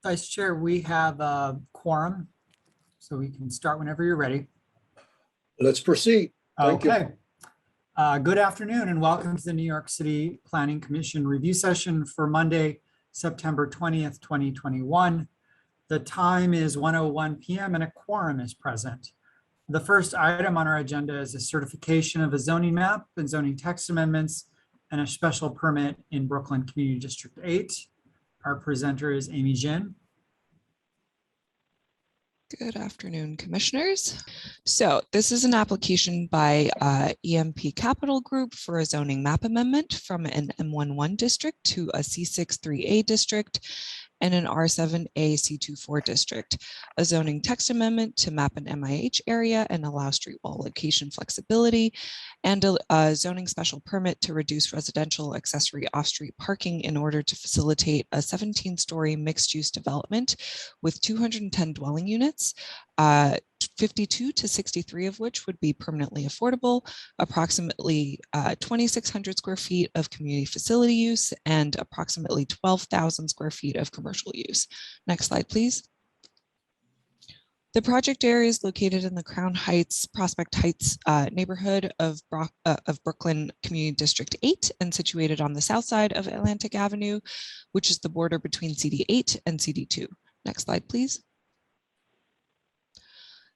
Vice Chair, we have a quorum, so we can start whenever you're ready. Let's proceed. Thank you. Okay. Good afternoon and welcome to the New York City Planning Commission Review Session for Monday, September 20th, 2021. The time is 1:01 p.m. and a quorum is present. The first item on our agenda is a certification of a zoning map and zoning text amendments and a special permit in Brooklyn Community District 8. Our presenter is Amy Jin. Good afternoon, commissioners. So this is an application by EMP Capital Group for a zoning map amendment from an M11 district to a C63A district and an R7A C24 district, a zoning text amendment to map an MIH area and allow street wall location flexibility, and a zoning special permit to reduce residential accessory off-street parking in order to facilitate a 17-story mixed-use development with 210 dwelling units, 52 to 63 of which would be permanently affordable, approximately 2,600 square feet of community facility use, and approximately 12,000 square feet of commercial use. Next slide, please. The project area is located in the Crown Heights, Prospect Heights neighborhood of Brooklyn Community District 8 and situated on the south side of Atlantic Avenue, which is the border between CD8 and CD2. Next slide, please.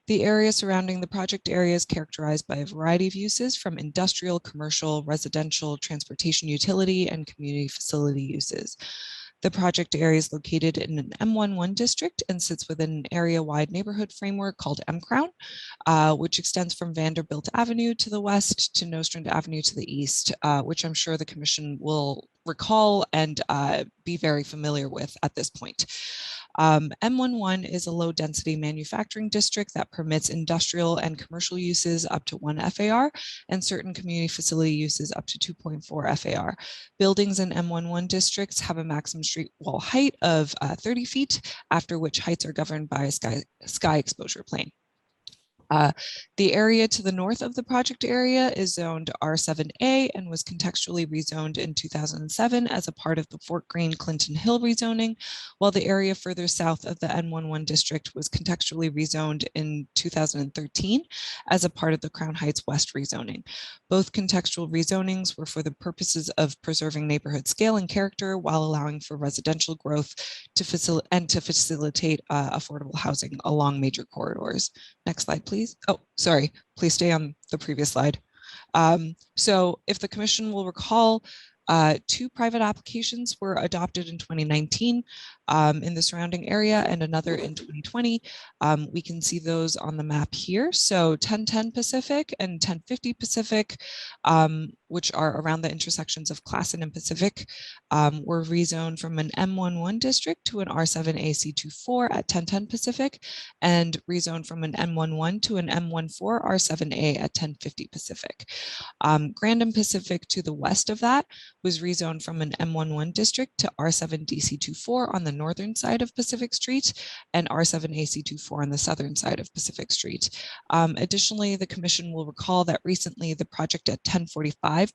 The area surrounding the project area is characterized by a variety of uses from industrial, commercial, residential, transportation utility, and community facility uses. The project area is located in an M11 district and sits within an area-wide neighborhood framework called M-Crown, which extends from Vanderbilt Avenue to the west to Nostrand Avenue to the east, which I'm sure the Commission will recall and be very familiar with at this point. M11 is a low-density manufacturing district that permits industrial and commercial uses up to 1 FAR and certain community facility uses up to 2.4 FAR. Buildings in M11 districts have a maximum street wall height of 30 feet, after which heights are governed by a sky exposure plane. The area to the north of the project area is zoned R7A and was contextually rezoned in 2007 as a part of the Fort Greene Clinton Hill rezoning, while the area further south of the N11 district was contextually rezoned in 2013 as a part of the Crown Heights West rezoning. Both contextual rezonings were for the purposes of preserving neighborhood scale and character while allowing for residential growth to facilitate affordable housing along major corridors. Next slide, please. Oh, sorry, please stay on the previous slide. So if the Commission will recall, 2 private applications were adopted in 2019 in the surrounding area and another in 2020. We can see those on the map here. So 1010 Pacific and 1050 Pacific, which are around the intersections of Classen and Pacific, were rezoned from an M11 district to an R7A C24 at 1010 Pacific and rezoned from an M11 to an M14 R7A at 1050 Pacific. Grandin Pacific to the west of that was rezoned from an M11 district to R7 DC24 on the northern side of Pacific Street and R7 AC24 on the southern side of Pacific Street. Additionally, the Commission will recall that recently the project at 1045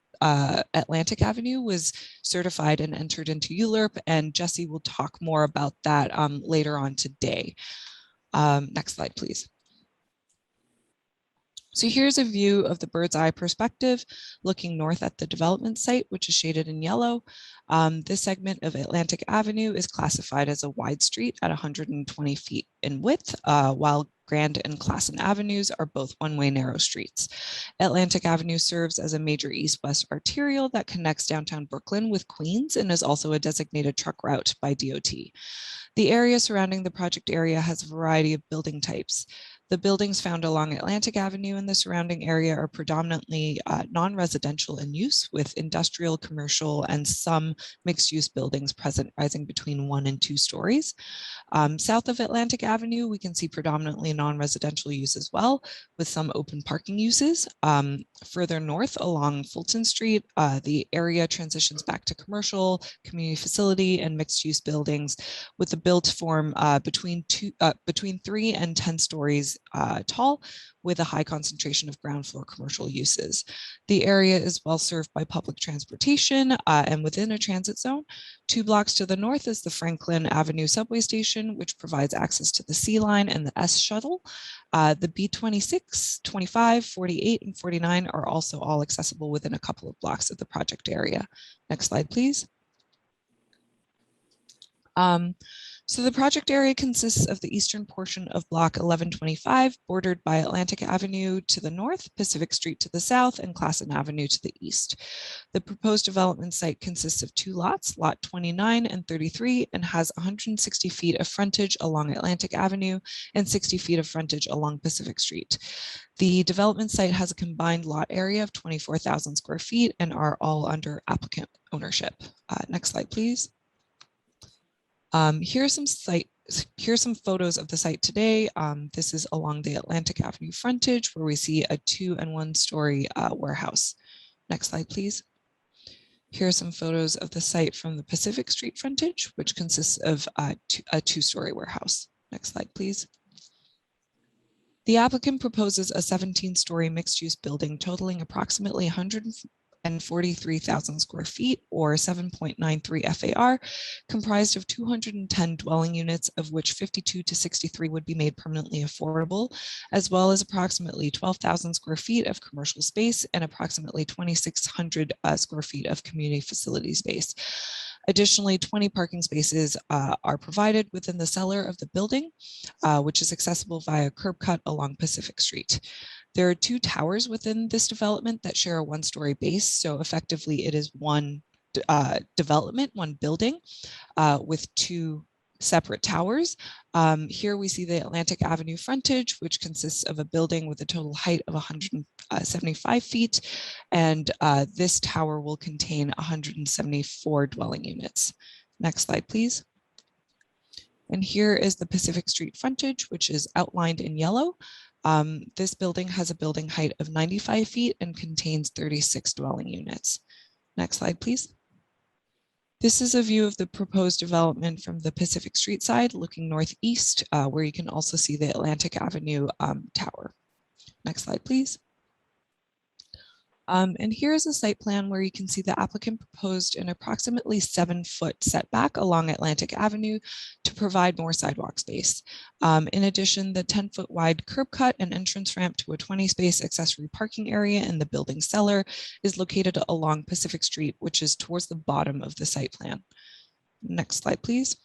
Atlantic Avenue was certified and entered into ULURP, and Jesse will talk more about that later on today. Next slide, please. So here's a view of the bird's eye perspective looking north at the development site, which is shaded in yellow. This segment of Atlantic Avenue is classified as a wide street at 120 feet in width, while Grand and Classen Avenues are both one-way narrow streets. Atlantic Avenue serves as a major east-west arterial that connects downtown Brooklyn with Queens and is also a designated truck route by DOT. The area surrounding the project area has a variety of building types. The buildings found along Atlantic Avenue and the surrounding area are predominantly non-residential in use, with industrial, commercial, and some mixed-use buildings present rising between 1 and 2 stories. South of Atlantic Avenue, we can see predominantly non-residential use as well, with some open parking uses. Further north along Fulton Street, the area transitions back to commercial, community facility, and mixed-use buildings, with the built form between 3 and 10 stories tall, with a high concentration of ground floor commercial uses. The area is well served by public transportation and within a transit zone. 2 blocks to the north is the Franklin Avenue subway station, which provides access to the C line and the S shuttle. The B26, 25, 48, and 49 are also all accessible within a couple of blocks of the project area. Next slide, please. So the project area consists of the eastern portion of block 1125, bordered by Atlantic Avenue to the north, Pacific Street to the south, and Classen Avenue to the east. The proposed development site consists of 2 lots, lot 29 and 33, and has 160 feet of frontage along Atlantic Avenue and 60 feet of frontage along Pacific Street. The development site has a combined lot area of 24,000 square feet and are all under applicant ownership. Next slide, please. Here's some photos of the site today. This is along the Atlantic Avenue frontage where we see a 2- and 1-story warehouse. Next slide, please. Here are some photos of the site from the Pacific Street frontage, which consists of a 2-story warehouse. Next slide, please. The applicant proposes a 17-story mixed-use building totaling approximately 143,000 square feet, or 7.93 FAR, comprised of 210 dwelling units, of which 52 to 63 would be made permanently affordable, as well as approximately 12,000 square feet of commercial space and approximately 2,600 square feet of community facility space. Additionally, 20 parking spaces are provided within the cellar of the building, which is accessible via curb cut along Pacific Street. There are 2 towers within this development that share a 1-story base, so effectively it is one development, one building with 2 separate towers. Here we see the Atlantic Avenue frontage, which consists of a building with a total height of 175 feet, and this tower will contain 174 dwelling units. Next slide, please. And here is the Pacific Street frontage, which is outlined in yellow. This building has a building height of 95 feet and contains 36 dwelling units. Next slide, please. This is a view of the proposed development from the Pacific Street side, looking northeast, where you can also see the Atlantic Avenue tower. Next slide, please. And here's a site plan where you can see the applicant proposed an approximately 7-foot setback along Atlantic Avenue to provide more sidewalk space. In addition, the 10-foot wide curb cut and entrance ramp to a 20-space accessory parking area in the building cellar is located along Pacific Street, which is towards the bottom of the site plan. Next slide, please.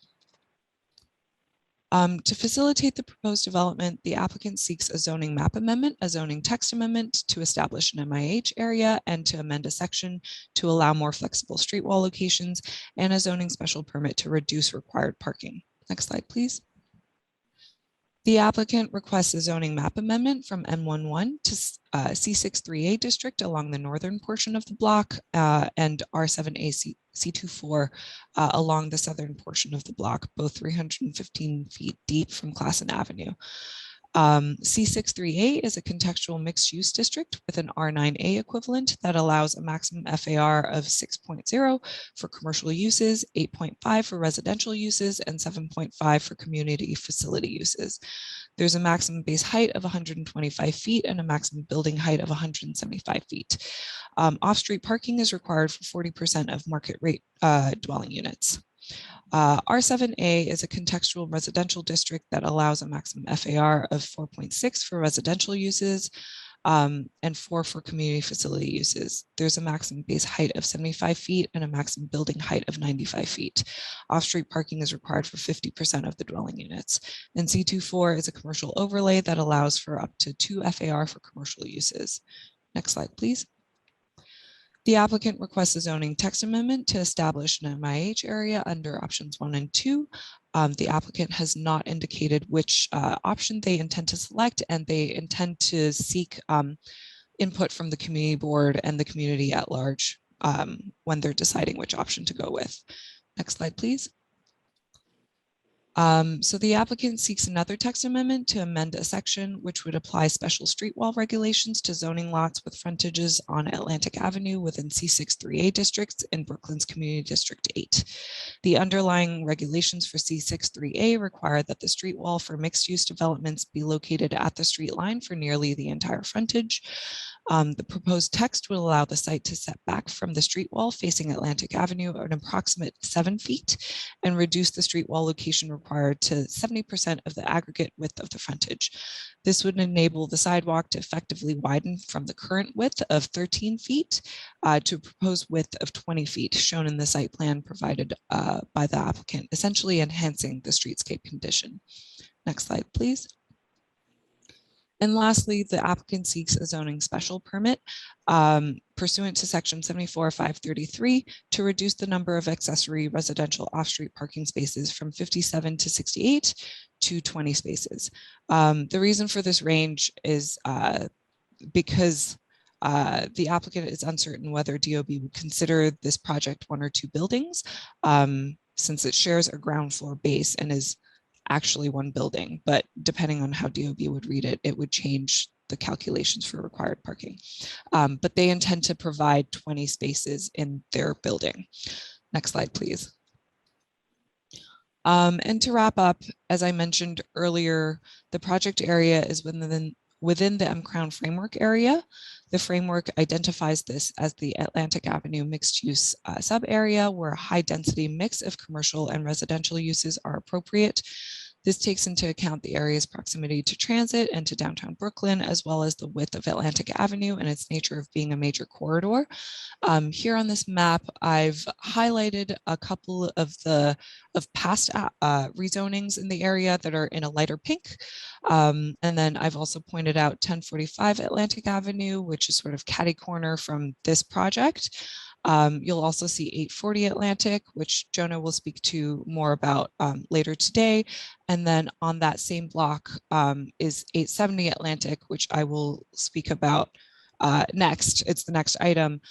To facilitate the proposed development, the applicant seeks a zoning map amendment, a zoning text amendment to establish an MIH area and to amend a section to allow more flexible street wall locations, and a zoning special permit to reduce required parking. Next slide, please. The applicant requests a zoning map amendment from M11 to C63A district along the northern portion of the block and R7A C24 along the southern portion of the block, both 315 feet deep from Classen Avenue. C63A is a contextual mixed-use district with an R9A equivalent that allows a maximum FAR of 6.0 for commercial uses, 8.5 for residential uses, and 7.5 for community facility uses. There's a maximum base height of 125 feet and a maximum building height of 175 feet. Off-street parking is required for 40% of market rate dwelling units. R7A is a contextual residential district that allows a maximum FAR of 4.6 for residential uses and 4 for community facility uses. There's a maximum base height of 75 feet and a maximum building height of 95 feet. Off-street parking is required for 50% of the dwelling units. And C24 is a commercial overlay that allows for up to 2 FAR for commercial uses. Next slide, please. The applicant requests a zoning text amendment to establish an MIH area under options 1 and 2. The applicant has not indicated which option they intend to select, and they intend to seek input from the community board and the community at large when they're deciding which option to go with. Next slide, please. So the applicant seeks another text amendment to amend a section which would apply special street wall regulations to zoning lots with frontages on Atlantic Avenue within C6-3A districts in Brooklyn's Community District 8. The underlying regulations for C6-3A require that the street wall for mixed-use developments be located at the street line for nearly the entire frontage. The proposed text will allow the site to set back from the street wall facing Atlantic Avenue an approximate 7 feet and reduce the street wall location required to 70% of the aggregate width of the frontage. This would enable the sidewalk to effectively widen from the current width of 13 feet to a proposed width of 20 feet, shown in the site plan provided by the applicant, essentially enhancing the streetscape condition. Next slide, please. And lastly, the applicant seeks a zoning special permit pursuant to section 74-533 to reduce the number of accessory residential off-street parking spaces from 57 to 68 to 20 spaces. The reason for this range is because the applicant is uncertain whether DOB would consider this project 1 or 2 buildings, since it shares a ground floor base and is actually 1 building, but depending on how DOB would read it, it would change the calculations for required parking. But they intend to provide 20 spaces in their building. Next slide, please. And to wrap up, as I mentioned earlier, the project area is within the M-Crown framework area. The framework identifies this as the Atlantic Avenue mixed-use sub-area where a high-density mix of commercial and residential uses are appropriate. This takes into account the area's proximity to transit and to downtown Brooklyn, as well as the width of Atlantic Avenue and its nature of being a major corridor. Here on this map, I've highlighted a couple of past rezonings in the area that are in a lighter pink. And then I've also pointed out 1045 Atlantic Avenue, which is sort of catty corner from this project. You'll also see 840 Atlantic, which Jonah will speak to more about later today. And then on that same block is 870 Atlantic, which I will speak about next. It's the next item,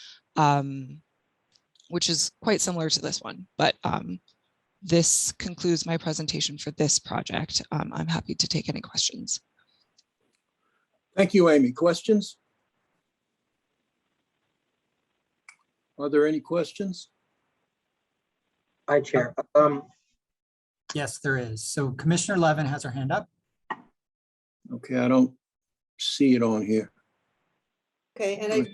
which is quite similar to this one. But this concludes my presentation for this project. I'm happy to take any questions. Thank you, Amy. Questions? Are there any questions? Hi, Chair. Yes, there is. So Commissioner Levin has her hand up. Okay, I don't see it on here. Okay, and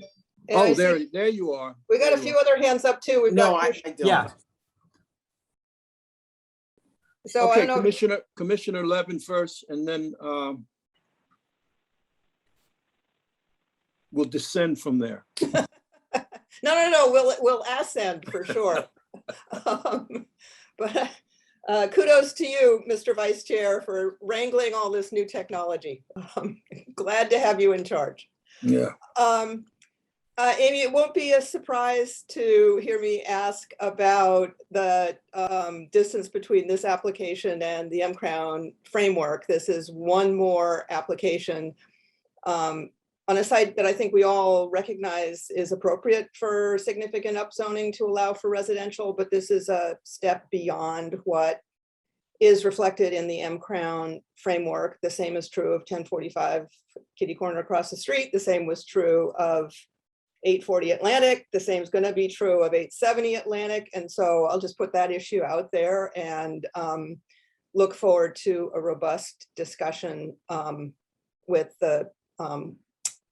Oh, I there see you are. we got There a you few are. other hands up too. We've No, got, I don't. Yeah. so I Okay, don't know. Commissioner Levin first, and then we'll descend from there. No. We'll ascend for sure. But kudos to you, Mr. Vice Chair, for wrangling all this new technology. Glad to have you in charge. Yeah. Amy, it won't be a surprise to hear me ask about the distance between this application and the M-Crown framework. This is one more application on a site that I think we all recognize is appropriate for significant upzoning to allow for residential, but this is a step beyond what is reflected in the M-Crown framework. The same is true of 1045 Kitty Corner across the street. The same was true of 840 Atlantic. The same is going to be true of 870 Atlantic. And so I'll just put that issue out there and look forward to a robust discussion with the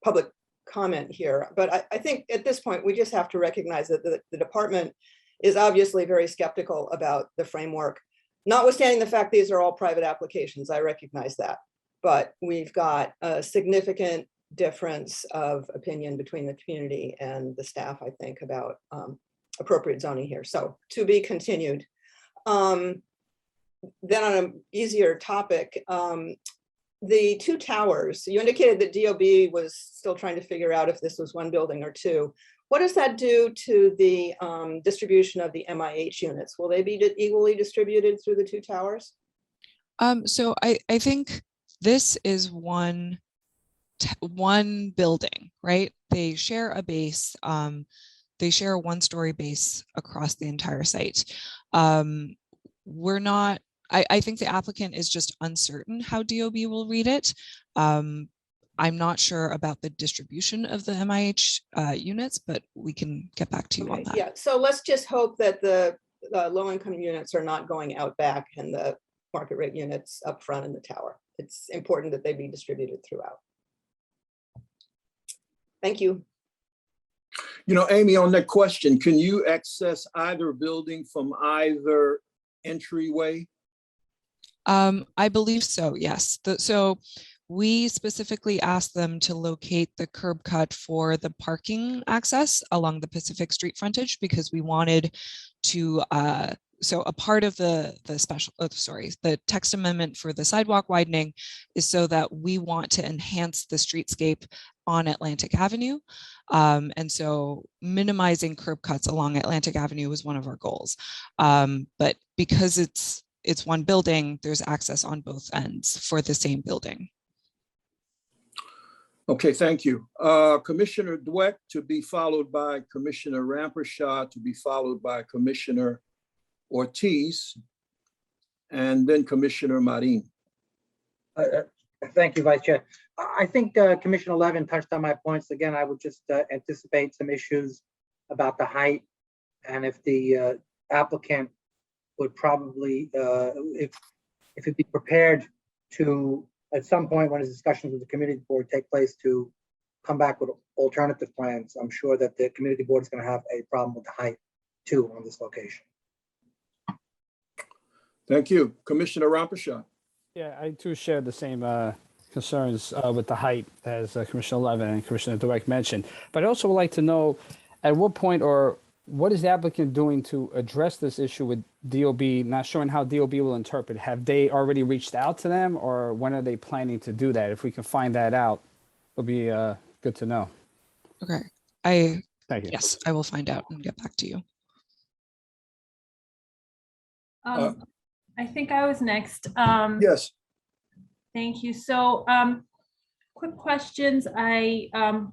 public comment here. But I think at this point, we just have to recognize that the department is obviously very skeptical about the framework, notwithstanding the fact these are all private applications. I recognize that. But we've got a significant difference of opinion between the community and the staff, I think, about appropriate zoning here. So to be continued. Then on an easier topic, the 2 towers, you indicated that DOB was still trying to figure out if this was 1 building or 2. What does that do to the distribution of the MIH units? Will they be equally distributed through the 2 towers? So I think this is one building, right? They share a base. They share a 1-story base across the entire site. We're not I think the applicant is just uncertain how DOB will read it. I'm not sure about the distribution of the MIH units, but we can get back to you on Okay, that. yeah, so let's just hope that the low-income units are not going out back and the market rate units up front in the tower. It's important that they be distributed throughout. Thank you. You know, Amy, on that question, can you access either building from either entryway? I believe so, yes. So we specifically asked them to locate the curb cut for the parking access along the Pacific Street frontage because we wanted to, so a part of the text amendment for the sidewalk widening is so that we want to enhance the streetscape on Atlantic Avenue. And so minimizing curb cuts along Atlantic Avenue was one of our goals. But because it's one building, there's access on both ends for the same building. Okay, thank you. Commissioner Dweck to be followed by Commissioner Rampershaw, to be followed by Commissioner Ortiz, and then Commissioner Marin. Thank you, Vice Chair. I think Commissioner Levin touched on my points. Again, I would just anticipate some issues about the height, and if the applicant would probably, if it'd be prepared to, at some point when his discussions with the community board take place, to come back with alternative plans. I'm sure that the community board is going to have a problem with the height too on this location. Thank you. Commissioner Rampershaw. Yeah, I too share the same concerns with the height as Commissioner Levin and Commissioner Dweck mentioned. But I also would like to know at what point or what is the applicant doing to address this issue with DOB, not showing how DOB will interpret? Have they already reached out to them, or when are they planning to do that? If we can find that out, it'll be good to know. Okay, Thank you. yes, I will find out and get back to you. I think I was next. Yes. Thank you. So quick questions. I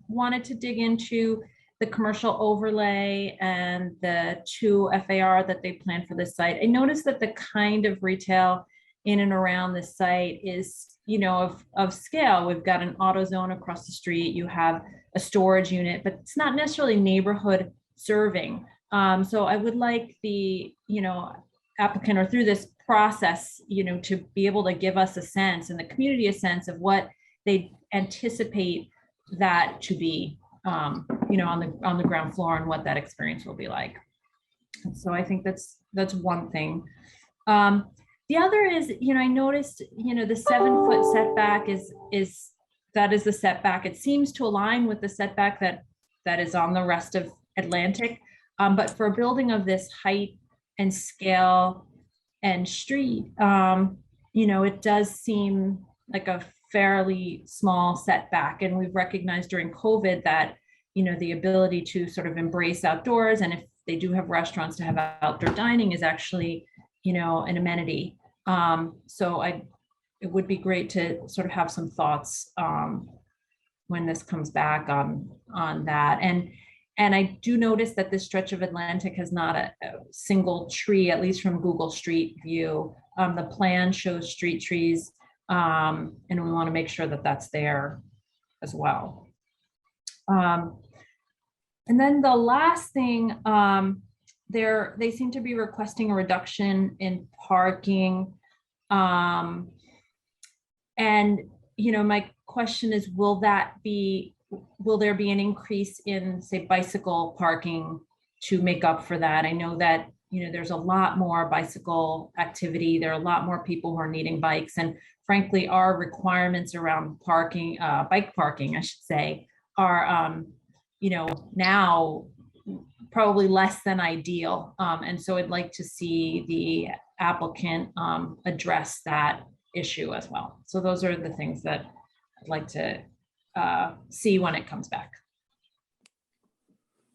wanted to dig into the commercial overlay and the 2 FAR that they plan for this site. I noticed that the kind of retail in and around this site is, you know, of scale. We've got an auto zone across the street. You have a storage unit, but it's not necessarily neighborhood serving. So I would like the, you know, applicant or through this process, you know, to be able to give us a sense and the community a sense of what they anticipate that to be, you know, on the ground floor and what that experience will be like. And so I think that's one thing. The other is, you know, I noticed, you know, the 7-foot setback is the setback. It seems to align with the setback that is on the rest of Atlantic. But for a building of this height and scale and street, you know, it does seem like a fairly small setback. And we've recognized during COVID that, you know, the ability to sort of embrace outdoors, and if they do have restaurants, to have outdoor dining is actually, you know, an amenity. So it would be great to sort of have some thoughts when this comes back on that. And I do notice that this stretch of Atlantic has not a single tree, at least from Google Street View. The plan shows street trees, and we want to make sure that that's there as well. And then the last thing, they seem to be requesting a reduction in parking. And, you know, my question is, will there be an increase in, say, bicycle parking to make up for that? I know that, you know, there's a lot more bicycle activity. There are a lot more people who are needing bikes. And frankly, our requirements around parking, bike parking, I should say, are, you know, now probably less than ideal. And so I'd like to see the applicant address that issue as well. So those are the things that I'd like to see when it comes back.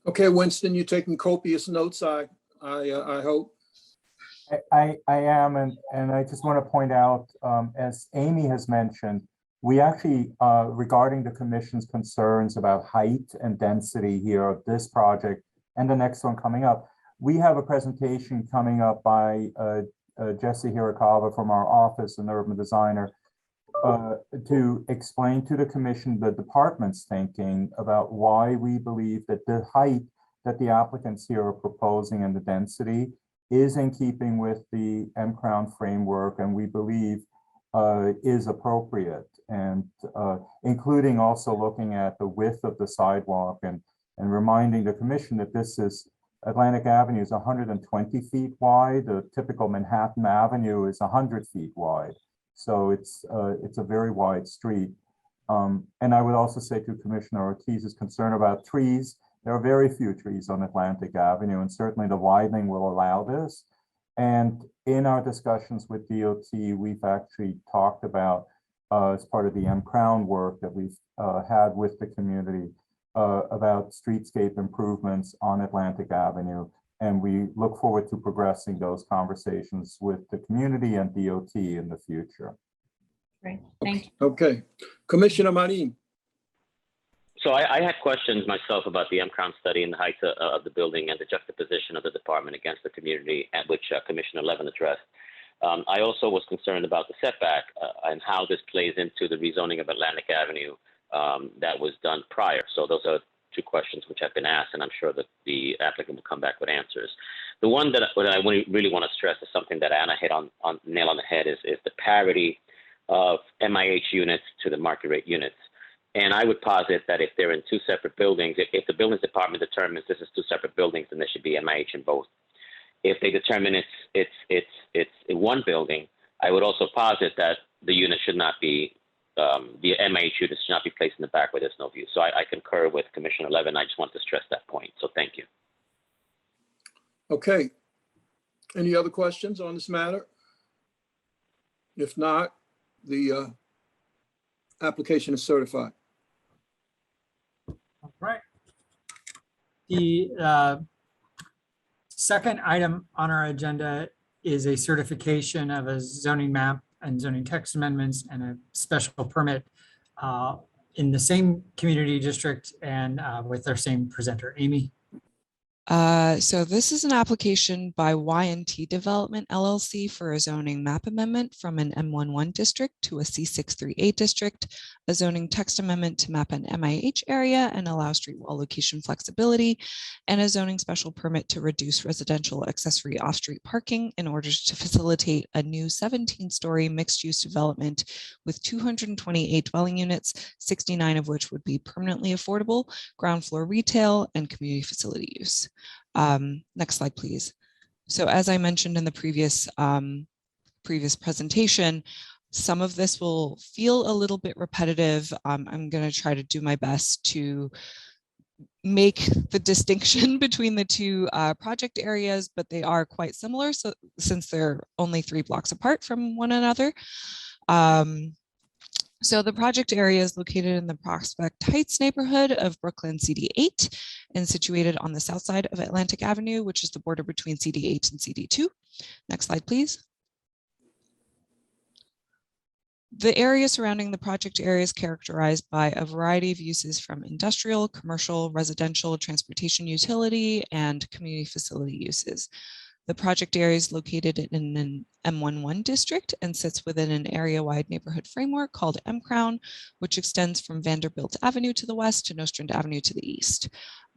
Okay, Winston, you're taking copious notes, I hope. I am, and I just want to point out, as Amy has mentioned, we actually, regarding the commission's concerns about height and density here of this project and the next one coming up, we have a presentation coming up by Jesse Hirakawa from our office, an urban designer, to explain to the commission the department's thinking about why we believe that the height that the applicants here are proposing and the density is in keeping with the M-Crown framework, and we believe is appropriate, and including also looking at the width of the sidewalk and reminding the commission that this is Atlantic Avenue is 120 feet wide. The typical Manhattan Avenue is 100 feet wide. So it's a very wide street. And I would also say to Commissioner Ortiz's concern about trees, there are very few trees on Atlantic Avenue, and certainly the widening will allow this. And in our discussions with DOT, we've actually talked about, as part of the M-Crown work that we've had with the community, about streetscape improvements on Atlantic Avenue. And we look forward to progressing those conversations with the community and DOT in the future. Great, thank you. Okay, Commissioner Marin. So I had questions myself about the M-Crown study and the height of the building and the juxtaposition of the department against the community, at which Commissioner Levin addressed. I also was concerned about the setback and how this plays into the rezoning of Atlantic Avenue that was done prior. So those are two questions which have been asked, and I'm sure that the applicant will come back with answers. The one that I really want to stress is something that Anna hit on nail on the head is the parity of MIH units to the market rate units. And I would posit that if they're in two separate buildings, if the buildings department determines this is two separate buildings, then there should be MIH in both. If they determine it's in one building, I would also posit that the unit should not be, the MIH unit should not be placed in the back where there's no view. So I concur with Commissioner Levin. I just want to stress that point. So thank you. Okay. Any other questions on this matter? If not, the application is certified. All right. The second item on our agenda is a certification of a zoning map and zoning text amendments and a special permit in the same community district and with our same presenter. Amy. So this is an application by Y&T Development LLC for a zoning map amendment from an M11 district to a C63A district, a zoning text amendment to map an MIH area and allow street wall location flexibility, and a zoning special permit to reduce residential accessory off-street parking in order to facilitate a new 17-story mixed-use development with 228 dwelling units, 69 of which would be permanently affordable, ground floor retail, and community facility use. Next slide, please. So as I mentioned in the previous presentation, some of this will feel a little bit repetitive. I'm going to try to do my best to make the distinction between the two project areas, but they are quite similar. So since they're only 3 blocks apart from one another. So the project area is located in the Prospect Heights neighborhood of Brooklyn CD8 and situated on the south side of Atlantic Avenue, which is the border between CD8 and CD2. Next slide, please. The area surrounding the project area is characterized by a variety of uses from industrial, commercial, residential, transportation utility, and community facility uses. The project area is located in an M11 district and sits within an area-wide neighborhood framework called M-Crown, which extends from Vanderbilt Avenue to the west to Nostrand Avenue to the east.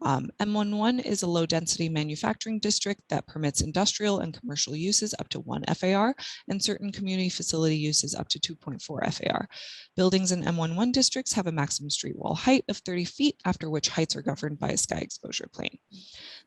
M11 is a low-density manufacturing district that permits industrial and commercial uses up to 1 FAR and certain community facility uses up to 2.4 FAR. Buildings in M11 districts have a maximum street wall height of 30 feet, after which heights are governed by a sky exposure plane.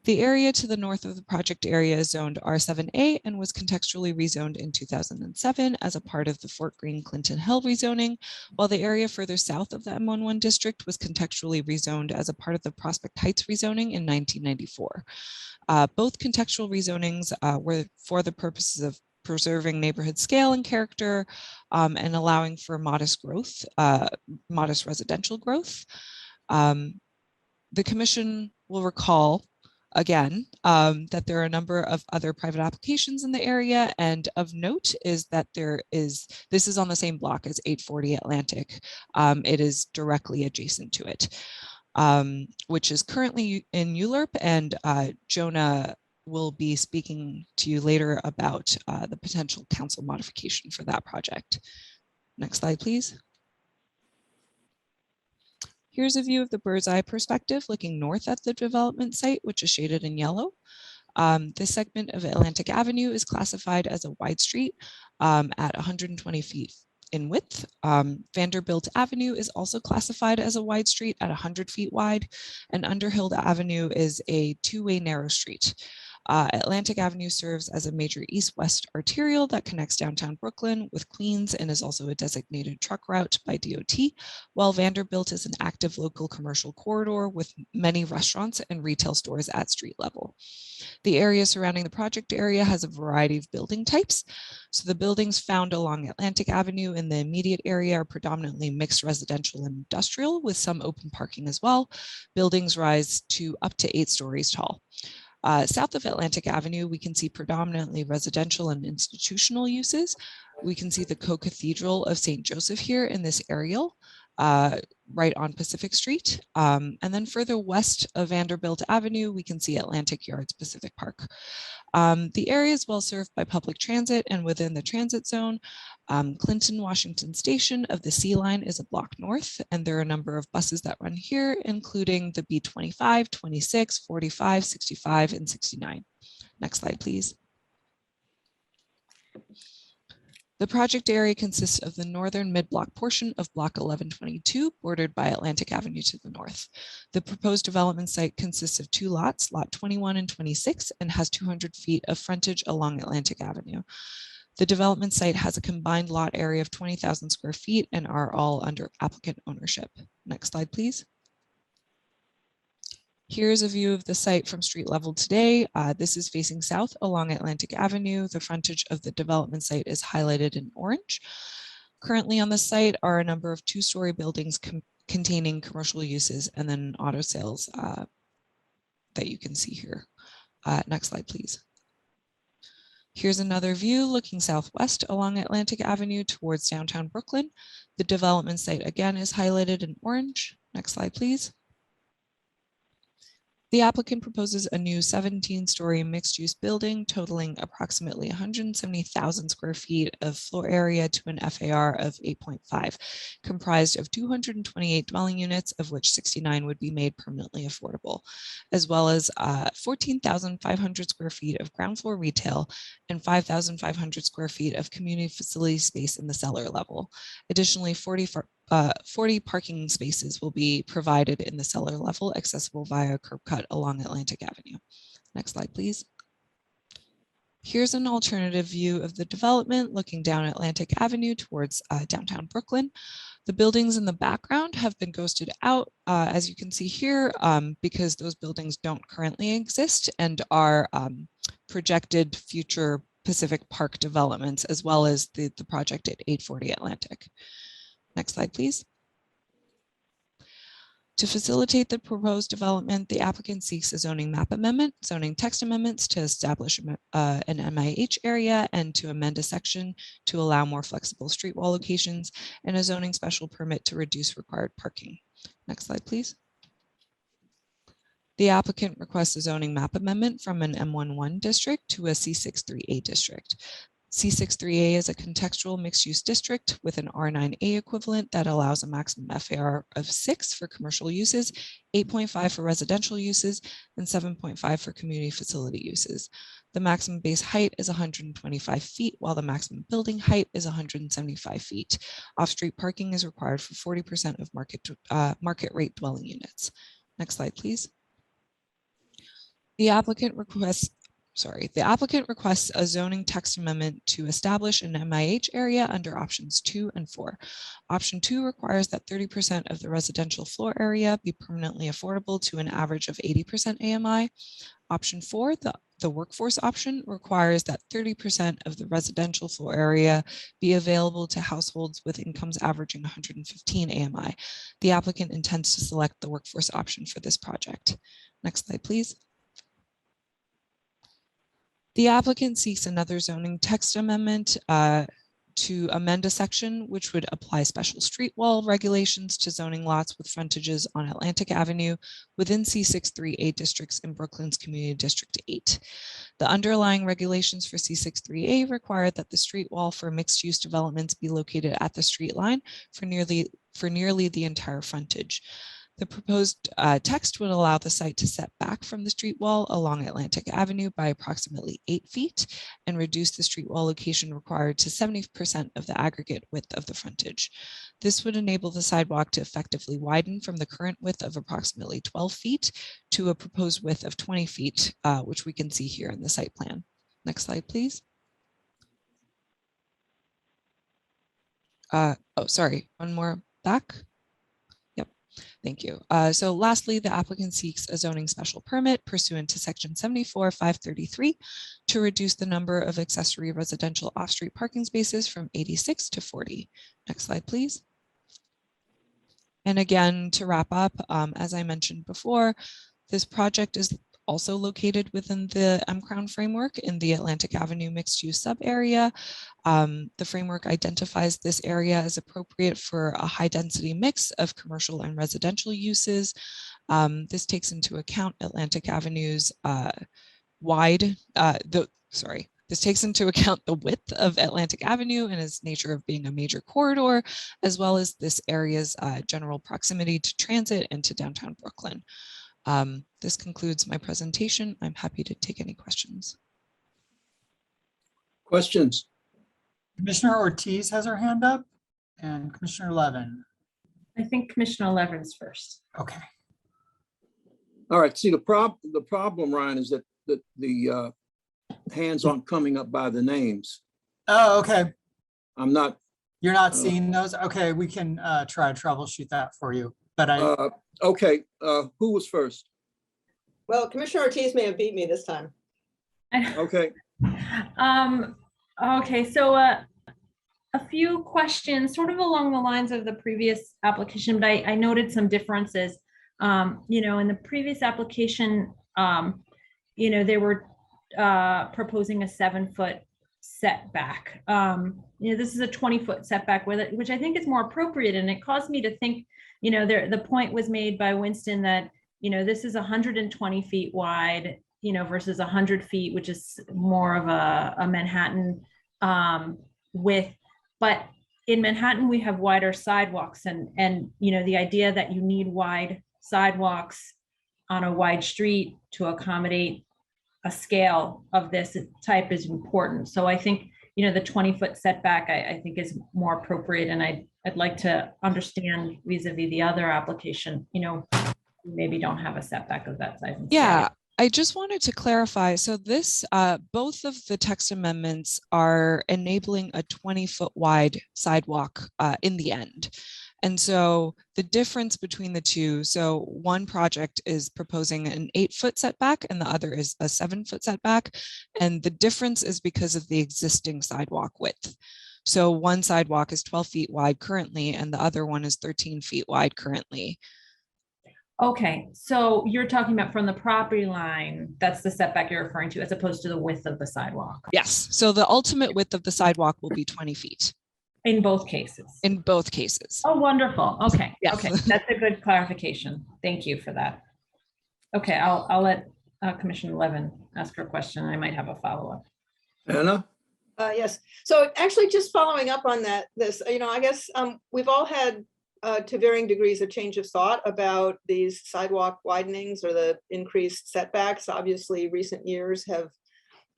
The area to the north of the project area is zoned R7A and was contextually rezoned in 2007 as a part of the Fort Greene Clinton Hill rezoning, while the area further south of the M11 district was contextually rezoned as a part of the Prospect Heights rezoning in 1994. Both contextual rezonings were for the purposes of preserving neighborhood scale and character and allowing for modest growth, modest residential growth. The Commission will recall again, that there are a number of other private applications in the area, and of note is that this is on the same block as 840 Atlantic. It is directly adjacent to it, which is currently in ULURP, and Jonah will be speaking to you later about the potential council modification for that project. Next slide, please. Here's a view of the bird's eye perspective looking north at the development site, which is shaded in yellow. This segment of Atlantic Avenue is classified as a wide street at 120 feet in width. Vanderbilt Avenue is also classified as a wide street at 100 feet wide, and Underhill Avenue is a two-way narrow street. Atlantic Avenue serves as a major east-west arterial that connects downtown Brooklyn with Queens and is also a designated truck route by DOT, while Vanderbilt is an active local commercial corridor with many restaurants and retail stores at street level. The area surrounding the project area has a variety of building types. So the buildings found along Atlantic Avenue in the immediate area are predominantly mixed residential and industrial with some open parking as well. Buildings rise to up to 8 stories tall. South of Atlantic Avenue, we can see predominantly residential and institutional uses. We can see the Co-Cathedral of St. Joseph here in this aerial, right on Pacific Street. And then further west of Vanderbilt Avenue, we can see Atlantic Yards Pacific Park. The area is well served by public transit, and within the transit zone, Clinton Washington Station of the C line is a block north, and there are a number of buses that run here, including the B25, 26, 45, 65, and 69. Next slide, please. The project area consists of the northern mid-block portion of Block 1122, bordered by Atlantic Avenue to the north. The proposed development site consists of 2 lots, Lot 21 and 26, and has 200 feet of frontage along Atlantic Avenue. The development site has a combined lot area of 20,000 square feet and are all under applicant ownership. Next slide, please. Here's a view of the site from street level today. This is facing south along Atlantic Avenue. The frontage of the development site is highlighted in orange. Currently on the site are a number of 2-story buildings containing commercial uses and then auto sales that you can see here. Next slide, please. Here's another view looking southwest along Atlantic Avenue towards downtown Brooklyn. The development site again is highlighted in orange. Next slide, please. The applicant proposes a new 17-story mixed-use building totaling approximately 170,000 square feet of floor area to an FAR of 8.5, comprised of 228 dwelling units, of which 69 would be made permanently affordable, as well as 14,500 square feet of ground floor retail and 5,500 square feet of community facility space in the cellar level. Additionally, 40 parking spaces will be provided in the cellar level, accessible via a curb cut along Atlantic Avenue. Next slide, please. Here's an alternative view of the development looking down Atlantic Avenue towards downtown Brooklyn. The buildings in the background have been ghosted out, as you can see here, because those buildings don't currently exist and are projected future Pacific Park developments, as well as the project at 840 Atlantic. Next slide, please. To facilitate the proposed development, the applicant seeks a zoning map amendment, zoning text amendments to establish an MIH area and to amend a section to allow more flexible street wall locations, and a zoning special permit to reduce required parking. Next slide, please. The applicant requests a zoning map amendment from an M11 district to a C63A district. C63A is a contextual mixed-use district with an R9A equivalent that allows a maximum FAR of 6 for commercial uses, 8.5 for residential uses, and 7.5 for community facility uses. The maximum base height is 125 feet, while the maximum building height is 175 feet. Off-street parking is required for 40% of market rate dwelling units. Next slide, please. The applicant requests a zoning text amendment to establish an MIH area under options 2 and 4. Option 2 requires that 30% of the residential floor area be permanently affordable to an average of 80% AMI. Option 4, the workforce option, requires that 30% of the residential floor area be available to households with incomes averaging 115 AMI. The applicant intends to select the workforce option for this project. Next slide, please. The applicant seeks another zoning text amendment to amend a section which would apply special street wall regulations to zoning lots with frontages on Atlantic Avenue within C63A districts in Brooklyn's Community District 8. The underlying regulations for C63A require that the street wall for mixed-use developments be located at the street line for nearly the entire frontage. The proposed text would allow the site to set back from the street wall along Atlantic Avenue by approximately 8 feet and reduce the street wall location required to 70% of the aggregate width of the frontage. This would enable the sidewalk to effectively widen from the current width of approximately 12 feet to a proposed width of 20 feet, which we can see here in the site plan. Next slide, please. Oh, sorry, one more back. Thank you. So lastly, the applicant seeks a zoning special permit pursuant to section 74-533 to reduce the number of accessory residential off-street parking spaces from 86 to 40. Next slide, please. And again, to wrap up, as I mentioned before, this project is also located within the M-Crown framework in the Atlantic Avenue mixed-use sub-area. The framework identifies this area as appropriate for a high-density mix of commercial and residential uses. This takes into account Atlantic Avenue's This takes into account the width of Atlantic Avenue and its nature of being a major corridor, as well as this area's general proximity to transit and to downtown Brooklyn. This concludes my presentation. I'm happy to take any questions. Questions? Commissioner Ortiz has her hand up and Commissioner Levin. I think Commissioner Levin's first. Okay. All right. See, the problem, Ryan, is that the hands aren't coming up by the names. Oh, okay. I'm not. You're not seeing those? Okay, we can try to troubleshoot that for you. But Okay. Who was first? Well, Commissioner Ortiz may have beat me this time. Okay. Okay, so a few questions sort of along the lines of the previous application, but I noted some differences. You know, in the previous application, you know, they were proposing a 7-foot setback. You know, this is a 20-foot setback with it, which I think is more appropriate. And it caused me to think, you know, the point was made by Winston that, you know, this is 120 feet wide, you know, versus 100 feet, which is more of a Manhattan width. But in Manhattan, we have wider sidewalks and, you know, the idea that you need wide sidewalks on a wide street to accommodate a scale of this type is important. So I think, you know, the 20-foot setback, I think is more appropriate. And I'd like to understand vis-a-vis the other application, you know, maybe don't have a setback of that size. Yeah, I just wanted to clarify. So this, both of the text amendments are enabling a 20-foot wide sidewalk in the end. And so the difference between the two, so one project is proposing an 8-foot setback and the other is a 7-foot setback. And the difference is because of the existing sidewalk width. So one sidewalk is 12 feet wide currently, and the other one is 13 feet wide currently. Okay, so you're talking about from the property line, that's the setback you're referring to, as opposed to the width of the sidewalk. Yes, so the ultimate width of the sidewalk will be 20 feet. In both cases? In both cases. Oh, wonderful. Okay, Yes. Okay, that's a good clarification. Thank you for that. Okay, I'll let Commissioner Levin ask her question. I might have a follow-up. Anna? Yes, so actually just following up on this, you know, I guess we've all had to varying degrees of change of thought about these sidewalk widenings or the increased setbacks. Obviously, recent years have,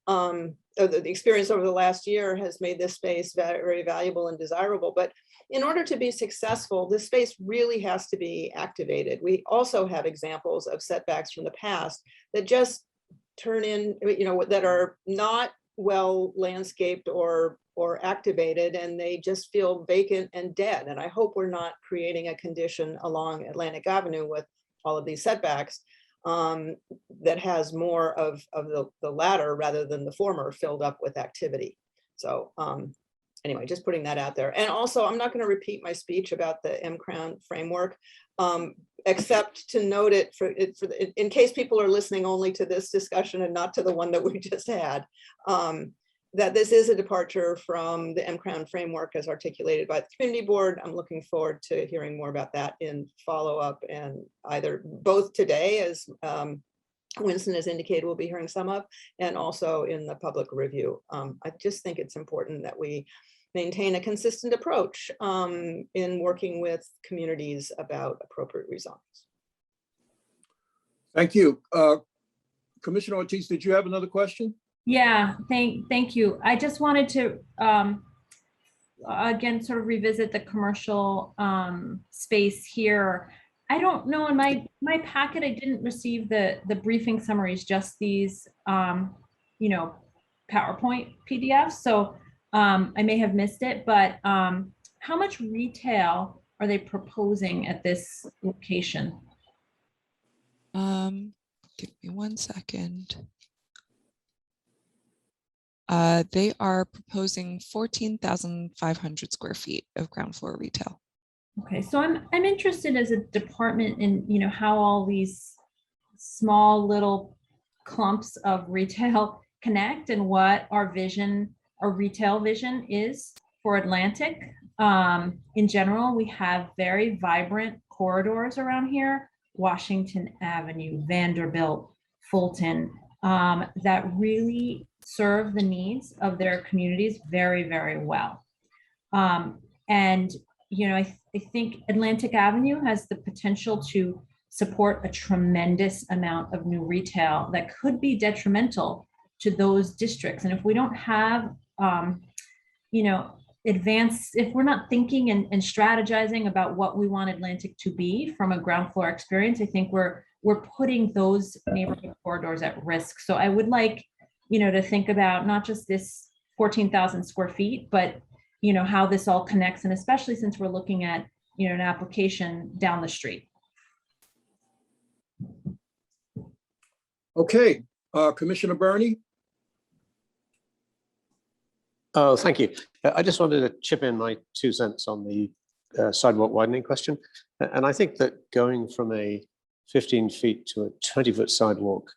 the experience over the last year has made this space very valuable and desirable. But in order to be successful, this space really has to be activated. We also have examples of setbacks from the past that just turn in, you know, that are not well landscaped or activated, and they just feel vacant and dead. And I hope we're not creating a condition along Atlantic Avenue with all of these setbacks that has more of the latter rather than the former filled up with activity. So anyway, just putting that out there. And also, I'm not going to repeat my speech about the M-Crown framework, except to note it in case people are listening only to this discussion and not to the one that we just had. that this is a departure from the M-Crown framework as articulated by the community board. I'm looking forward to hearing more about that in follow-up, and either both today, as Winston has indicated we'll be hearing some of, and also in the public review. I just think it's important that we maintain a consistent approach in working with communities about appropriate rezonings. Thank you. Commissioner Ortiz, did you have another question? Yeah, thank you. I just wanted to again sort of revisit the commercial space here. I don't know, in my packet, I didn't receive the briefing summaries, just these you know, PowerPoint PDFs. So I may have missed it, but how much retail are they proposing at this location? Give me 1 second. They are proposing 14,500 square feet of ground floor retail. Okay, so I'm interested as a department in, you know, how all these small little clumps of retail connect, and what our vision, our retail vision is for Atlantic. In general, we have very vibrant corridors around here: Washington Avenue, Vanderbilt, Fulton, that really serve the needs of their communities very, very well. And you know, I think Atlantic Avenue has the potential to support a tremendous amount of new retail that could be detrimental to those districts. And if we don't have, you know, if we're not thinking and strategizing about what we want Atlantic to be from a ground floor experience, I think we're putting those neighborhood corridors at risk. So I would like, you know, to think about not just this 14,000 square feet, but you know, how this all connects, and especially since we're looking at, you know, an application down the street. Okay, Commissioner Burney. Oh, thank you. I just wanted to chip in my 2 cents on the sidewalk widening question. And I think that going from a 15 feet to a 20-foot sidewalk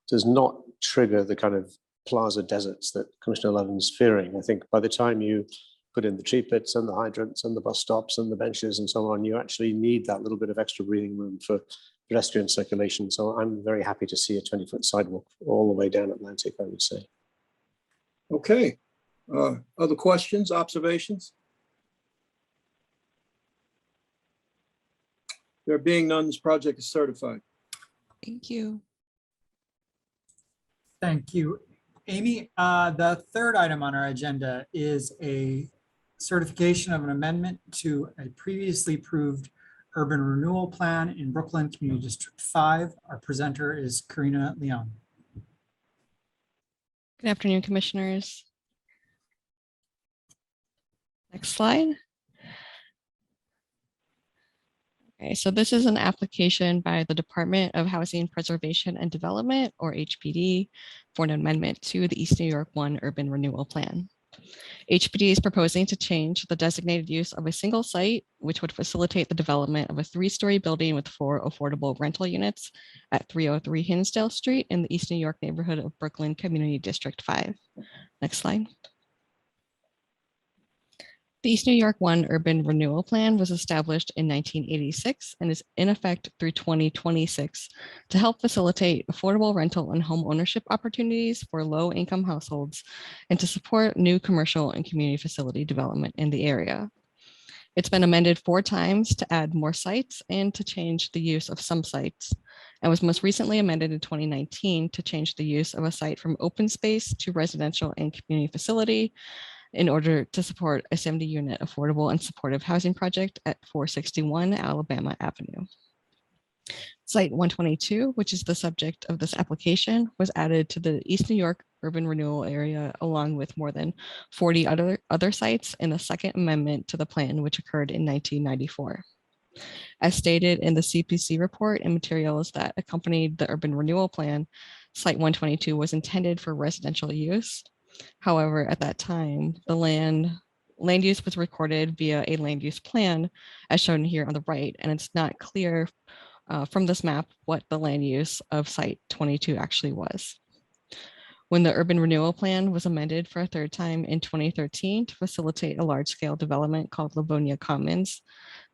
does not trigger the kind of plaza deserts that Commissioner Levin's fearing. I think by the time you put in the tree pits and the hydrants and the bus stops and the benches and so on, you actually need that little bit of extra breathing room for pedestrian circulation. So I'm very happy to see a 20-foot sidewalk all the way down Atlantic, I would say. Okay. Other questions, observations? There being none, this project is certified. Thank you. Thank you, Amy. The third item on our agenda is a certification of an amendment to a previously approved urban renewal plan in Brooklyn Community District 5. Our presenter is Karina Leon. Good afternoon, commissioners. Next slide. Okay, so this is an application by the Department of Housing Preservation and Development, or HPD, for an amendment to the East New York 1 Urban Renewal Plan. HPD is proposing to change the designated use of a single site, which would facilitate the development of a 3-story building with 4 affordable rental units at 303 Hinsdale Street in the East New York neighborhood of Brooklyn Community District 5. Next slide. The East New York 1 Urban Renewal Plan was established in 1986 and is in effect through 2026 to help facilitate affordable rental and home ownership opportunities for low-income households and to support new commercial and community facility development in the area. It's been amended 4 times to add more sites and to change the use of some sites, and was most recently amended in 2019 to change the use of a site from open space to residential and community facility, in order to support a 70-unit affordable and supportive housing project at 461 Alabama Avenue. Site 122, which is the subject of this application, was added to the East New York urban renewal area, along with more than 40 other sites in the second amendment to the plan, which occurred in 1994. As stated in the CPC report and materials that accompanied the urban renewal plan, Site 122 was intended for residential use. However, at that time, the land use was recorded via a land use plan, as shown here on the right, and it's not clear from this map what the land use of Site 22 actually was. When the urban renewal plan was amended for a third time in 2013 to facilitate a large-scale development called Livonia Commons,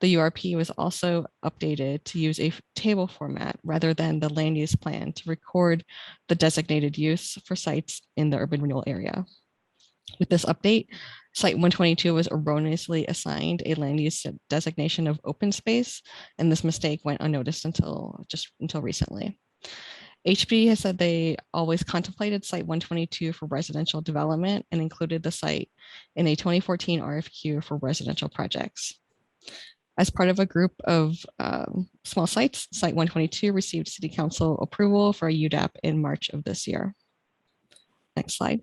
the URP was also updated to use a table format rather than the land use plan to record the designated use for sites in the urban renewal area. With this update, Site 122 was erroneously assigned a land use designation of open space, and this mistake went unnoticed until recently. HPD has said they always contemplated Site 122 for residential development and included the site in a 2014 RFQ for residential projects. As part of a group of small sites, Site 122 received City Council approval for a UDAP in March of this year. Next slide.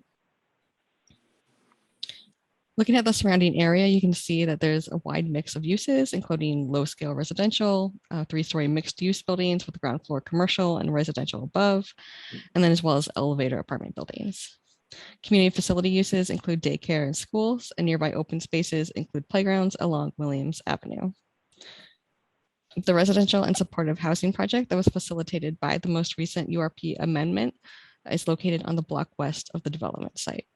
Looking at the surrounding area, you can see that there's a wide mix of uses, including low-scale residential, 3-story mixed-use buildings with ground floor commercial and residential above, and then as well as elevator apartment buildings. Community facility uses include daycare and schools, and nearby open spaces include playgrounds along Williams Avenue. The residential and supportive housing project that was facilitated by the most recent URP amendment is located on the block west of the development site.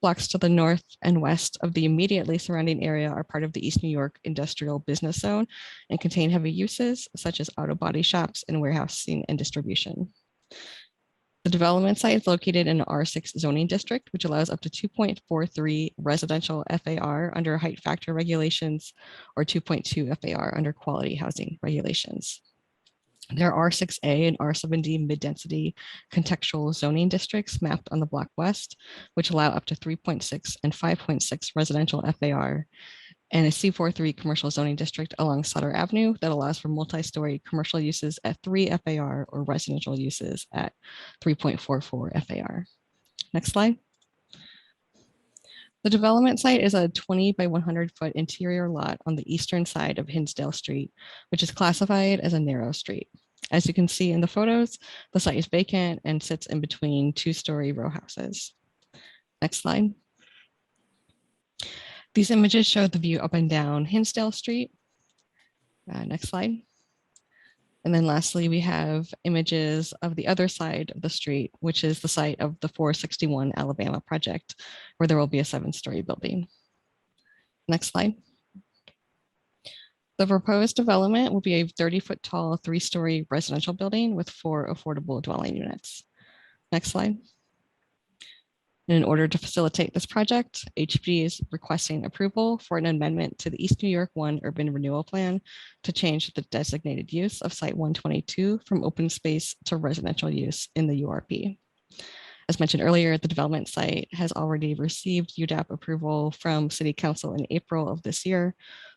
Blocks to the north and west of the immediately surrounding area are part of the East New York Industrial Business Zone and contain heavy uses such as auto body shops and warehousing and distribution. The development site is located in an R6 zoning district, which allows up to 2.43 residential FAR under height factor regulations or 2.2 FAR under quality housing regulations. There are R6A and R7D mid-density contextual zoning districts mapped on the block west, which allow up to 3.6 and 5.6 residential FAR, and a C43 commercial zoning district along Sutter Avenue that allows for multi-story commercial uses at 3 FAR or residential uses at 3.44 FAR. Next slide. The development site is a 20 by 100 foot interior lot on the eastern side of Hinsdale Street, which is classified as a narrow street. As you can see in the photos, the site is vacant and sits in between 2-story row houses. Next slide. These images show the view up and down Hinsdale Street. Next slide. And then lastly, we have images of the other side of the street, which is the site of the 461 Alabama project, where there will be a 7-story building. Next slide. The proposed development will be a 30-foot tall, 3-story residential building with 4 affordable dwelling units. Next slide. In order to facilitate this project, HPD is requesting approval for an amendment to the East New York 1 Urban Renewal Plan to change the designated use of Site 122 from open space to residential use in the URP. As mentioned earlier, the development site has already received UDAP approval from City Council in April of this year,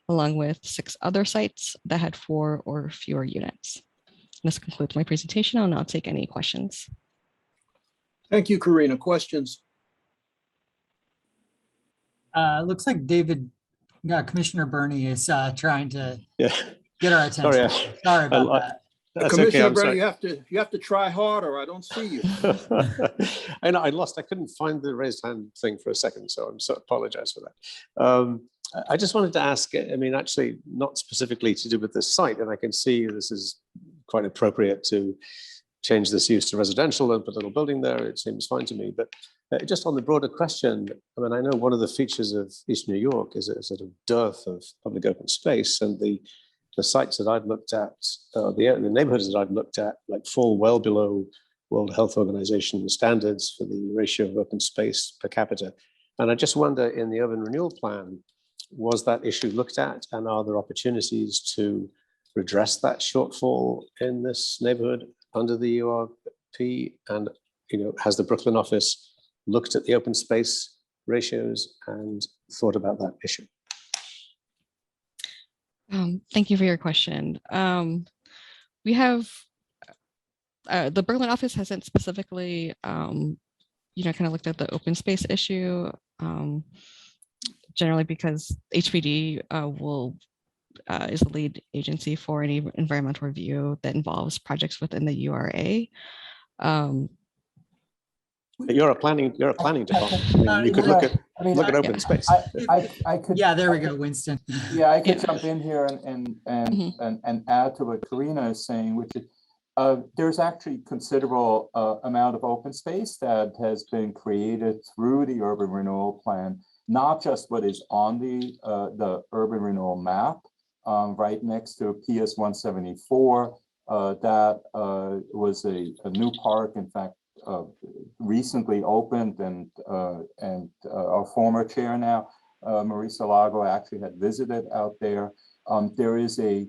along with 6 other sites that had 4 or fewer units. And this concludes my presentation. I'll now take any questions. Thank you, Karina. Questions? Looks like Commissioner Burney is trying to get our attention. Sorry about that. Commissioner Burney, you have to try harder. I don't see you. I know I couldn't find the raised hand thing for a second, so apologize for that. I just wanted to ask, I mean, actually not specifically to do with this site, and I can see this is quite appropriate to change this use to residential and put a little building there. It seems fine to me, but just on the broader question, I mean, I know one of the features of East New York is a sort of dearth of public open space, and the sites that I've looked at, the neighborhoods that I've looked at, like fall well below World Health Organization standards for the ratio of open space per capita. And I just wonder, in the urban renewal plan, was that issue looked at, and are there opportunities to redress that shortfall in this neighborhood under the URP? And has the Brooklyn office looked at the open space ratios and thought about that issue? Thank you for your question. We have, the Brooklyn office hasn't specifically, kind of looked at the open space issue, generally because HPD is the lead agency for any environmental review that involves projects within the URA. You're a planning department. I mean, you could look at open space. I could. Yeah, there we go, Winston. Yeah, I could jump in here and add to what Karina is saying, which is, There's actually considerable amount of open space that has been created through the urban renewal plan, not just what is on the urban renewal map, right next to PS 174. That was a new park, in fact, recently opened, and our former chair now, Marisa Lago, actually had visited out there. There is a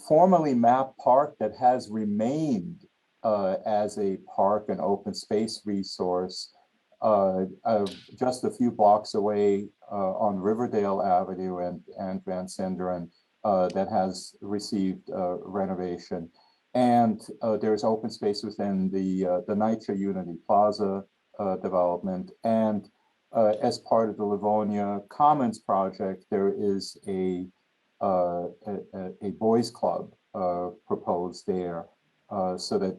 formerly mapped park that has remained as a park and open space resource just a few blocks away on Riverdale Avenue and Van Sinderen that has received renovation. And there's open space within the NYCHA Unity Plaza development. And as part of the Livonia Commons project, there is a boys club proposed there, so that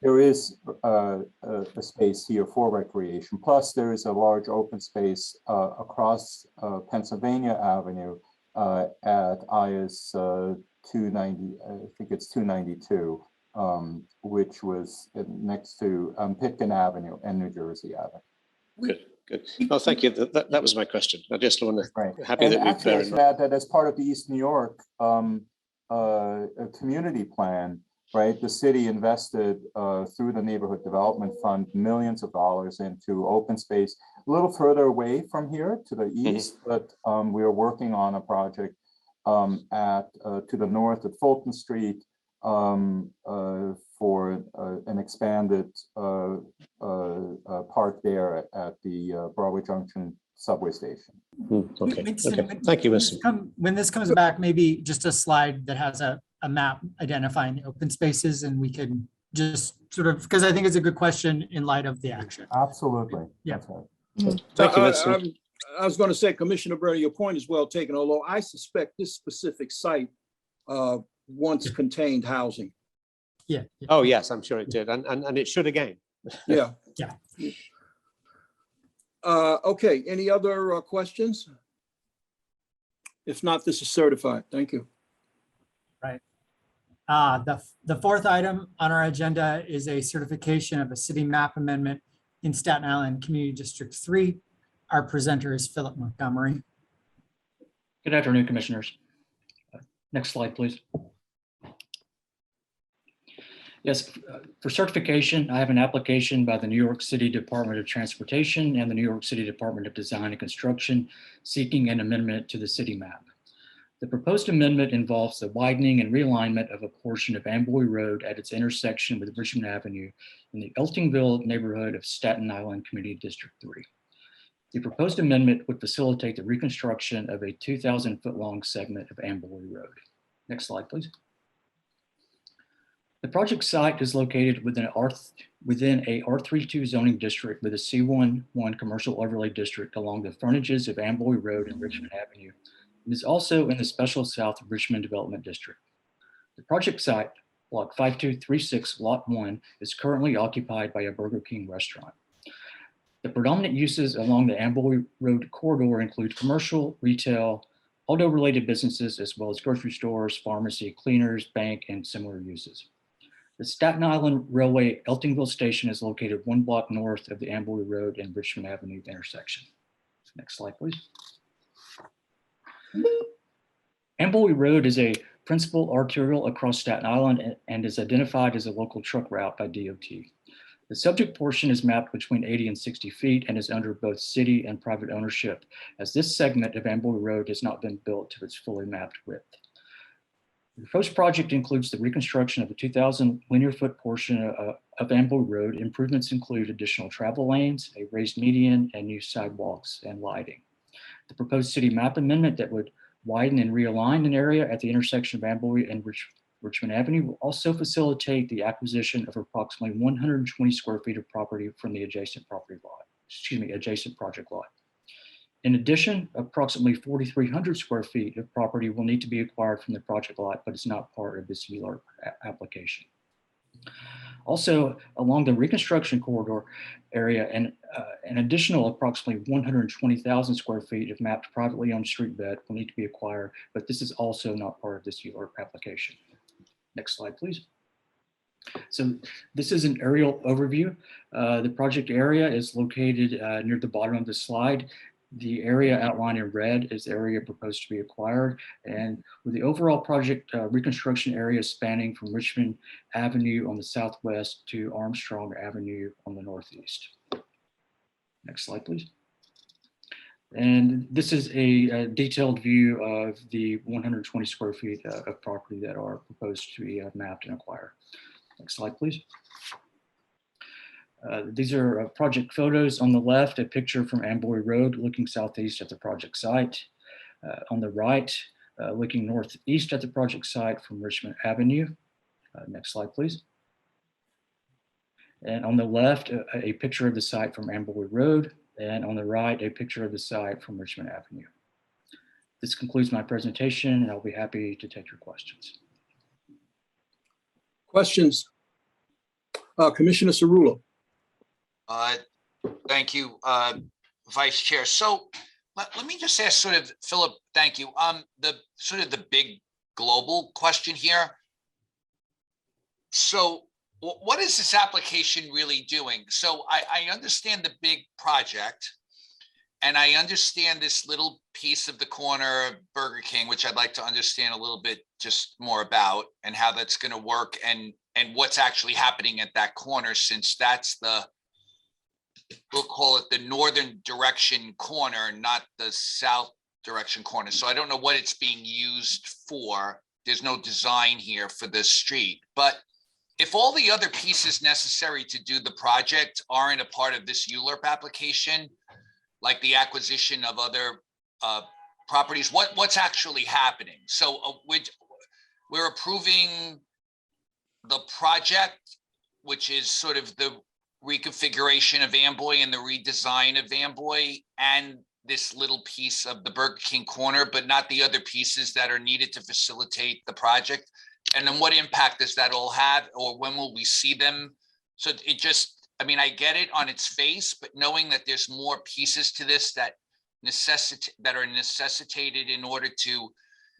there is a space here for recreation. Plus, there is a large open space across Pennsylvania Avenue at IS 290, I think it's 292, which was next to Pitkin Avenue and New Jersey Avenue. Good, good. Well, thank you. That was my question. I just want to happy And that we actually, bear I in should mind. add that as part of the East New York community plan, right, the city invested through the Neighborhood Development Fund millions of dollars into open space a little further away from here to the east, but we are working on a project to the north at Fulton Street for an expanded park there at the Broadway Junction subway station. Okay. Winston, Okay. Thank you, Winston. when this comes back, maybe just a slide that has a map identifying the open spaces, and we can just sort of, because I think it's a good question in light of the action. Absolutely. Yeah. That's right. Thank you, Winston. I was going to say, Commissioner Bernie, your point is well taken, although I suspect this specific site once contained housing. Yeah. Oh, yes, I'm sure it did. And it should again. Yeah. Yeah. Okay, any other questions? If not, this is certified. Thank you. Right. The fourth item on our agenda is a certification of a city map amendment in Staten Island Community District 3. Our presenter is Philip Montgomery. Good afternoon, commissioners. Next slide, please. Yes, for certification, I have an application by the New York City Department of Transportation and the New York City Department of Design and Construction seeking an amendment to the city map. The proposed amendment involves the widening and realignment of a portion of Amboy Road at its intersection with Richmond Avenue in the Eltingville neighborhood of Staten Island Community District 3. The proposed amendment would facilitate the reconstruction of a 2,000-foot-long segment of Amboy Road. Next slide, please. The project site is located within a R32 zoning district with a C11 commercial overlay district along the frontages of Amboy Road and Richmond Avenue. It is also in the Special South Richmond Development District. The project site, Block 5236, Lot 1, is currently occupied by a Burger King restaurant. The predominant uses along the Amboy Road corridor include commercial, retail, auto-related businesses, as well as grocery stores, pharmacy, cleaners, bank, and similar uses. The Staten Island Railway Eltingville Station is located 1 block north of the Amboy Road and Richmond Avenue intersection. Next slide, please. Amboy Road is a principal arterial across Staten Island and is identified as a local truck route by DOT. The subject portion is mapped between 80 and 60 feet and is under both city and private ownership, as this segment of Amboy Road has not been built to its fully mapped width. The proposed project includes the reconstruction of a 2,000 linear foot portion of Amboy Road. Improvements include additional travel lanes, a raised median, and new sidewalks and lighting. The proposed city map amendment that would widen and realign an area at the intersection of Amboy and Richmond Avenue will also facilitate the acquisition of approximately 120 square feet of property from the adjacent adjacent project lot. In addition, approximately 4,300 square feet of property will need to be acquired from the project lot, but it's not part of this ULURP application. Also, along the reconstruction corridor area, an additional approximately 120,000 square feet of mapped privately owned street bed will need to be acquired, but this is also not part of this ULURP application. Next slide, please. So this is an aerial overview. The project area is located near the bottom of the slide. The area outlined in red is the area proposed to be acquired, and with the overall project reconstruction area spanning from Richmond Avenue on the southwest to Armstrong Avenue on the northeast. Next slide, please. And this is a detailed view of the 120 square feet of property that are proposed to be mapped and acquired. Next slide, please. These are project photos. On the left, a picture from Amboy Road looking southeast at the project site. On the right, looking northeast at the project site from Richmond Avenue. Next slide, please. And on the left, a picture of the site from Amboy Road. And on the right, a picture of the site from Richmond Avenue. This concludes my presentation, and I'll be happy to take your questions. Questions? Commissioner Cerullo. Thank you, Vice Chair. So let me just ask sort of, Philip, thank you. The sort of the big global question here. So what is this application really doing? So I understand the big project, and I understand this little piece of the corner of Burger King, which I'd like to understand a little bit just more about, and how that's going to work, and what's actually happening at that corner, since that's the, we'll call it the northern direction corner, not the south direction corner. So I don't know what it's being used for. There's no design here for this street, but if all the other pieces necessary to do the project aren't a part of this ULURP application, like the acquisition of other properties, what's actually happening? So we're approving the project, which is sort of the reconfiguration of Amboy and the redesign of Amboy, and this little piece of the Burger King corner, but not the other pieces that are needed to facilitate the project. And then what impact does that all have, or when will we see them? So it just, I mean, I get it on its face, but knowing that there's more pieces to this that are necessitated in order to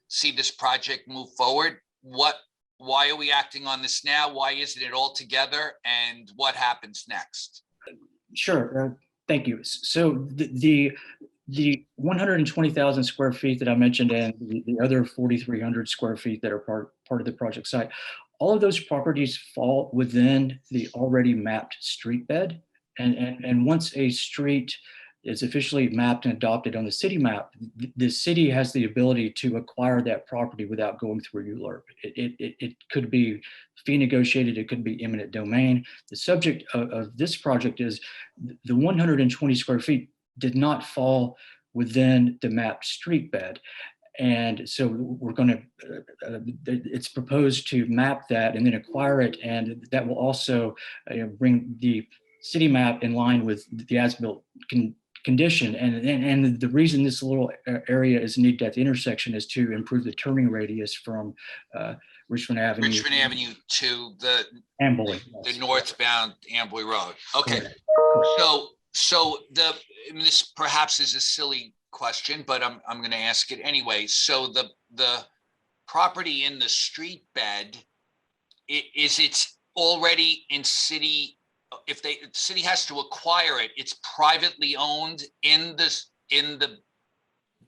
see this project move forward, why are we acting on this now? Why isn't it all together? And what happens next? Sure, thank you. So the 120,000 square feet that I mentioned, and the other 4,300 square feet that are part of the project site, all of those properties fall within the already mapped street bed. And once a street is officially mapped and adopted on the city map, the city has the ability to acquire that property without going through ULURP. It could be fee negotiated, it could be eminent domain. The subject of this project is the 120 square feet did not fall within the mapped street bed. And so we're going to, it's proposed to map that and then acquire it. And that will also bring the city map in line with the as-built condition. And the reason this little area is needed at the intersection is to improve the turning radius from Richmond Avenue to the Amboy, the northbound Amboy Road. Okay. Correct. So I mean, this perhaps is a silly question, but I'm going to ask it anyway. So the property in the street bed, is it already in city? If the city has to acquire it, it's privately owned in the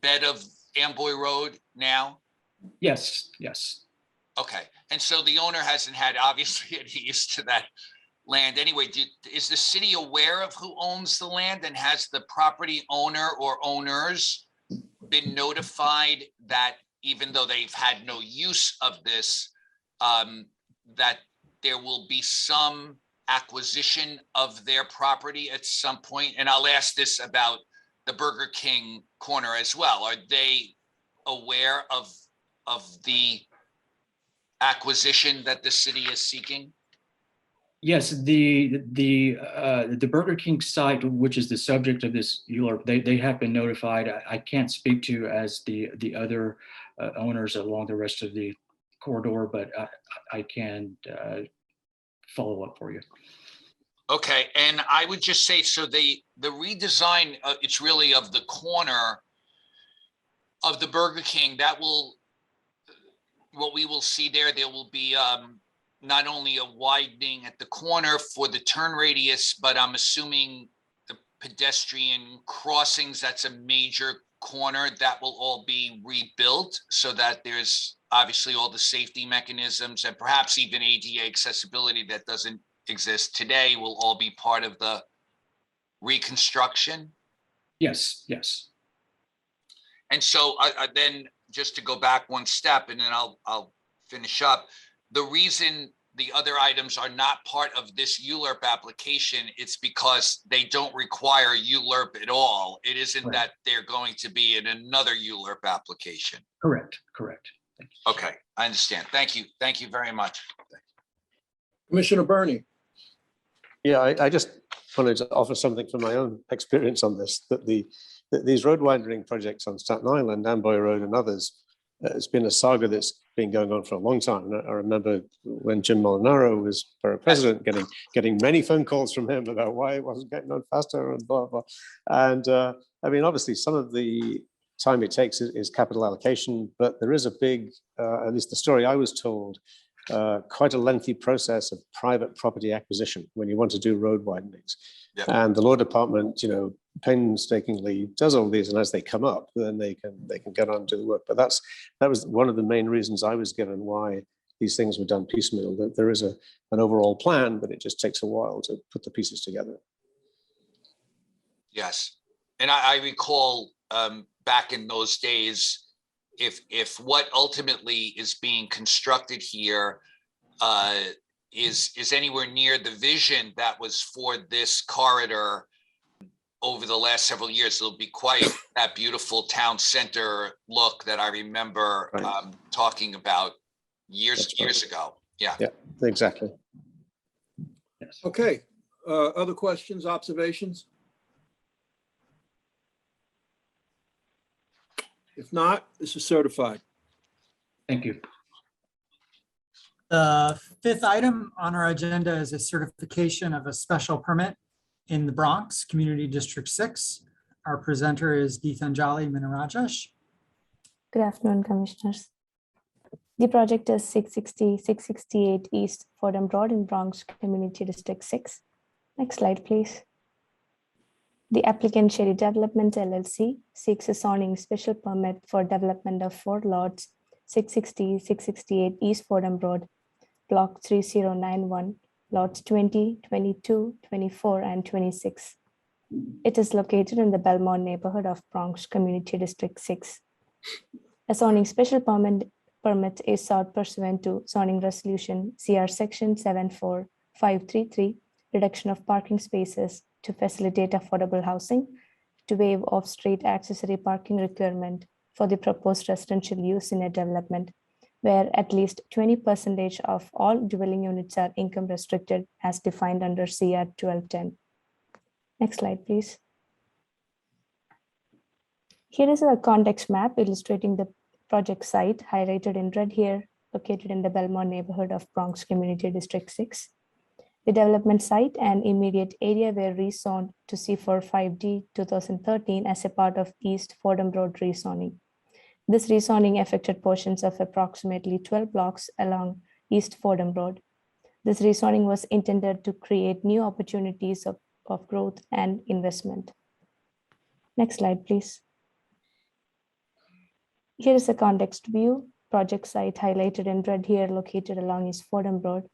bed of Amboy Road now? Yes. Okay, and so the owner hasn't had obviously any use to that land anyway. Is the city aware of who owns the land, and has the property owner or owners been notified that even though they've had no use of this, that there will be some acquisition of their property at some point? And I'll ask this about the Burger King corner as well. Are they aware of the acquisition that the city is seeking? Yes, the Burger King site, which is the subject of this ULURP, they have been notified. I can't speak to as the other owners along the rest of the corridor, but I can follow up for you. Okay, and I would just say, so the redesign, it's really of the corner of the Burger King, that will, what we will see there will be not only a widening at the corner for the turn radius, but I'm assuming the pedestrian crossings, that's a major corner that will all be rebuilt so that there's obviously all the safety mechanisms and perhaps even ADA accessibility that doesn't exist today will all be part of the reconstruction. Yes, yes. And so then just to go back one step and then I'll finish up. The reason the other items are not part of this ULURP application, it's because they don't require ULURP at all. It isn't Right. that they're going to be in another ULURP application. Correct, correct. Thank you. Okay, I understand. Thank you. Thank you very much. Commissioner Burney. Yeah, I just wanted to offer something from my own experience on this, that these road widening projects on Staten Island, Amboy Road and others, it's been a saga that's been going on for a long time. And I remember when Jim Molinaro was borough president, getting many phone calls from him about why it wasn't getting on faster and blah, blah. And I mean, obviously some of the time it takes is capital allocation, but there is a big, at least the story I was told, quite a lengthy process of private property acquisition when you want to do road widenings. Yeah. And the law department, you know, painstakingly does all these, and as they come up, then they can get on and do the work. But that was one of the main reasons I was given why these things were done piecemeal. That there is an overall plan, but it just takes a while to put the pieces together. Yes, and I recall back in those days, if what ultimately is being constructed here is anywhere near the vision that was for this corridor over the last several years, it'll be quite that beautiful town center look that I remember talking about years ago. Yeah. Yeah, exactly. Yes. Okay, other questions, observations? If not, this is certified. Thank you. The fifth item on our agenda is a certification of a special permit in the Bronx Community District 6. Our presenter is Geethanjali Minarajesh. Good afternoon, Commissioners. The project is 668 East Fordham Road in Bronx Community District 6. Next slide, please. The applicant Sherry Development LLC seeks a zoning special permit for development of 4 lots, 660, 668 East Fordham Road, Block 3091, lots 20, 22, 24, and 26. It is located in the Belmont neighborhood of Bronx Community District 6. A zoning special permit is sought pursuant to zoning resolution CR section 74533, reduction of parking spaces to facilitate affordable housing, to waive off-street accessory parking requirement for the proposed residential use in a development where at least 20% of all dwelling units are income restricted as defined under CR 1210. Next slide, please. Here is a context map illustrating the project site highlighted in red here, located in the Belmont neighborhood of Bronx Community District 6. The development site and immediate area were rezoned to C4 5D 2013 as a part of East Fordham Road rezoning. This rezoning affected portions of approximately 12 blocks along East Fordham Road. This rezoning was intended to create new opportunities of growth and investment. Next slide, please. Here is a context view. Project site highlighted in red here, located along East Fordham Road.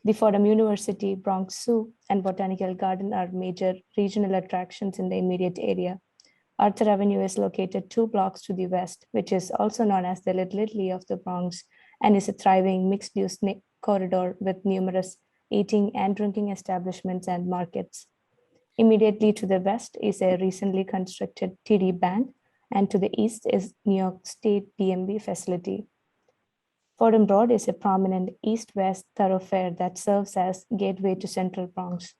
The Fordham University, Bronx Zoo, and Botanical Garden are major regional attractions in the immediate area. Arthur Avenue is located 2 blocks to the west, which is also known as the Little Italy of the Bronx, and is a thriving mixed-use corridor with numerous eating and drinking establishments and markets. Immediately to the west is a recently constructed TD Bank, and to the east is New York State DMV facility. Fordham Road is a prominent east-west thoroughfare that serves as gateway to Central Bronx.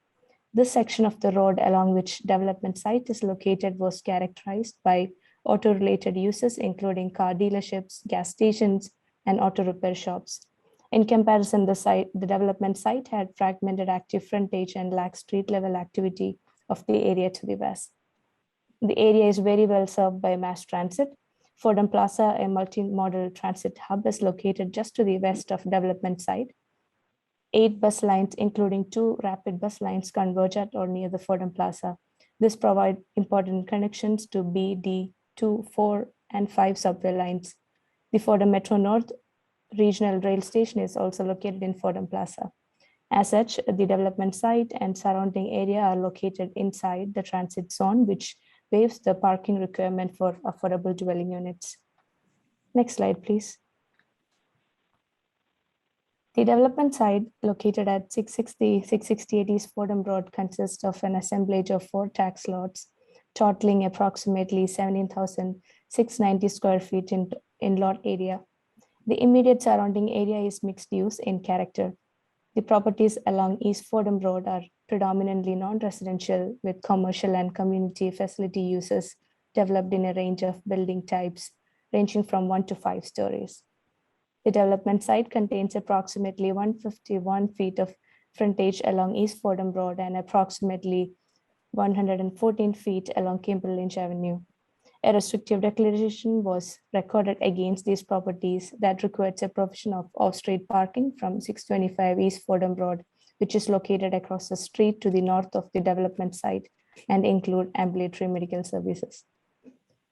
This section of the road along which development site is located was characterized by auto-related uses, including car dealerships, gas stations, and auto repair shops. In comparison, the development site had fragmented active frontage and lacked street level activity of the area to the west. The area is very well served by mass transit. Fordham Plaza, a multimodal transit hub, is located just to the west of development site. 8 bus lines, including 2 rapid bus lines, converge at or near the Fordham Plaza. This provides important connections to B, D, 2, 4, and 5 subway lines. The Fordham Metro North Regional Rail Station is also located in Fordham Plaza. As such, the development site and surrounding area are located inside the transit zone, which waives the parking requirement for affordable dwelling units. Next slide, please. The development site located at 668 East Fordham Road consists of an assemblage of 4 tax lots, totaling approximately 17,690 square feet in lot area. The immediate surrounding area is mixed use in character. The properties along East Fordham Road are predominantly non-residential with commercial and community facility uses developed in a range of building types ranging from 1 to 5 stories. The development site contains approximately 151 feet of frontage along East Fordham Road and approximately 114 feet along Kimberley Lynch Avenue. A restrictive declaration was recorded against these properties that requires a provision of off-street parking from 625 East Fordham Road, which is located across the street to the north of the development site and include ambulatory medical services.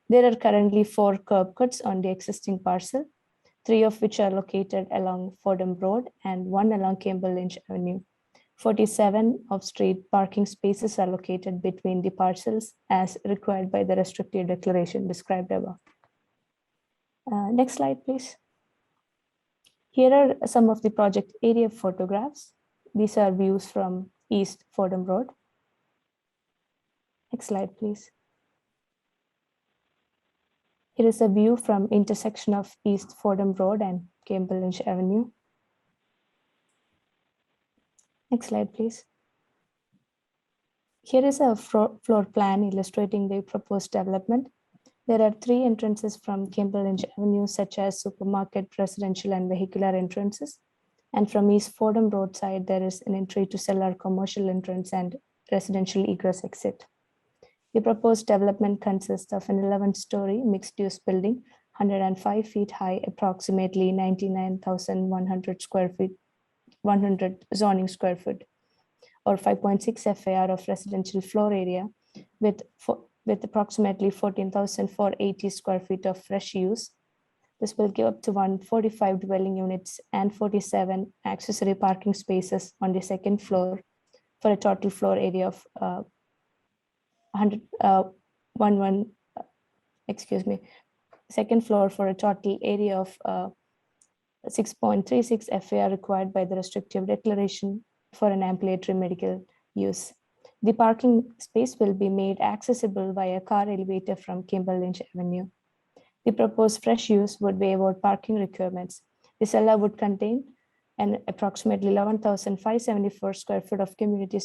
There are currently 4 curb cuts on the existing parcel, 3 of which are located along Fordham Road and 1 along Kimberley Lynch Avenue. 47 off-street parking spaces are located between the parcels as required by the restrictive declaration described above. Next slide, please. Here are some of the project area photographs. These are views from East Fordham Road. Next slide, please. Here is a view from intersection of East Fordham Road and Kimberley Lynch Avenue. Next slide, please. Here is a floor plan illustrating the proposed development. There are 3 entrances from Kimberley Lynch Avenue, such as supermarket, residential, and vehicular entrances. And from East Fordham Road side, there is an entry to cellar, commercial entrance, and residential egress exit. The proposed development consists of an 11-story mixed-use building, 105 feet high, approximately 99,100 square feet, 100 zoning square foot, or 5.6 FAR of residential floor area with approximately 14,480 square feet of fresh use. This will give up to 145 dwelling units and 47 accessory parking spaces on the second floor for a total floor area of second floor for a total area of 6.36 FAR required by the restrictive declaration for an ambulatory medical use. The parking space will be made accessible via car elevator from Kimberley Lynch Avenue. The proposed fresh use would waive out parking requirements. The cellar would contain an approximately 11,574 square foot of community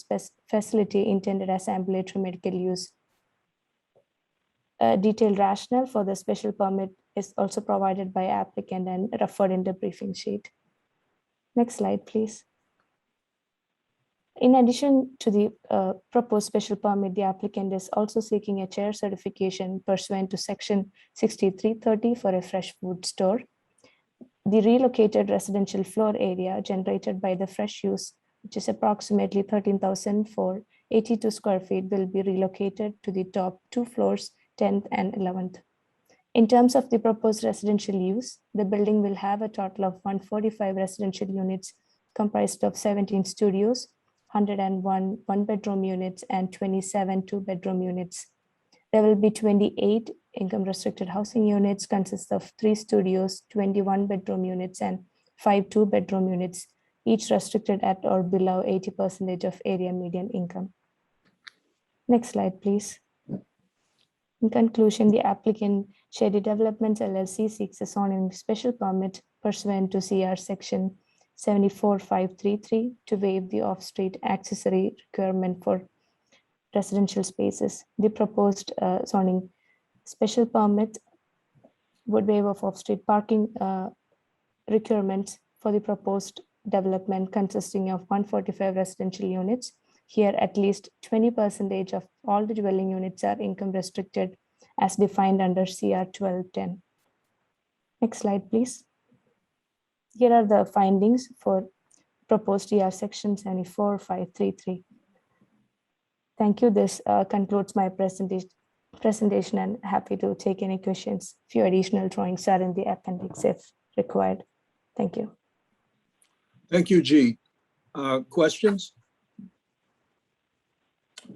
facility intended as ambulatory medical use. A detailed rationale for the special permit is also provided by applicant and referred in the briefing sheet. Next slide, please. In addition to the proposed special permit, the applicant is also seeking a chair certification pursuant to section 6330 for a fresh food store. The relocated residential floor area generated by the fresh use, which is approximately 13,482 square feet, will be relocated to the top 2 floors, 10th and 11th. In terms of the proposed residential use, the building will have a total of 145 residential units comprised of 17 studios, 101 one-bedroom units, and 27 two-bedroom units. There will be 28 income-restricted housing units consist of 3 studios, 21 bedroom units, and 5 two-bedroom units, each restricted at or below 80% of area median income. Next slide, please. In conclusion, the applicant Shady Developments LLC seeks a zoning special permit pursuant to CR section 74533 to waive the off-street accessory requirement for residential spaces. The proposed zoning special permit would waive off-street parking requirements for the proposed development consisting of 145 residential units. Here, at least 20% of all the dwelling units are income restricted as defined under CR 1210. Next slide, please. Here are the findings for proposed ER section 74533. Thank you. This concludes my presentation and happy to take any questions. Few additional drawings are in the appendix if required. Thank you. Thank you, G. Questions?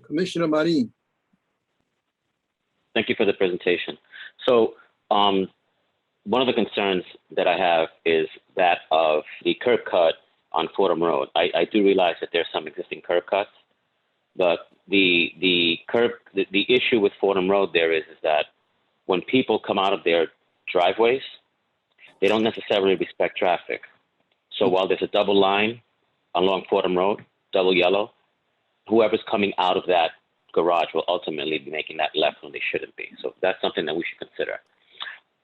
Commissioner Marin. Thank you for the presentation. So one of the concerns that I have is that of the curb cut on Fordham Road. I do realize that there's some existing curb cuts, but the issue with Fordham Road there is that when people come out of their driveways, they don't necessarily respect traffic. So while there's a double line along Fordham Road, double yellow, whoever's coming out of that garage will ultimately be making that left when they shouldn't be. So that's something that we should consider.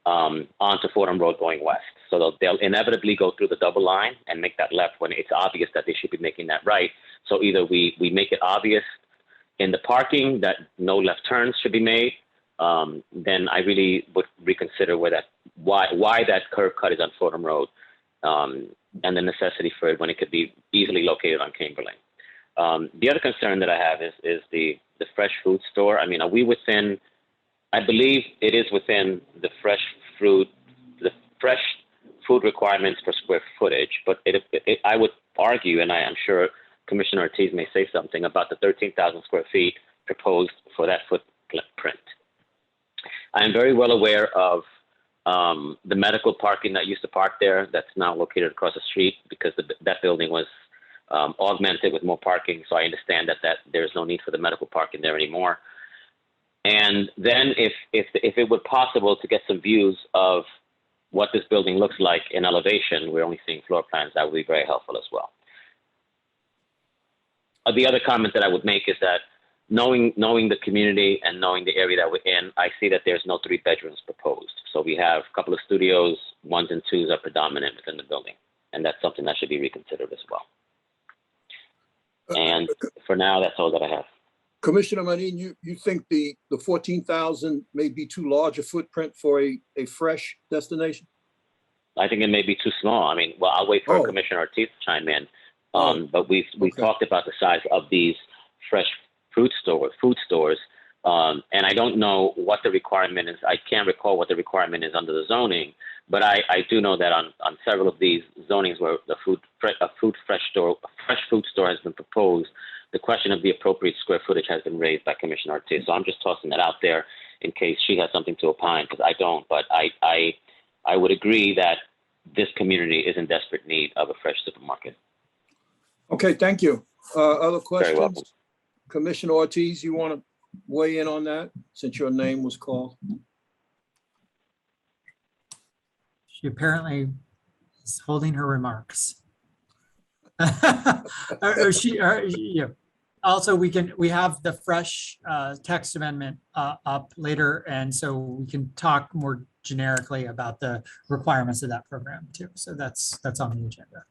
Onto Fordham Road going west. So they'll inevitably go through the double line and make that left when it's obvious that they should be making that right. So either we make it obvious in the parking that no left turns should be made, then I really would reconsider why that curb cut is on Fordham Road, and the necessity for it when it could be easily located on Chamberlain. The other concern that I have is the fresh food store. I mean, are we within? I believe it is within the fresh food requirements for square footage, but I would argue, and I am sure Commissioner Ortiz may say something about the 13,000 square feet proposed for that footprint. I am very well aware of the medical parking that used to park there that's now located across the street because that building was augmented with more parking. So I understand that there's no need for the medical parking there anymore. And then if it were possible to get some views of what this building looks like in elevation, we're only seeing floor plans, that would be very helpful as well. The other comment that I would make is that knowing the community and knowing the area that we're in, I see that there's no 3 bedrooms proposed. So we have a couple of studios, 1s and 2s are predominant within the building. And that's something that should be reconsidered as well. And for now, that's all that I have. Commissioner Marin, you think the 14,000 may be too large a footprint for a fresh destination? I think it may be too small. I mean, well, I'll wait for Commissioner Ortiz to chime in. But we've talked about the size of these fresh food stores. And I don't know what the requirement is. I can't recall what the requirement is under the zoning, but I do know that on several of these zonings where a fresh food store has been proposed, the question of the appropriate square footage has been raised by Commissioner Ortiz. So I'm just tossing that out there in case she has something to opine, because I don't. But I would agree that this community is in desperate need of a fresh supermarket. Okay, thank you. Other Very welcome. questions? Commissioner Ortiz, you want to weigh in on that since your name was called? She apparently is holding her remarks. Yeah. Also, we have the fresh text amendment up later, and so we can talk more generically about the requirements of that program too. So that's on the agenda.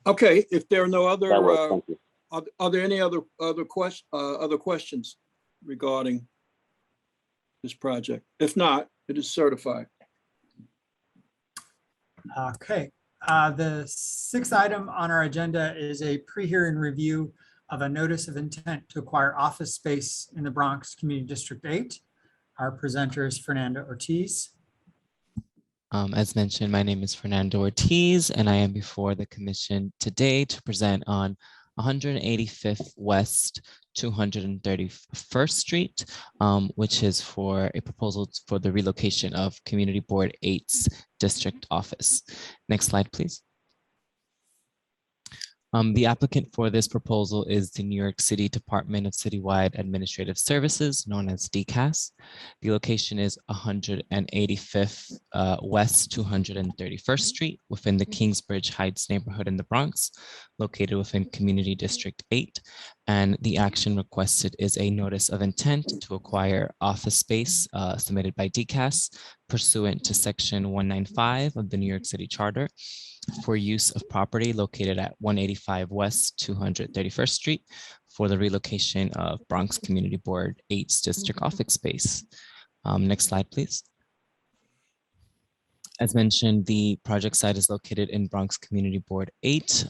Okay, if there are no other, Thank you. are there any other questions regarding this project? If not, it is certified. Okay. The 6th item on our agenda is a pre-hearing review of a notice of intent to acquire office space in the Bronx Community District 8. Our presenter is Fernando Ortiz. As mentioned, my name is Fernando Ortiz, and I am before the commission today to present on 185th West 231st Street, which is for a proposal for the relocation of Community Board 8's district office. Next slide, please. The applicant for this proposal is the New York City Department of Citywide Administrative Services, known as DCAS. The location is 185th West 231st Street within the Kingsbridge Heights neighborhood in the Bronx, located within Community District 8. And the action requested is a notice of intent to acquire office space submitted by DCAS pursuant to Section 195 of the New York City Charter for use of property located at 185 West 231st Street for the relocation of Bronx Community Board 8's district office space. Next slide, please. As mentioned, the project site is located in Bronx Community Board 8.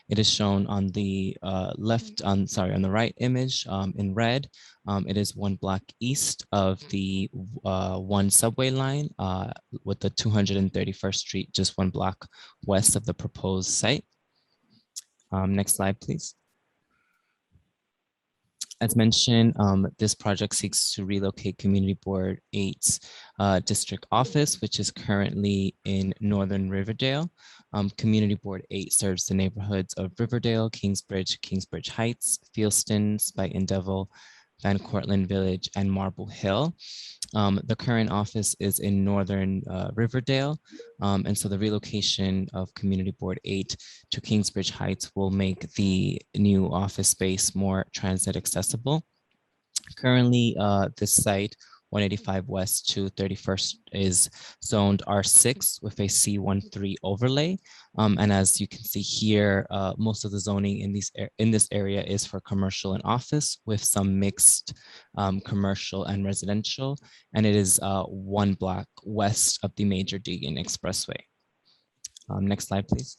It is shown on the on the right image in red. It is 1 block east of the 1 subway line with the 231st Street, just 1 block west of the proposed site. Next slide, please. As mentioned, this project seeks to relocate Community Board 8's district office, which is currently in Northern Riverdale. Community Board 8 serves the neighborhoods of Riverdale, Kingsbridge, Kingsbridge Heights, Fieldston, Spite and Devil, Van Cortlandt Village, and Marble Hill. The current office is in Northern Riverdale, and so the relocation of Community Board 8 to Kingsbridge Heights will make the new office space more transit accessible. Currently, this site, 185 West to 31st, is zoned R6 with a C13 overlay. And as you can see here, most of the zoning in this area is for commercial and office, with some mixed commercial and residential. And it is 1 block west of the major Deegan Expressway. Next slide, please.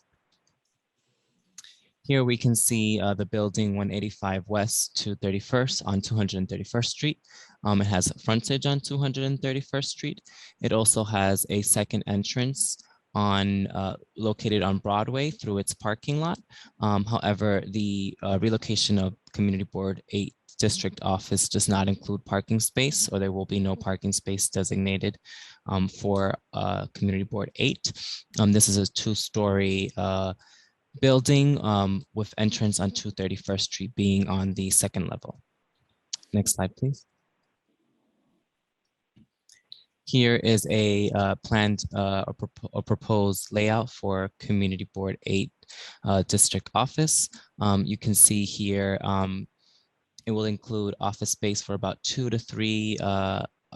Here we can see the building 185 West to 31st on 231st Street. It has frontage on 231st Street. It also has a second entrance located on Broadway through its parking lot. However, the relocation of Community Board 8 district office does not include parking space, or there will be no parking space designated for Community Board 8. This is a 2-story building with entrance on 231st Street being on the 2nd level. Next slide, please. Here is a planned or proposed layout for Community Board 8 district office. You can see here it will include office space for about 2 to 3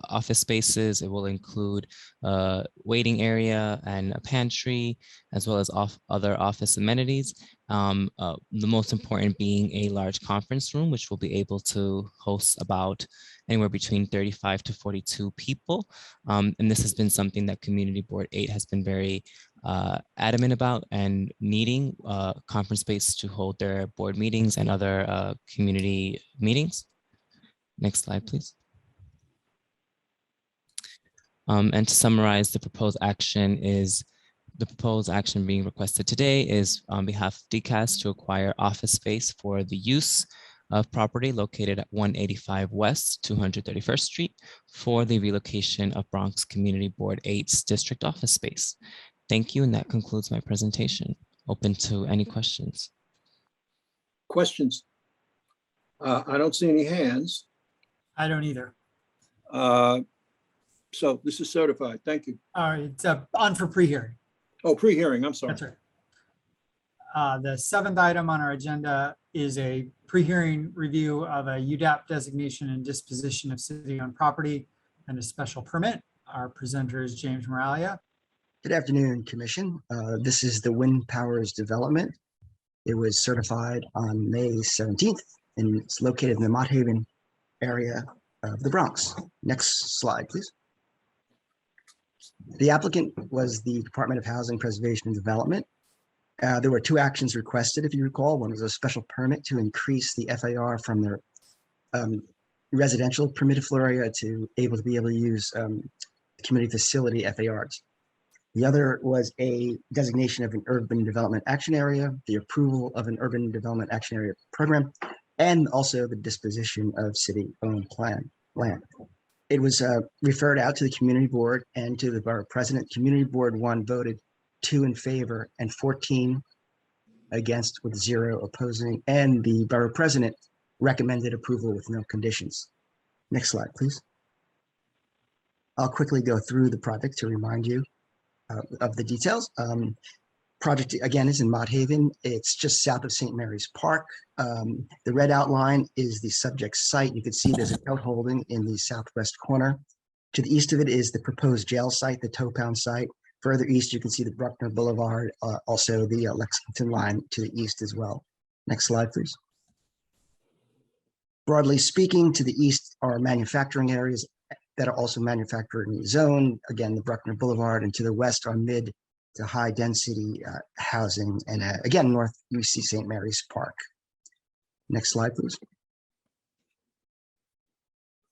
office spaces. It will include a waiting area and a pantry, as well as other office amenities. The most important being a large conference room, which will be able to host about anywhere between 35 to 42 people. And this has been something that Community Board 8 has been very adamant about, and needing conference space to hold their board meetings and other community meetings. Next slide, please. And to summarize, the proposed action being requested today is on behalf of DCAS to acquire office space for the use of property located at 185 West, 231st Street for the relocation of Bronx Community Board 8's district office space. Thank you, and that concludes my presentation. Open to any questions. Questions? I don't see any hands. I don't either. So this is certified. Thank you. All right, it's on for pre-hearing. Oh, pre-hearing, I'm sorry. That's right. The 7th item on our agenda is a pre-hearing review of a UDAP designation and disposition of city-owned property and a special permit. Our presenter is James Moralia. Good afternoon, Commission. This is the Wind Powers development. It was certified on May 17th, and it's located in the Mott Haven area of the Bronx. Next slide, please. The applicant was the Department of Housing Preservation and Development. There were 2 actions requested, if you recall. One was a special permit to increase the FAR from their residential permitted floor area to be able to use community facility FARs. The other was a designation of an urban development action area, the approval of an urban development action area program, and also the disposition of city-owned land. It was referred out to the community board and to the borough president. Community board 1 voted 2 in favor and 14 against, with 0 opposing, and the borough president recommended approval with no conditions. Next slide, please. I'll quickly go through the project to remind you of the details. Project, again, is in Mott Haven. It's just south of St. Mary's Park. The red outline is the subject site. You can see there's an outholding in the southwest corner. To the east of it is the proposed jail site, the tow pound site. Further east, you can see the Bruckner Boulevard, also the Lexington line to the east as well. Next slide, please. Broadly speaking, to the east are manufacturing areas that are also manufacturing zone. Again, the Bruckner Boulevard, and to the west are mid to high density housing. And again, north you see St. Mary's Park. Next slide, please.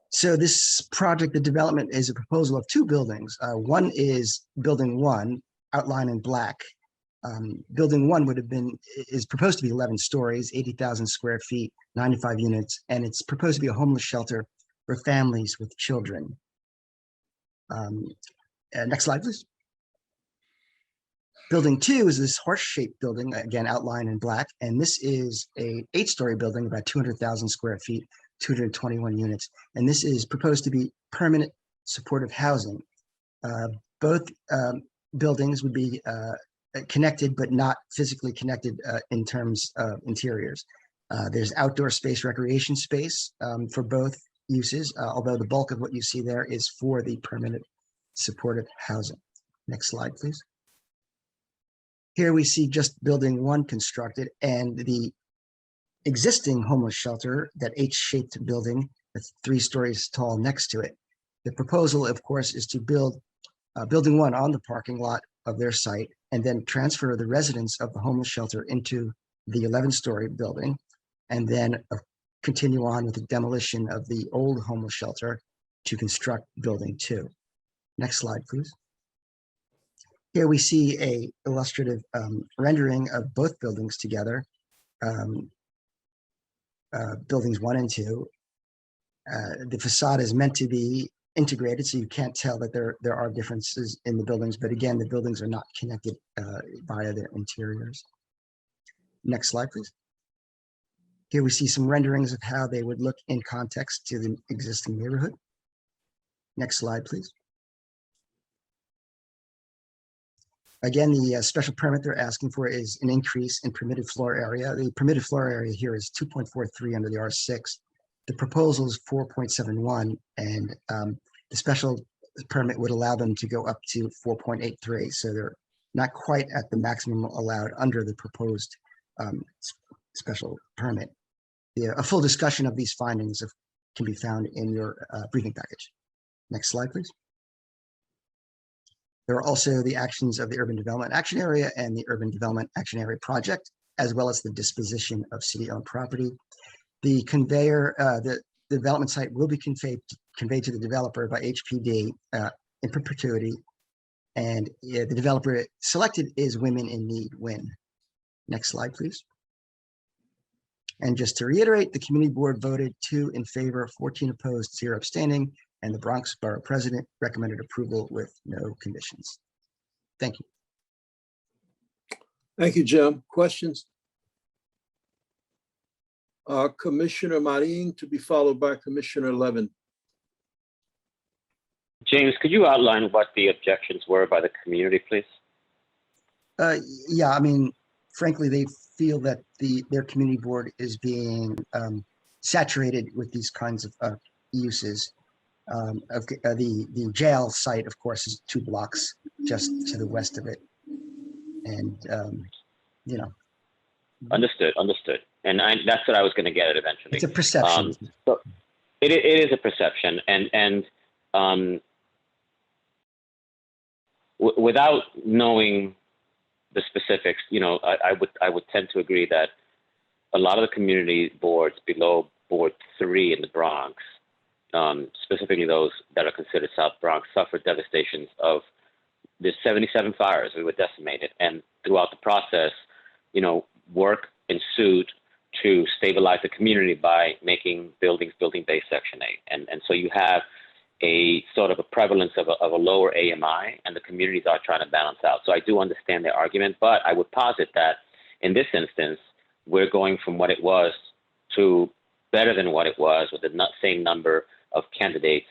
So this project, the development, is a proposal of two buildings. One is building 1, outlined in black. Building 1 is proposed to be 11 stories, 80,000 square feet, 95 units, and it's proposed to be a homeless shelter for families with children. Next slide, please. Building 2 is this horse-shaped building, again outlined in black, and this is a 8-story building, about 200,000 square feet, 221 units, and this is proposed to be permanent supportive housing. Both buildings would be connected, but not physically connected in terms of interiors. There's outdoor space, recreation space for both uses, although the bulk of what you see there is for the permanent supportive housing. Next slide, please. Here we see just building 1 constructed and the existing homeless shelter, that H-shaped building that's 3 stories tall next to it. The proposal, of course, is to build building 1 on the parking lot of their site and then transfer the residents of the homeless shelter into the 11-story building, and then continue on with the demolition of the old homeless shelter to construct building 2. Next slide, please. Here we see a illustrative rendering of both buildings together, buildings 1 and 2. The facade is meant to be integrated, so you can't tell that there are differences in the buildings, but again, the buildings are not connected via their interiors. Next slide, please. Here we see some renderings of how they would look in context to the existing neighborhood. Next slide, please. Again, the special permit they're asking for is an increase in permitted floor area. The permitted floor area here is 2.43 under the R6. The proposal is 4.71, and the special permit would allow them to go up to 4.83. So they're not quite at the maximum allowed under the proposed special permit. A full discussion of these findings can be found in your briefing package. Next slide, please. There are also the actions of the Urban Development Action Area and the Urban Development Action Area Project, as well as the disposition of city-owned property. The conveyor, the development site will be conveyed to the developer by HPD in perpetuity, and the developer selected is Women in Need WIN. Next slide, please. And just to reiterate, the community board voted 2 in favor, 14 opposed, 0 abstaining, and the Bronx Borough President recommended approval with no conditions. Thank you. Thank you, Jim. Questions? Commissioner Marin, to be followed by Commissioner Levin. James, could you outline what the objections were by the community, please? Yeah, I mean, frankly, they feel that their community board is being saturated with these kinds of uses. The jail site, of course, is 2 blocks just to the west of it, and you know. Understood. And that's what I was going to get at eventually. It's a perception. So it is a perception, and without knowing the specifics, you know, I would tend to agree that a lot of the community boards below Board 3 in the Bronx, specifically those that are considered South Bronx, suffered devastations of the 77 fires that were decimated, and throughout the process, you know, work ensued to stabilize the community by making buildings building-based Section 8, and so you have a sort of a prevalence of a lower AMI, and the communities are trying to balance out. So I do understand their argument, but I would posit that in this instance, we're going from what it was to better than what it was with the same number of tenants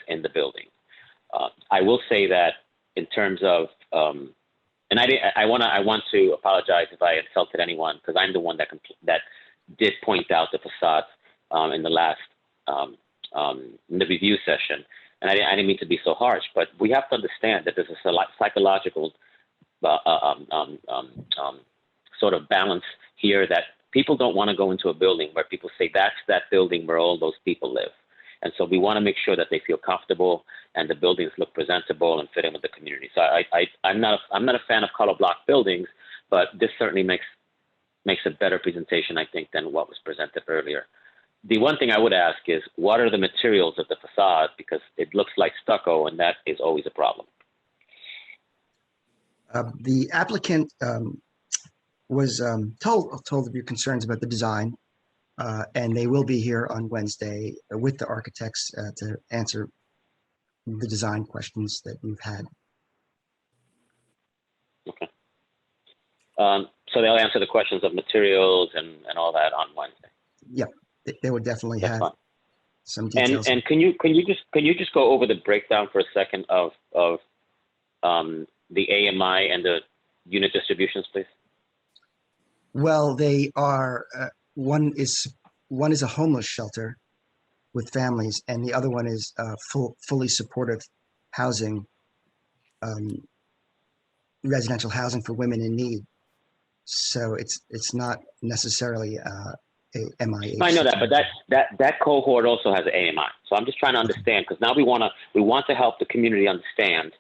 in the building. I will say that in terms of, and I want to apologize if I insulted anyone, because I'm the one that did point out the facades in the last in the review session, and I didn't mean to be so harsh, but we have to understand that there's a psychological sort of balance here, that people don't want to go into a building where people say that's that building where all those people live. And so we want to make sure that they feel comfortable and the buildings look presentable and fit in with the community. So I'm not a fan of color block buildings, but this certainly makes a better presentation, I think, than what was presented earlier. The one thing I would ask is, what are the materials of the facade? Because it looks like stucco, and that is always a problem. The applicant was told of your concerns about the design, and they will be here on Wednesday with the architects to answer the design questions that you've had. Okay. So they'll answer the questions of materials and all that on Wednesday. Yeah, they would definitely That's have fine. some details. And can you just go over the breakdown for a second of the AMI and the unit distributions, please? Well, they are one is a homeless shelter with families, and the other one is fully supportive housing, residential housing for women in need. So it's not necessarily a MIH. I know that, but that cohort also has an AMI. So I'm just trying to understand, because now we want to help the community understand,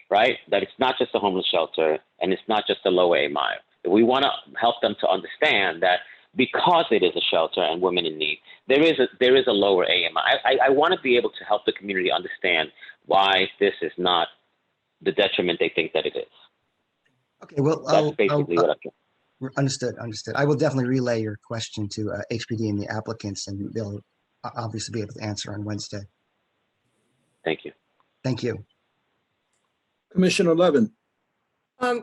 right, that it's not just a homeless shelter and it's not just a low AMI. We want to help them to understand that because it is a shelter and women in need, there is a lower AMI. I want to be able to help the community understand why this is not the detriment they think that it is. Okay, well, that's basically what I'm doing. Understood. I will definitely relay your question to HPD and the applicants, and they'll obviously be able to answer on Wednesday. Thank you. Thank you. Commissioner Levin.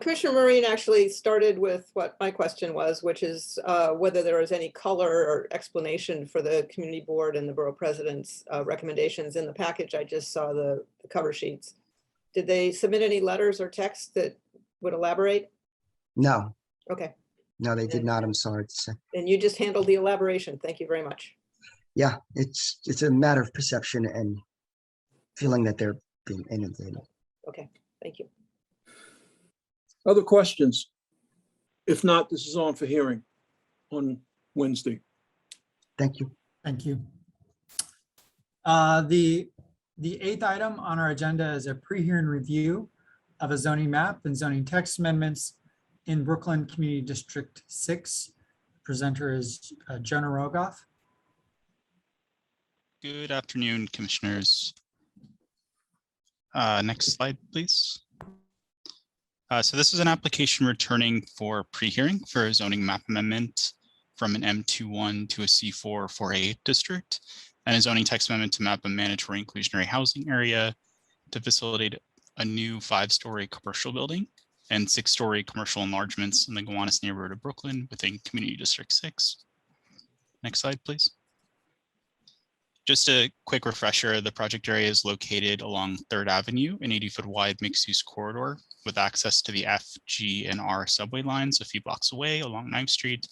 Commissioner Marine actually started with what my question was, which is whether there was any color or explanation for the community board and the borough president's recommendations in the package. I just saw the cover sheets. Did they submit any letters or texts that would elaborate? No. Okay. No, they did not. I'm sorry to say. And you just handled the elaboration. Thank you very much. Yeah, it's a matter of perception and feeling that they're being inundated. Okay, thank you. Other questions? If not, this is on for hearing on Wednesday. Thank you. Thank you. The eighth item on our agenda is a pre-hearing review of a zoning map and zoning text amendments in Brooklyn Community District 6. Presenter is Jonah Rogoff. Good afternoon, commissioners. Next slide, please. So this is an application returning for pre-hearing for a zoning map amendment from an M21 to a C4 4A district, and a zoning text amendment to map a mandatory inclusionary housing area to facilitate a new 5-story commercial building and 6-story commercial enlargements in the Gowanus neighborhood of Brooklyn within Community District 6. Next slide, please. Just a quick refresher, the project area is located along 3rd Avenue, an 80-foot wide mixed-use corridor with access to the F, G, and R subway lines a few blocks away along 9th Street.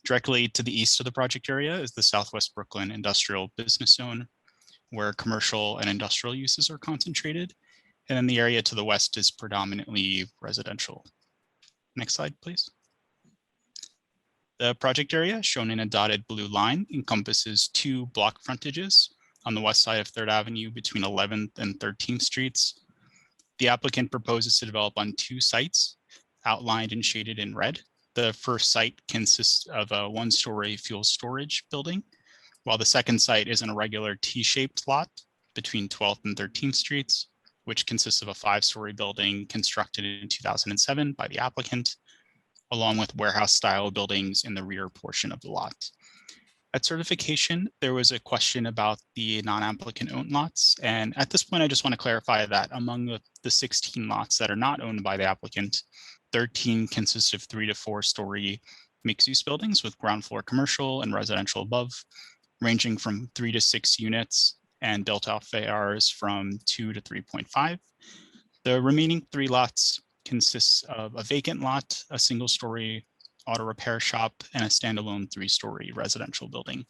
Directly to the east of the project area is the Southwest Brooklyn Industrial Business Zone, where commercial and industrial uses are concentrated. And then the area to the west is predominantly residential. Next slide, please. The project area, shown in a dotted blue line, encompasses 2 block frontages on the west side of 3rd Avenue between 11th and 13th Streets. The applicant proposes to develop on 2 sites, outlined and shaded in red. The first site consists of a 1-story fuel storage building, while the second site is an irregular T-shaped lot between 12th and 13th Streets, which consists of a 5-story building constructed in 2007 by the applicant, along with warehouse-style buildings in the rear portion of the lot. At certification, there was a question about the non-applicant owned lots. And at this point, I just want to clarify that among the 16 lots that are not owned by the applicant, 13 consist of 3 to 4-story mixed-use buildings with ground floor commercial and residential above, ranging from 3 to 6 units and delta FARs from 2 to 3.5. The remaining 3 lots consists of a vacant lot, a 1-story auto repair shop, and a standalone 3-story residential building.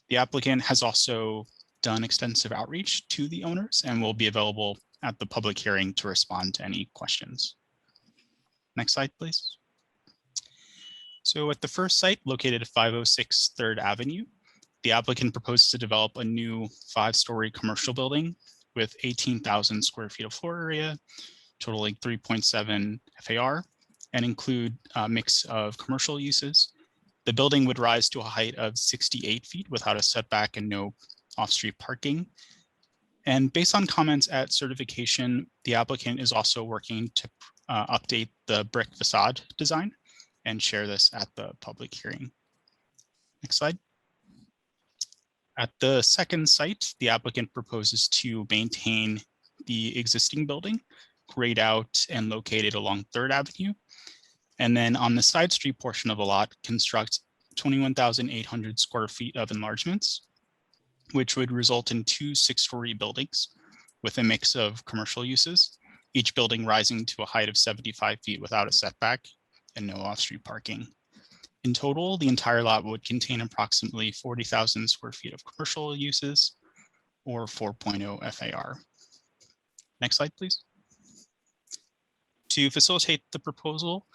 The applicant has also done extensive outreach to the owners and will be available at the public hearing to respond to any questions. Next slide, please. So at the first site, located at 506 3rd Avenue, The applicant proposes to develop a new 5-story commercial building with 18,000 square feet of floor area, totaling 3.7 FAR, and include a mix of commercial uses. The building would rise to a height of 68 feet without a setback and no off-street parking. And based on comments at certification, the applicant is also working to update the brick facade design and share this at the public hearing. Next slide. At the second site, the applicant proposes to maintain the existing building, grayed out and located along 3rd Avenue. And then on the side street portion of the lot, construct 21,800 square feet of enlargements, which would result in 2 6-story buildings with a mix of commercial uses, each building rising to a height of 75 feet without a setback and no off-street parking. In total, the entire lot would contain approximately 40,000 square feet of commercial uses, or 4.0 FAR. Next slide, please. To facilitate the proposal,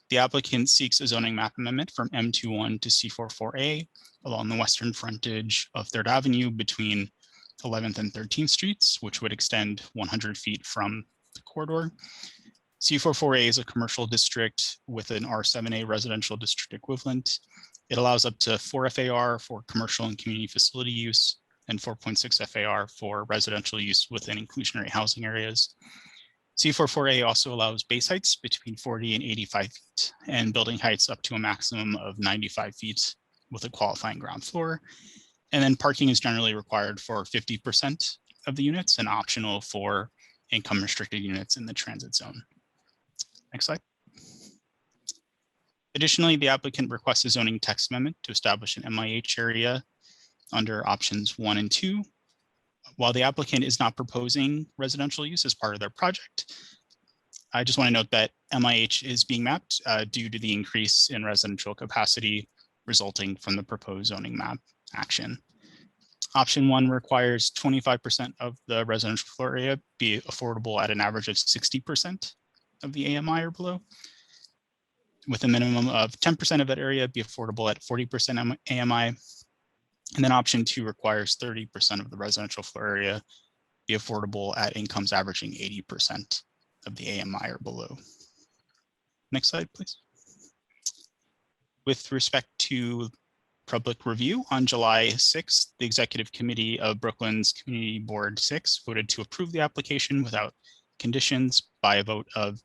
the applicant seeks a zoning map amendment from M21 to C44A along the western frontage of 3rd Avenue between 11th and 13th Streets, which would extend 100 feet from the corridor. C44A is a commercial district with an R7A residential district equivalent. It allows up to 4 FAR for commercial and community facility use and 4.6 FAR for residential use within inclusionary housing areas. C44A also allows base heights between 40 and 85 feet and building heights up to a maximum of 95 feet with a qualifying ground floor. And then parking is generally required for 50% of the units and optional for income restricted units in the transit zone. Next slide. Additionally, the applicant requests a zoning text amendment to establish an MIH area under options 1 and 2. While the applicant is not proposing residential use as part of their project, I just want to note that MIH is being mapped due to the increase in residential capacity resulting from the proposed zoning map action. Option 1 requires 25% of the residential floor area be affordable at an average of 60% of the AMI or below, with a minimum of 10% of that area be affordable at 40% AMI. And then option 2 requires 30% of the residential floor area be affordable at incomes averaging 80% of the AMI or below. Next slide, please. With respect to public review, on July 6th, the Executive Committee of Brooklyn's Community Board 6 voted to approve the application without conditions by a vote of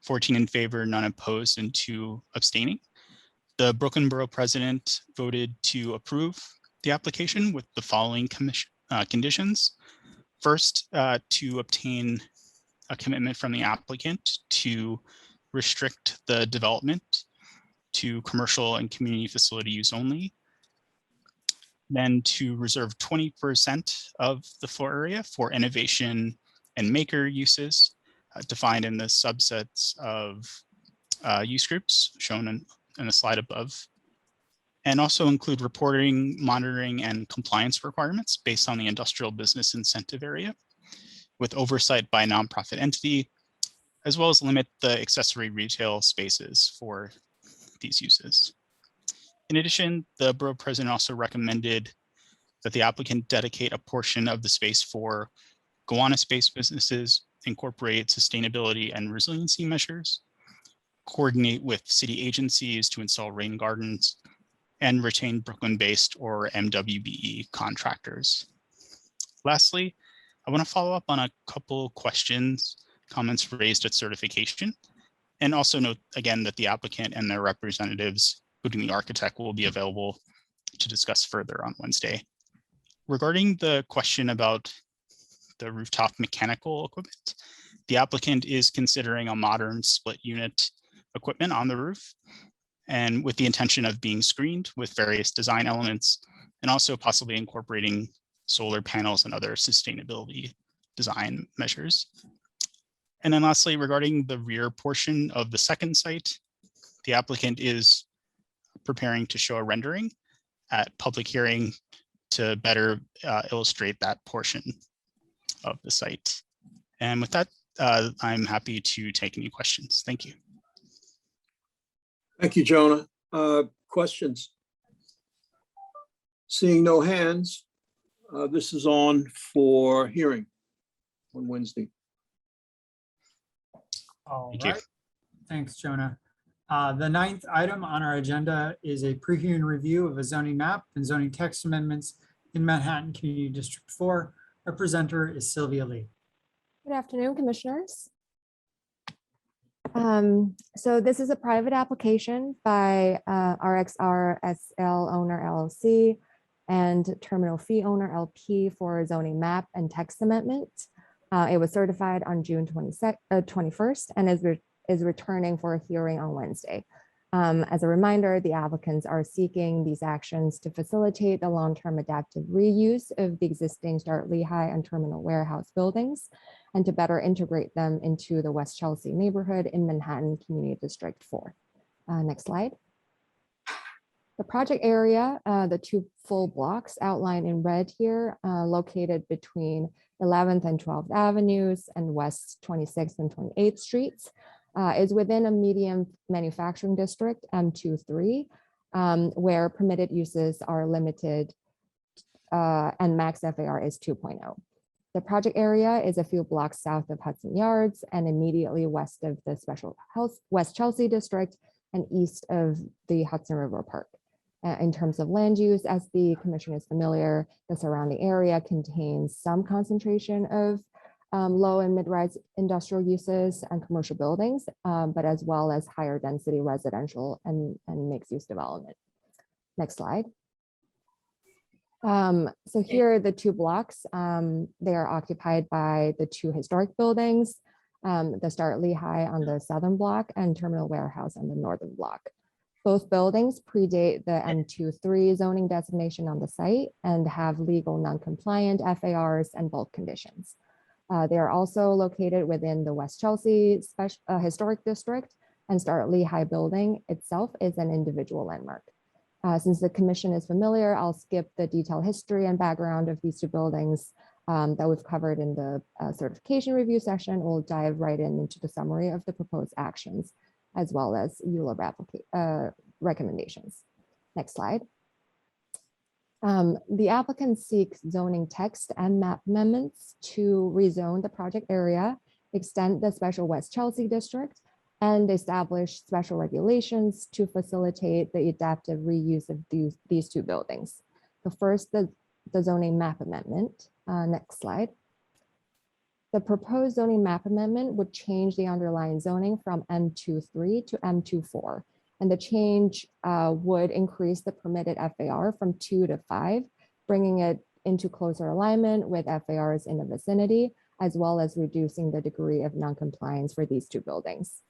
14 in favor, none opposed, and 2 abstaining. The Brooklyn Borough President voted to approve the application with the following conditions. First, to obtain a commitment from the applicant to restrict the development to commercial and community facility use only. Then to reserve 20% of the floor area for innovation and maker uses defined in the subsets of use groups shown in the slide above. And also include reporting, monitoring, and compliance requirements based on the industrial business incentive area with oversight by a nonprofit entity, as well as limit the accessory retail spaces for these uses. In addition, the Borough President also recommended that the applicant dedicate a portion of the space for Gowanus-based businesses, incorporate sustainability and resiliency measures, coordinate with city agencies to install rain gardens, and retain Brooklyn-based or MWBE contractors. Lastly, I want to follow up on a couple comments raised at certification, and also note again that the applicant and their representatives, including the architect, will be available to discuss further on Wednesday. Regarding the question about the rooftop mechanical equipment, the applicant is considering a modern split unit equipment on the roof, and with the intention of being screened with various design elements and also possibly incorporating solar panels and other sustainability design measures. And then lastly, regarding the rear portion of the second site, the applicant is preparing to show a rendering at public hearing to better illustrate that portion of the site. And with that, I'm happy to take any questions. Thank you. Thank you, Jonah. Questions? Seeing no hands, this is on for hearing on Wednesday. All Thank you. right. Thanks, Jonah. The ninth item on our agenda is a pre-hearing review of a zoning map and zoning text amendments in Manhattan Community District 4. Our presenter is Sylvia Lee. Good afternoon, commissioners. So this is a private application by RXR SL owner LLC and terminal fee owner LP for a zoning map and text amendment. It was certified on June 21st and is returning for a hearing on Wednesday. As a reminder, the applicants are seeking these actions to facilitate the long-term adaptive reuse of the existing Start Lehigh and Terminal Warehouse buildings and to better integrate them into the West Chelsea neighborhood in Manhattan Community District 4. Next slide. The project area, the two full blocks outlined in red here, located between 11th and 12th Avenues and West 26th and 28th Streets, is within a medium manufacturing district, M23, where permitted uses are limited and max FAR is 2.0. The project area is a few blocks south of Hudson Yards and immediately west of the Special West Chelsea district and east of the Hudson River Park. In terms of land use, as the commission is familiar, the surrounding area contains some concentration of low and mid-rise industrial uses and commercial buildings, but as well as higher density residential and mixed use development. Next slide. So here are the two blocks. They are occupied by the two historic buildings, the Start Lehigh on the southern block and Terminal Warehouse on the northern block. Both buildings predate the M23 zoning designation on the site and have legal non-compliant FARs and bulk conditions. They are also located within the West Chelsea Historic District, and Start Lehigh building itself is an individual landmark. Since the commission is familiar, I'll skip the detailed history and background of these two buildings that we've covered in the certification review session. We'll dive right into the summary of the proposed actions, as well as ULURP recommendations. Next slide. The applicant seeks zoning text and map amendments to rezone the project area, extend the special West Chelsea district, and establish special regulations to facilitate the adaptive reuse of these two buildings. The first, the zoning map amendment. Next slide. The proposed zoning map amendment would change the underlying zoning from M23 to M24. And the change would increase the permitted FAR from 2 to 5, bringing it into closer alignment with FARs in the vicinity, as well as reducing the degree of noncompliance for these two buildings.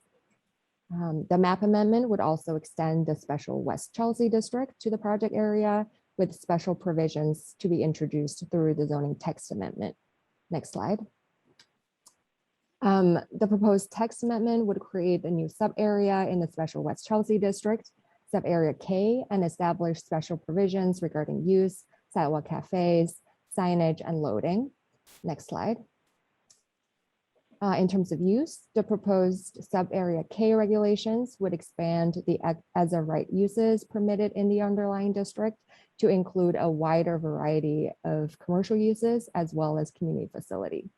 The map amendment would also extend the special West Chelsea district to the project area with special provisions to be introduced through the zoning text amendment. Next slide. The proposed text amendment would create a new sub-area in the special West Chelsea district, sub-area K, and establish special provisions regarding use, sidewalk cafes, signage, and loading. Next slide. In terms of use, the proposed sub-area K regulations would expand the as of right uses permitted in the underlying district to include a wider variety of commercial uses as well as community facility.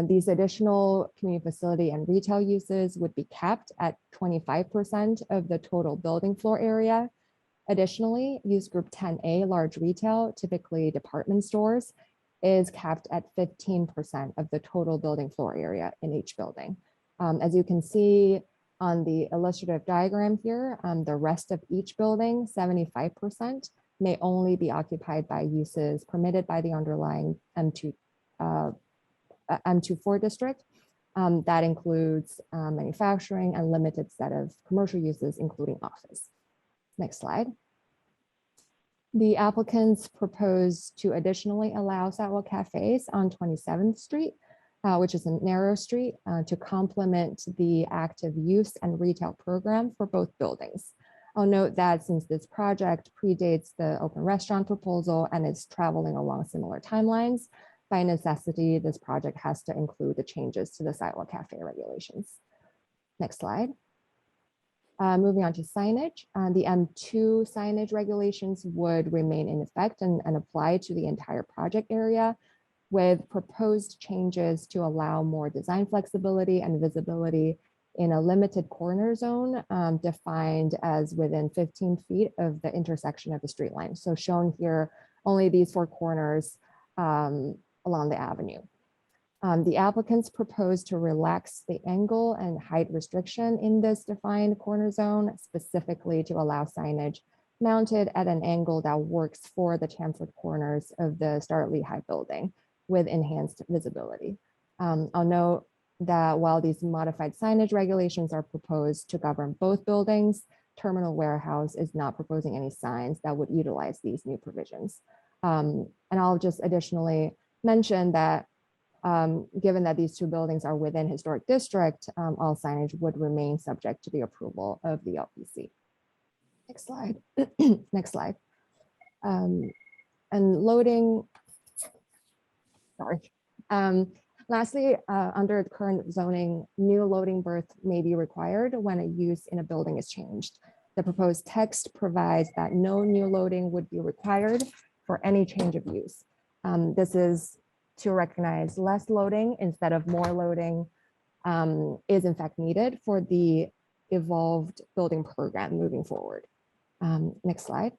These additional community facility and retail uses would be capped at 25% of the total building floor area. Additionally, use group 10A, large retail, typically department stores, is capped at 15% of the total building floor area in each building. As you can see on the illustrative diagram here, the rest of each building, 75%, may only be occupied by uses permitted by the underlying M24 district. That includes manufacturing and limited set of commercial uses, including office. Next slide. The applicants propose to additionally allow sidewalk cafes on 27th Street, which is a narrow street, to complement the active use and retail program for both buildings. I'll note that since this project predates the open restaurant proposal and is traveling along similar timelines, by necessity, this project has to include the changes to the sidewalk cafe regulations. Next slide. Moving on to signage, the M2 signage regulations would remain in effect and apply to the entire project area, with proposed changes to allow more design flexibility and visibility in a limited corner zone defined as within 15 feet of the intersection of the street line. So shown here, only these 4 corners along the avenue. The applicants propose to relax the angle and height restriction in this defined corner zone, specifically to allow signage mounted at an angle that works for the chamfered corners of the Starrett Lehigh building with enhanced visibility. I'll note that while these modified signage regulations are proposed to govern both buildings, Terminal Warehouse is not proposing any signs that would utilize these new provisions. And I'll just additionally mention that given that these 2 buildings are within historic district, all signage would remain subject to the approval of the LPC. Next slide. Next slide. And loading, sorry. Lastly, under current zoning, new loading berth may be required when a use in a building is changed. The proposed text provides that no new loading would be required for any change of use. This is to recognize less loading instead of more loading is in fact needed for the evolved building program moving forward. Next slide.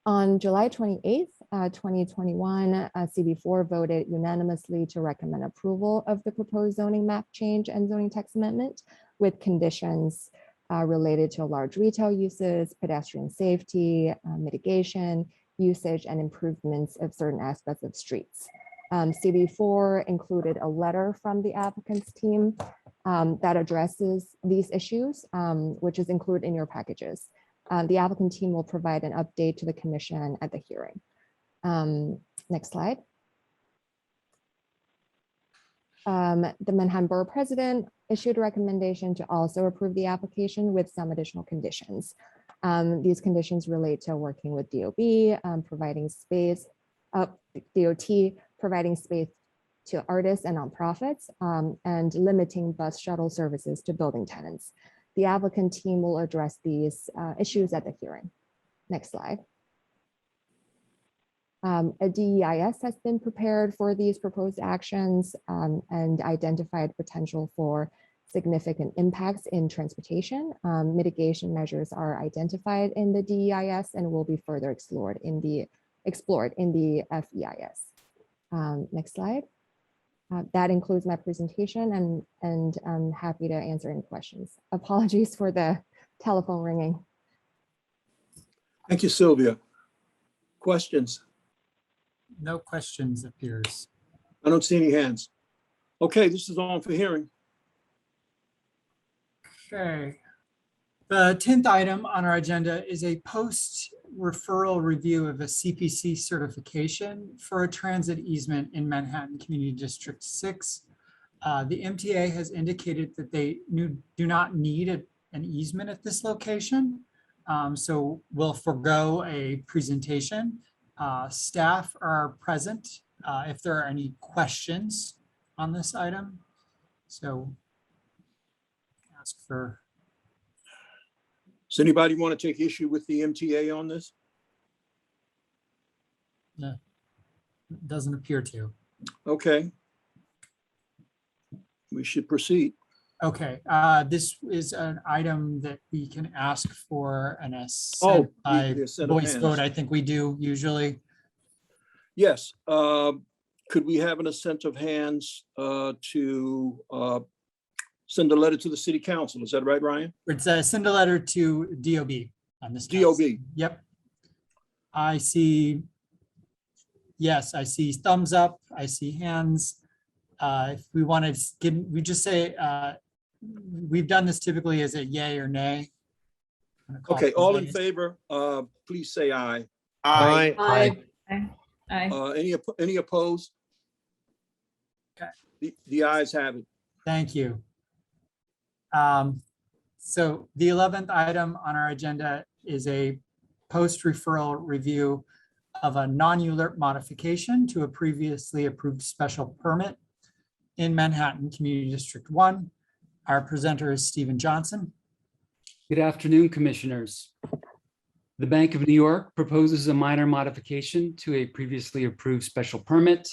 On July 28th, 2021, CB4 voted unanimously to recommend approval of the proposed zoning map change and zoning text amendment with conditions related to large retail uses, pedestrian safety, mitigation, usage, and improvements of certain aspects of streets. CB4 included a letter from the applicant's team that addresses these issues, which is included in your packages. The applicant team will provide an update to the commission at the hearing. Next slide. The Manhattan Borough President issued a recommendation to also approve the application with some additional conditions. These conditions relate to working with DOB, providing space, DOT, providing space to artists and nonprofits, and limiting bus shuttle services to building tenants. The applicant team will address these issues at the hearing. Next slide. A DEIS has been prepared for these proposed actions and identified potential for significant impacts in transportation. Mitigation measures are identified in the DEIS and will be further explored in the FEIS. Next slide. That includes my presentation, and I'm happy to answer any questions. Apologies for the telephone ringing. Thank you, Sylvia. Questions? No questions appears. I don't see any hands. Okay, this is on for hearing. Okay. The 10th item on our agenda is a post-referral review of a CPC certification for a transit easement in Manhattan Community District 6. The MTA has indicated that they do not need an easement at this location, so we'll forego a presentation. Staff are present if there are any questions on this item. So ask for. Does anybody want to take issue with the MTA on this? No, doesn't appear to. Okay. We should proceed. Okay, this is an item that we can ask for an assent by voice vote. I think we do usually. Yes. Could we have an assent of hands to send a letter to the city council? Is that right, Ryan? It's send a letter to DOB on this. DOB. Yep. I see. Yes, I see thumbs up. I see hands. If we want to give, we just say, we've done this typically as a yay or nay. Okay, all in favor, please say aye. Aye. Aye. Aye. Any opposed? Okay. The ayes have it. Thank you. So the 11th item on our agenda is a post-referral review of a non-ULURP modification to a previously approved special permit in Manhattan Community District 1. Our presenter is Stephen Johnson. Good afternoon, Commissioners. The Bank of New York proposes a minor modification to a previously approved special permit.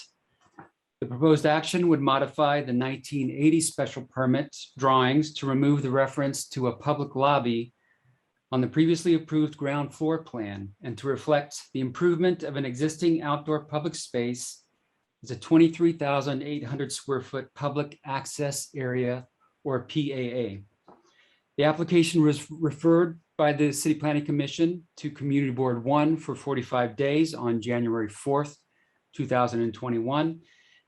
The proposed action would modify the 1980 special permit drawings to remove the reference to a public lobby on the previously approved ground floor plan and to reflect the improvement of an existing outdoor public space as a 23,800 square foot public access area, or PAA. The application was referred by the City Planning Commission to Community Board 1 for 45 days on January 4th, 2021,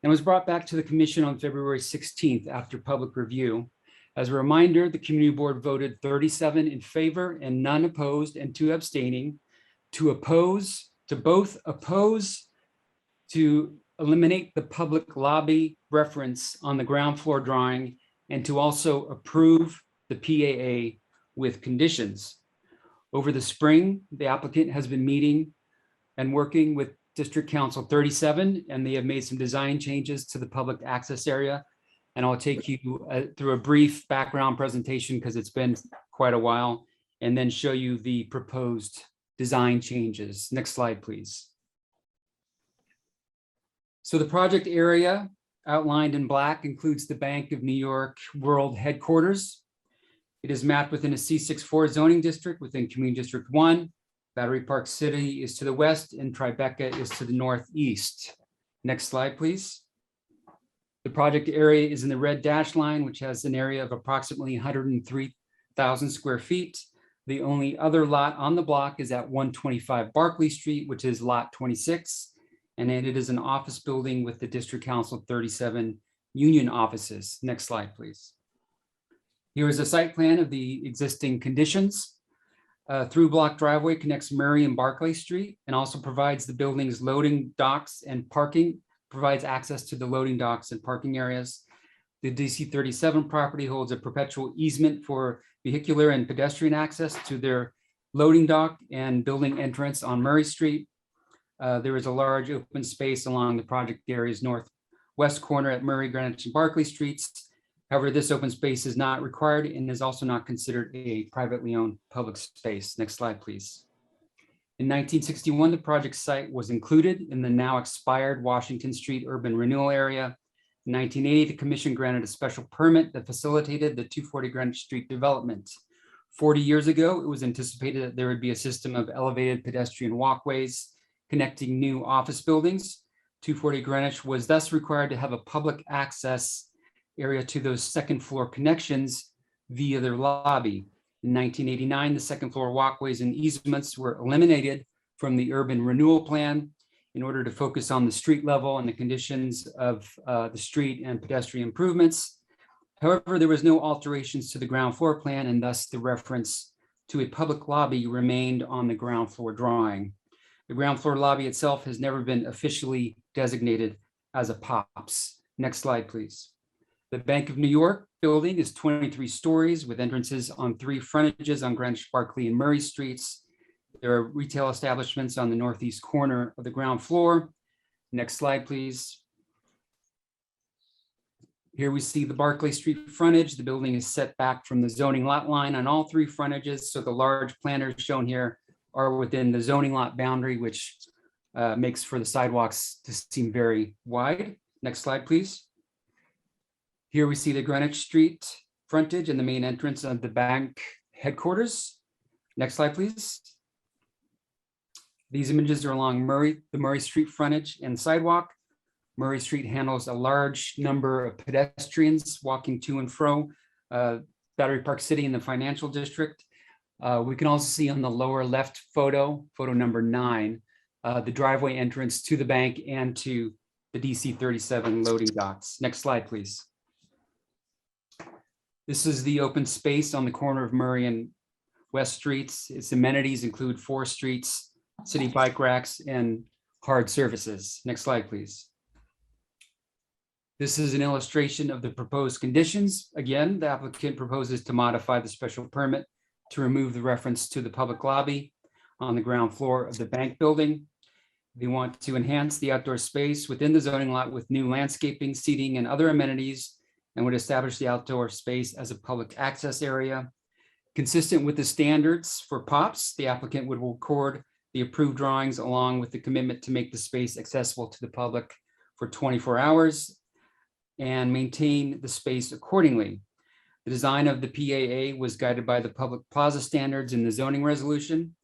and was brought back to the Commission on February 16th after public review. As a reminder, the Community Board voted 37 in favor and none opposed and 2 abstaining to eliminate the public lobby reference on the ground floor drawing and to also approve the PAA with conditions. Over the spring, the applicant has been meeting and working with District Council 37, and they have made some design changes to the public access area. And I'll take you through a brief background presentation because it's been quite a while, and then show you the proposed design changes. Next slide, please. So the project area outlined in black includes the Bank of New York World Headquarters. It is mapped within a C64 zoning district within Community District 1. Battery Park City is to the west and Tribeca is to the northeast. Next slide, please. The project area is in the red dashed line, which has an area of approximately 103,000 square feet. The only other lot on the block is at 125 Barclay Street, which is lot 26. And it is an office building with the District Council 37 union offices. Next slide, please. Here is a site plan of the existing conditions. Through block driveway connects Murray and Barclay Street and also provides the building's loading docks and parking, provides access to the loading docks and parking areas. The DC 37 property holds a perpetual easement for vehicular and pedestrian access to their loading dock and building entrance on Murray Street. There is a large open space along the project area's northwest corner at Murray, Greenwich, and Barclay Streets. However, this open space is not required and is also not considered a privately owned public space. Next slide, please. In 1961, the project site was included in the now expired Washington Street urban renewal area. In 1980, the commission granted a special permit that facilitated the 240 Greenwich Street development. 40 years ago, it was anticipated that there would be a system of elevated pedestrian walkways connecting new office buildings. 240 Greenwich was thus required to have a public access area to those second floor connections via their lobby. In 1989, the second floor walkways and easements were eliminated from the urban renewal plan in order to focus on the street level and the conditions of the street and pedestrian improvements. However, there was no alterations to the ground floor plan, and thus the reference to a public lobby remained on the ground floor drawing. The ground floor lobby itself has never been officially designated as a POPS. Next slide, please. The Bank of New York building is 23 stories with entrances on 3 frontages on Greenwich, Barclay, and Murray Streets. There are retail establishments on the northeast corner of the ground floor. Next slide, please. Here we see the Barclay Street frontage. The building is set back from the zoning lot line on all 3 frontages. So the large planters shown here are within the zoning lot boundary, which makes for the sidewalks to seem very wide. Next slide, please. Here we see the Greenwich Street frontage and the main entrance of the bank headquarters. Next slide, please. These images are along the Murray Street frontage and sidewalk. Murray Street handles a large number of pedestrians walking to and fro Battery Park City in the financial district. We can also see on the lower left photo number 9, the driveway entrance to the bank and to the DC 37 loading docks. Next slide, please. This is the open space on the corner of Murray and West Streets. Its amenities include 4 streets, city bike racks, and hard surfaces. Next slide, please. This is an illustration of the proposed conditions. Again, the applicant proposes to modify the special permit to remove the reference to the public lobby on the ground floor of the bank building. They want to enhance the outdoor space within the zoning lot with new landscaping, seating, and other amenities, and would establish the outdoor space as a public access area. Consistent with the standards for POPs, the applicant would record the approved drawings along with the commitment to make the space accessible to the public for 24 hours and maintain the space accordingly. The design of the PAA was guided by the public plaza standards in the zoning resolution,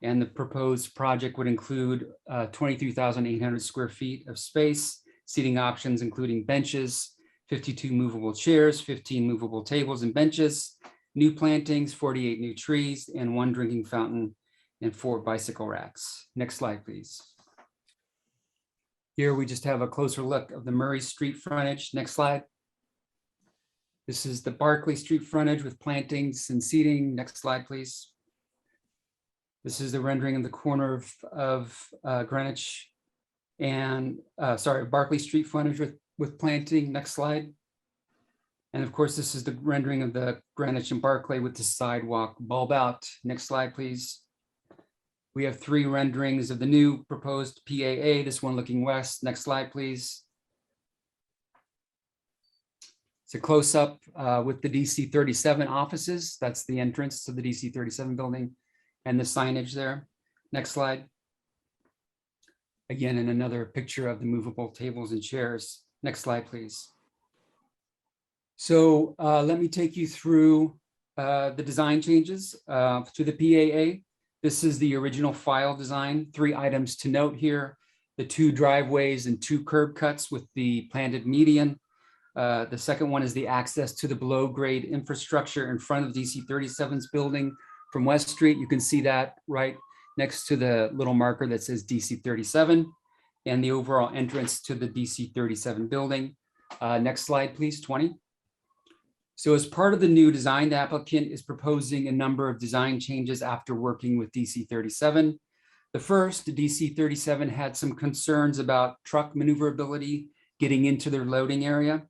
and the proposed project would include 23,800 square feet of space, seating options including benches, 52 movable chairs, 15 movable tables and benches, new plantings, 48 new trees, and 1 drinking fountain and 4 bicycle racks. Next slide, please. Here we just have a closer look of the Murray Street frontage. Next slide. This is the Barclay Street frontage with plantings and seating. Next slide, please. This is the rendering of the corner of Greenwich and, Barclay Street frontage with planting. Next slide. And of course, this is the rendering of the Greenwich and Barclay with the sidewalk bulb out. Next slide, please. We have 3 renderings of the new proposed PAA, this one looking west. Next slide, please. It's a close-up with the DC 37 offices. That's the entrance to the DC 37 building and the signage there. Next slide. Again, in another picture of the movable tables and chairs. Next slide, please. So let me take you through the design changes to the PAA. This is the original file design. 3 items to note here: the 2 driveways and 2 curb cuts with the planted median. The second one is the access to the below grade infrastructure in front of DC 37's building from West Street. You can see that right next to the little marker that says DC 37 and the overall entrance to the DC 37 building. Next slide, please, 20. So as part of the new design, the applicant is proposing a number of design changes after working with DC 37. The first, the DC 37 had some concerns about truck maneuverability getting into their loading area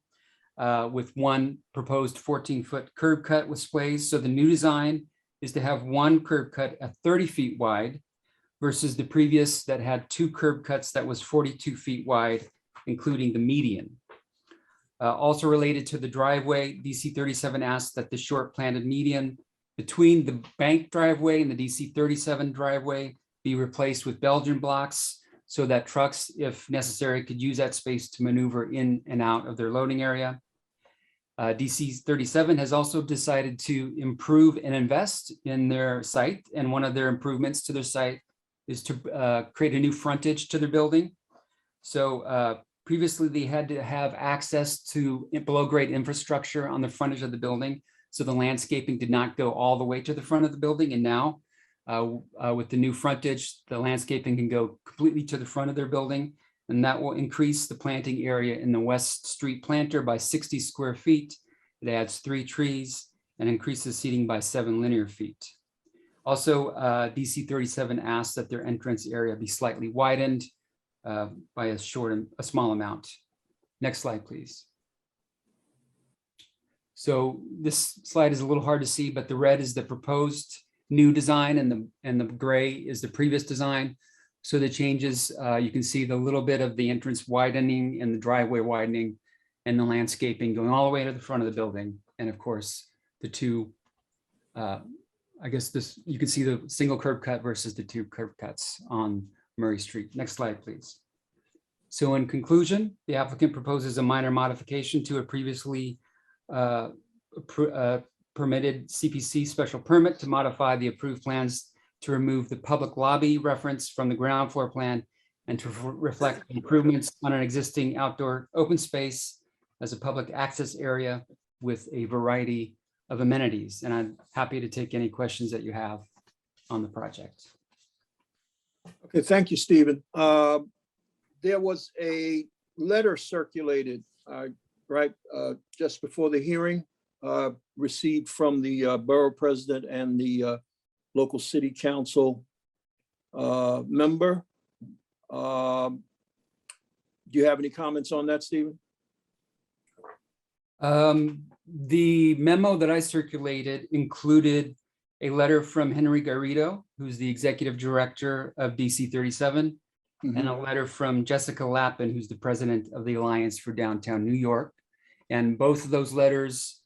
with one proposed 14-foot curb cut with splays. So the new design is to have 1 curb cut at 30 feet wide versus the previous that had 2 curb cuts that was 42 feet wide, including the median. Also related to the driveway, DC 37 asked that the short planted median between the bank driveway and the DC 37 driveway be replaced with Belgian blocks so that trucks, if necessary, could use that space to maneuver in and out of their loading area. DC 37 has also decided to improve and invest in their site, and one of their improvements to their site is to create a new frontage to their building. So previously, they had to have access to below grade infrastructure on the frontage of the building. So the landscaping did not go all the way to the front of the building. And now with the new frontage, the landscaping can go completely to the front of their building. And that will increase the planting area in the West Street planter by 60 square feet. It adds 3 trees and increases seating by 7 linear feet. Also, DC 37 asked that their entrance area be slightly widened by a small amount. Next slide, please. So this slide is a little hard to see, but the red is the proposed new design and the gray is the previous design. So the changes, you can see the little bit of the entrance widening and the driveway widening and the landscaping going all the way to the front of the building. And of course, the 2, I guess this, you can see the single curb cut versus the 2 curb cuts on Murray Street. Next slide, please. So in conclusion, the applicant proposes a minor modification to a previously permitted CPC special permit to modify the approved plans to remove the public lobby reference from the ground floor plan and to reflect improvements on an existing outdoor open space as a public access area with a variety of amenities. And I'm happy to take any questions that you have on the project. Okay, thank you, Stephen. There was a letter circulated, just before the hearing, received from the borough president and the local city council member. Do you have any comments on that, Stephen? The memo that I circulated included a letter from Henry Garrido, who's the executive director of DC 37, and a letter from Jessica Lappin, who's the president of the Alliance for Downtown New York. And both of those letters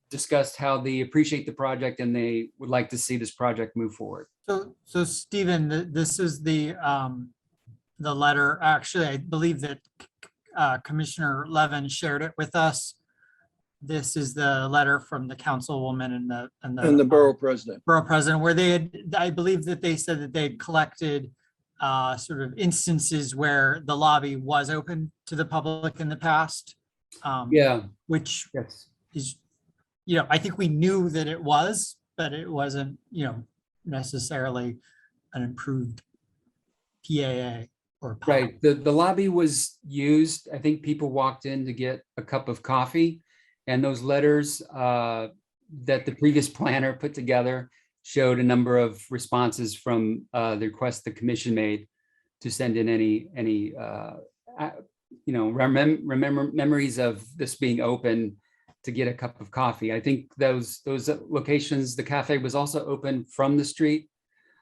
discussed how they appreciate the project and they would like to see this project move forward. So Stephen, this is the letter. Actually, I believe that Commissioner Levin shared it with us. This is the letter from the councilwoman and the borough president. Borough president, where they had, I believe that they said that they'd collected sort of instances where the lobby was open to the public in the past. Yeah. Which yes. is, I think we knew that it was, but it wasn't, necessarily an improved PAA or POP. Right. The lobby was used. I think people walked in to get a cup of coffee, and those letters that the previous planner put together showed a number of responses from the request the commission made to send in any memories of this being open to get a cup of coffee. I think those locations, the cafe was also open from the street.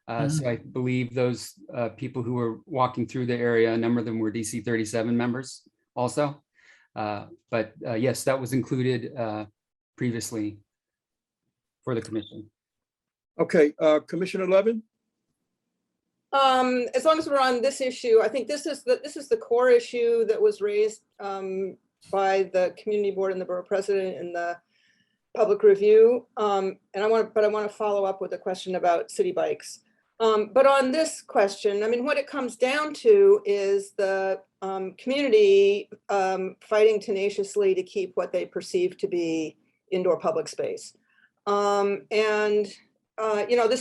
So I believe those people who were walking through the area, a number of them were DC 37 members also. But yes, that was included previously for the commission. Okay, Commissioner Levin? As long as we're on this issue, I think this is the core issue that was raised by the community board and the borough president in the public review. And I want to follow up with a question about city bikes. But on this question, I mean, what it comes down to is the community fighting tenaciously to keep what they perceive to be indoor public space. This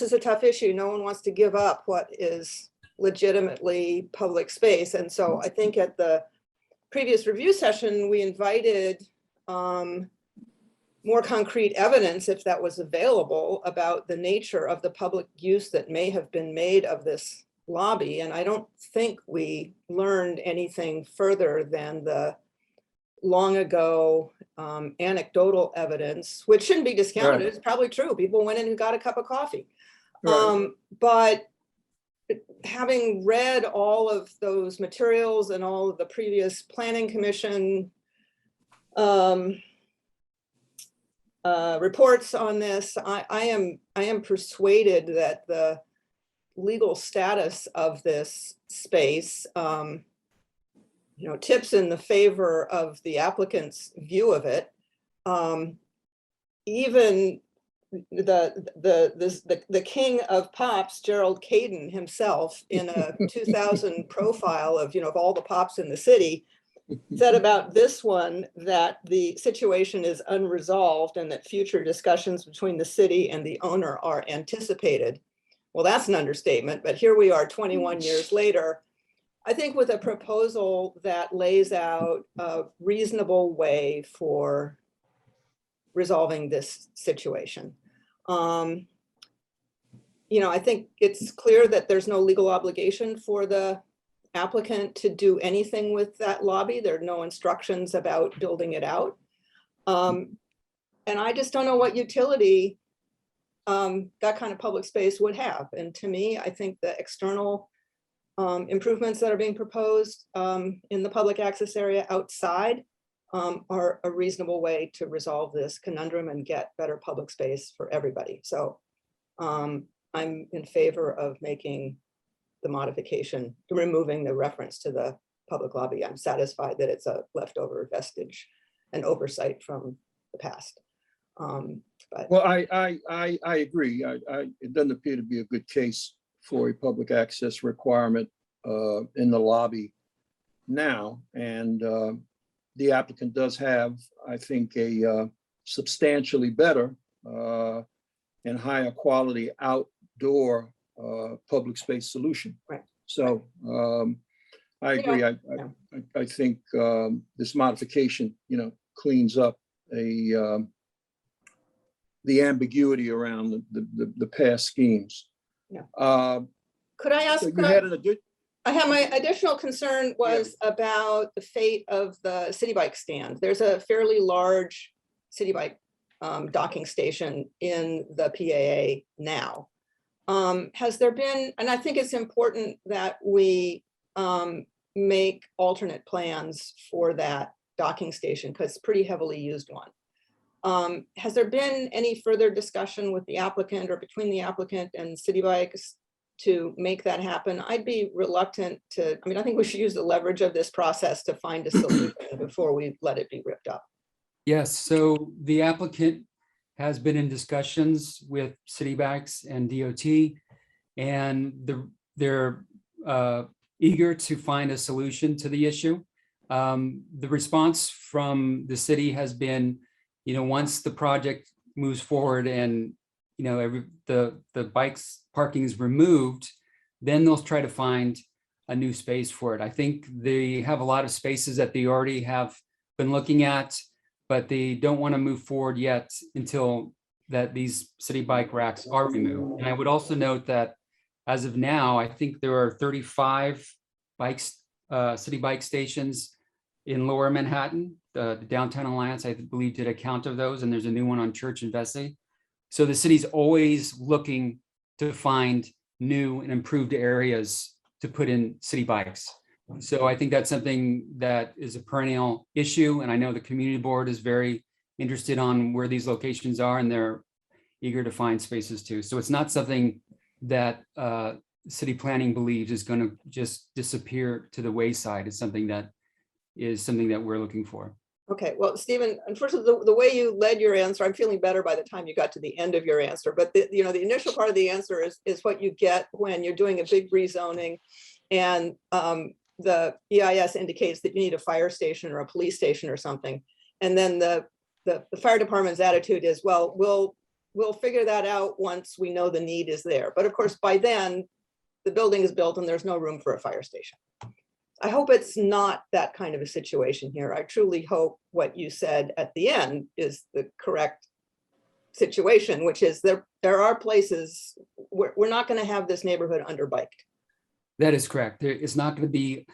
is a tough issue. No one wants to give up what is legitimately public space. And so I think at the previous review session, we invited more concrete evidence, if that was available, about the nature of the public use that may have been made of this lobby. And I don't think we learned anything further than the long ago anecdotal evidence, which shouldn't be discounted. Right. It's probably true. People went in and got a cup of coffee. Right. But having read all of those materials and all of the previous planning commission reports on this, I am persuaded that the legal status of this space tips in the favor of the applicant's view of it. Even the king of pops, Gerald Caden himself, in a 2000 profile of all the pops in the city, said about this one that the situation is unresolved and that future discussions between the city and the owner are anticipated. Well, that's an understatement, but here we are 21 years later, I think with a proposal that lays out a reasonable way for resolving this situation. I think it's clear that there's no legal obligation for the applicant to do anything with that lobby. There are no instructions about building it out. And I just don't know what utility that kind of public space would have. And to me, I think the external improvements that are being proposed in the public access area outside are a reasonable way to resolve this conundrum and get better public space for everybody. So I'm in favor of making the modification, to removing the reference to the public lobby. I'm satisfied that it's a leftover vestige and oversight from the past. But Well, I agree. It doesn't appear to be a good case for a public access requirement in the lobby now. And the applicant does have, I think, a substantially better and higher quality outdoor public space solution. Right. So I agree. I think this modification, cleans up the ambiguity around the past schemes. Yeah. Could I ask? So you had my additional concern was about the fate of the city bike stand. There's a fairly large city bike docking station in the PAA now. Has there been, and I think it's important that we make alternate plans for that docking station because it's a pretty heavily used one. Has there been any further discussion with the applicant or between the applicant and City Bikes to make that happen? I'd be reluctant to, I mean, I think we should use the leverage of this process to find a solution before we let it be ripped up. Yes, so the applicant has been in discussions with City Bikes and DOT, and they're eager to find a solution to the issue. The response from the city has been, once the project moves forward and the bikes parking is removed, then they'll try to find a new space for it. I think they have a lot of spaces that they already have been looking at, but they don't want to move forward yet until that these city bike racks are removed. And I would also note that as of now, I think there are 35 city bike stations in Lower Manhattan. The Downtown Alliance, I believe, did a count of those, and there's a new one on Church and Vesey. So the city's always looking to find new and improved areas to put in city bikes. So I think that's something that is a perennial issue. And I know the community board is very interested on where these locations are, and they're eager to find spaces too. So it's not something that city planning believes is going to just disappear to the wayside. It's something that we're looking for. Okay, well, Stephen, unfortunately, the way you led your answer, I'm feeling better by the time you got to the end of your answer. But the initial part of the answer is what you get when you're doing a big rezoning, and the EIS indicates that you need a fire station or a police station or something. And then the fire department's attitude is, well, we'll figure that out once we know the need is there. But of course, by then, the building is built and there's no room for a fire station. I hope it's not that kind of a situation here. I truly hope what you said at the end is the correct situation, which is there are places where we're not going to have this neighborhood underbiked. That is correct. It's not going to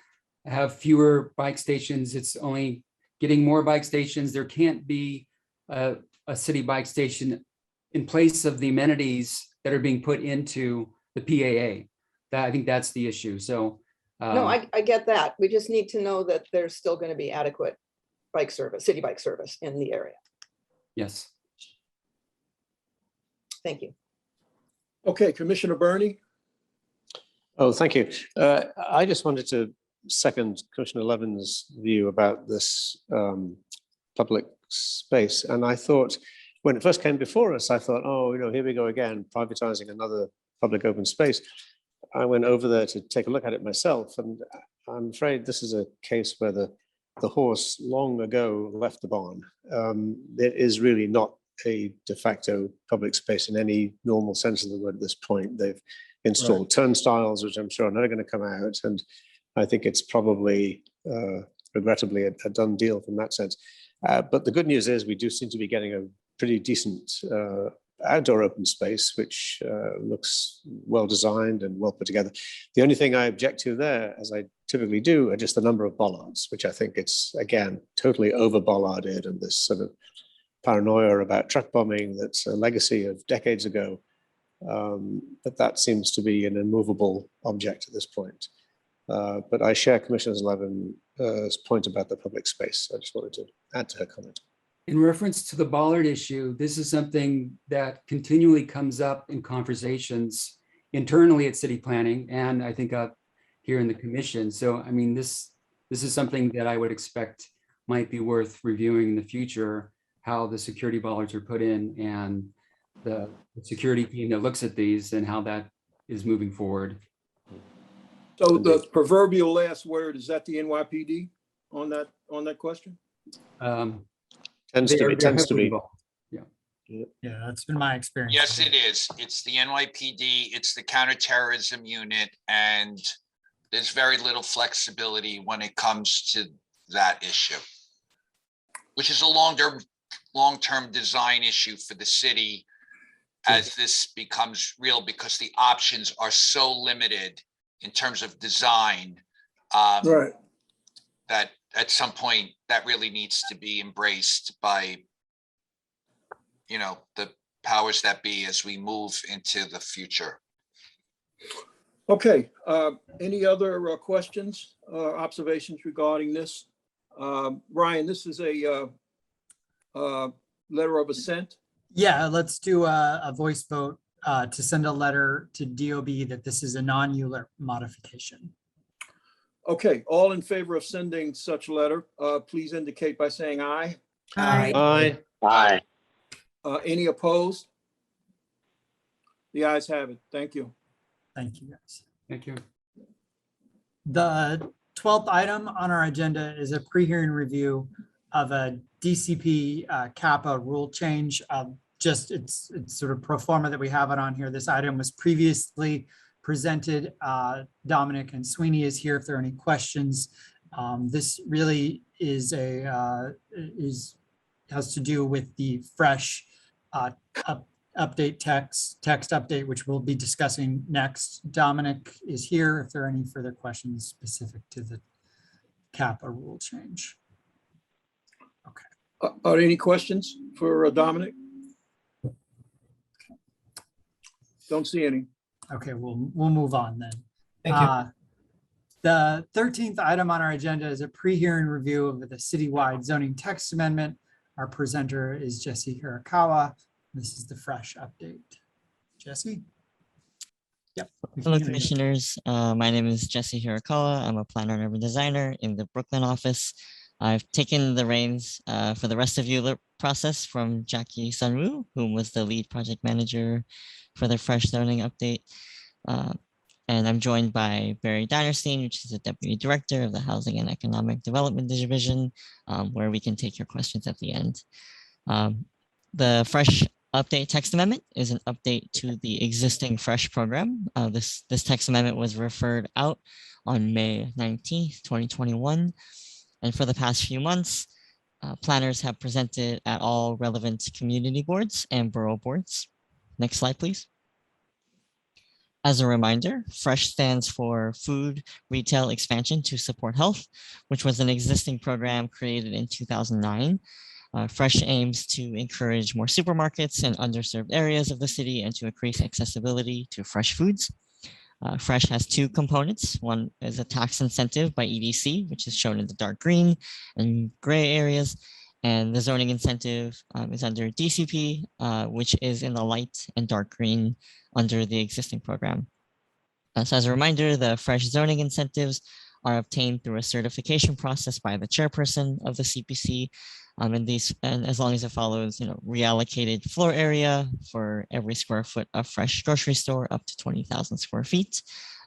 have fewer bike stations. It's only getting more bike stations. There can't be a city bike station in place of the amenities that are being put into the PAA. I think that's the issue. So no, I get that. We just need to know that there's still going to be adequate bike service, city bike service in the area. Yes. Thank you. Okay, Commissioner Burney. Oh, thank you. I just wanted to second Commissioner Levin's view about this public space. And I thought, when it first came before us, I thought, oh, here we go again, privatizing another public open space. I went over there to take a look at it myself, and I'm afraid this is a case where the horse long ago left the barn. It is really not a de facto public space in any normal sense of the word at this point. They've installed turnstiles, which I'm sure are never going to come out, and I think it's probably, regrettably, a done deal from that sense. But the good news is we do seem to be getting a pretty decent outdoor open space, which looks well designed and well put together. The only thing I object to there, as I typically do, are just the number of bollards, which I think it's, again, totally over bollarded, and this sort of paranoia about truck bombing that's a legacy of decades ago. But that seems to be an immovable object at this point. But I share Commissioner Levin's point about the public space. I just wanted to add to her comment. In reference to the bollard issue, this is something that continually comes up in conversations internally at city planning, and I think here in the commission. So, I mean, this is something that I would expect might be worth reviewing in the future, how the security bollards are put in and the security team that looks at these and how that is moving forward. So the proverbial last word, is that the NYPD on that question? Tends to be. Yeah, that's been my experience. Yes, it is. It's the NYPD, it's the counterterrorism unit, and there's very little flexibility when it comes to that issue, which is a long-term design issue for the city as this becomes real, because the options are so limited in terms of design, that at some point that really needs to be embraced by, the powers that be as we move into the future. Okay, any other questions or observations regarding this? Ryan, this is a letter of assent. Yeah, let's do a voice vote to send a letter to DOB that this is a non-ULURP modification. Okay, all in favor of sending such letter, please indicate by saying aye. Aye. Aye. Any opposed? The ayes have it. Thank you. Thank you, guys. Thank you. The 12th item on our agenda is a pre-hearing review of a DCP CAPA rule change. Just it's sort of pro forma that we have it on here. This item was previously presented. Dominic and Sweeney is here if there are any questions. This really is has to do with the fresh update text update, which we'll be discussing next. Dominic is here if there are any further questions specific to the CAPA rule change. Are there any questions for Dominic? Don't see any. Okay, we'll move on then. Thank you. The 13th item on our agenda is a pre-hearing review of the citywide zoning text amendment. Our presenter is Jesse Hirakawa. This is the fresh update. Jesse? Yep. Hello, commissioners. My name is Jesse Hirakawa. I'm a planner and urban designer in the Brooklyn office. I've taken the reins for the rest of ULURP process from Jackie Sunwoo, who was the lead project manager for the fresh zoning update. And I'm joined by Barry Dinerstein, which is the deputy director of the Housing and Economic Development Division, where we can take your questions at the end. The fresh update text amendment is an update to the existing fresh program. This text amendment was referred out on May 19th, 2021. And for the past few months, planners have presented at all relevant community boards and borough boards. Next slide, please. As a reminder, FRESH stands for Food Retail Expansion to Support Health, which was an existing program created in 2009. FRESH aims to encourage more supermarkets in underserved areas of the city and to increase accessibility to fresh foods. FRESH has two components. One is a tax incentive by EDC, which is shown in the dark green and gray areas. And the zoning incentive is under DCP, which is in the light and dark green under the existing program. So as a reminder, the fresh zoning incentives are obtained through a certification process by the chairperson of the CPC. And as long as it follows, reallocated floor area for every square foot of fresh grocery store up to 20,000 square feet.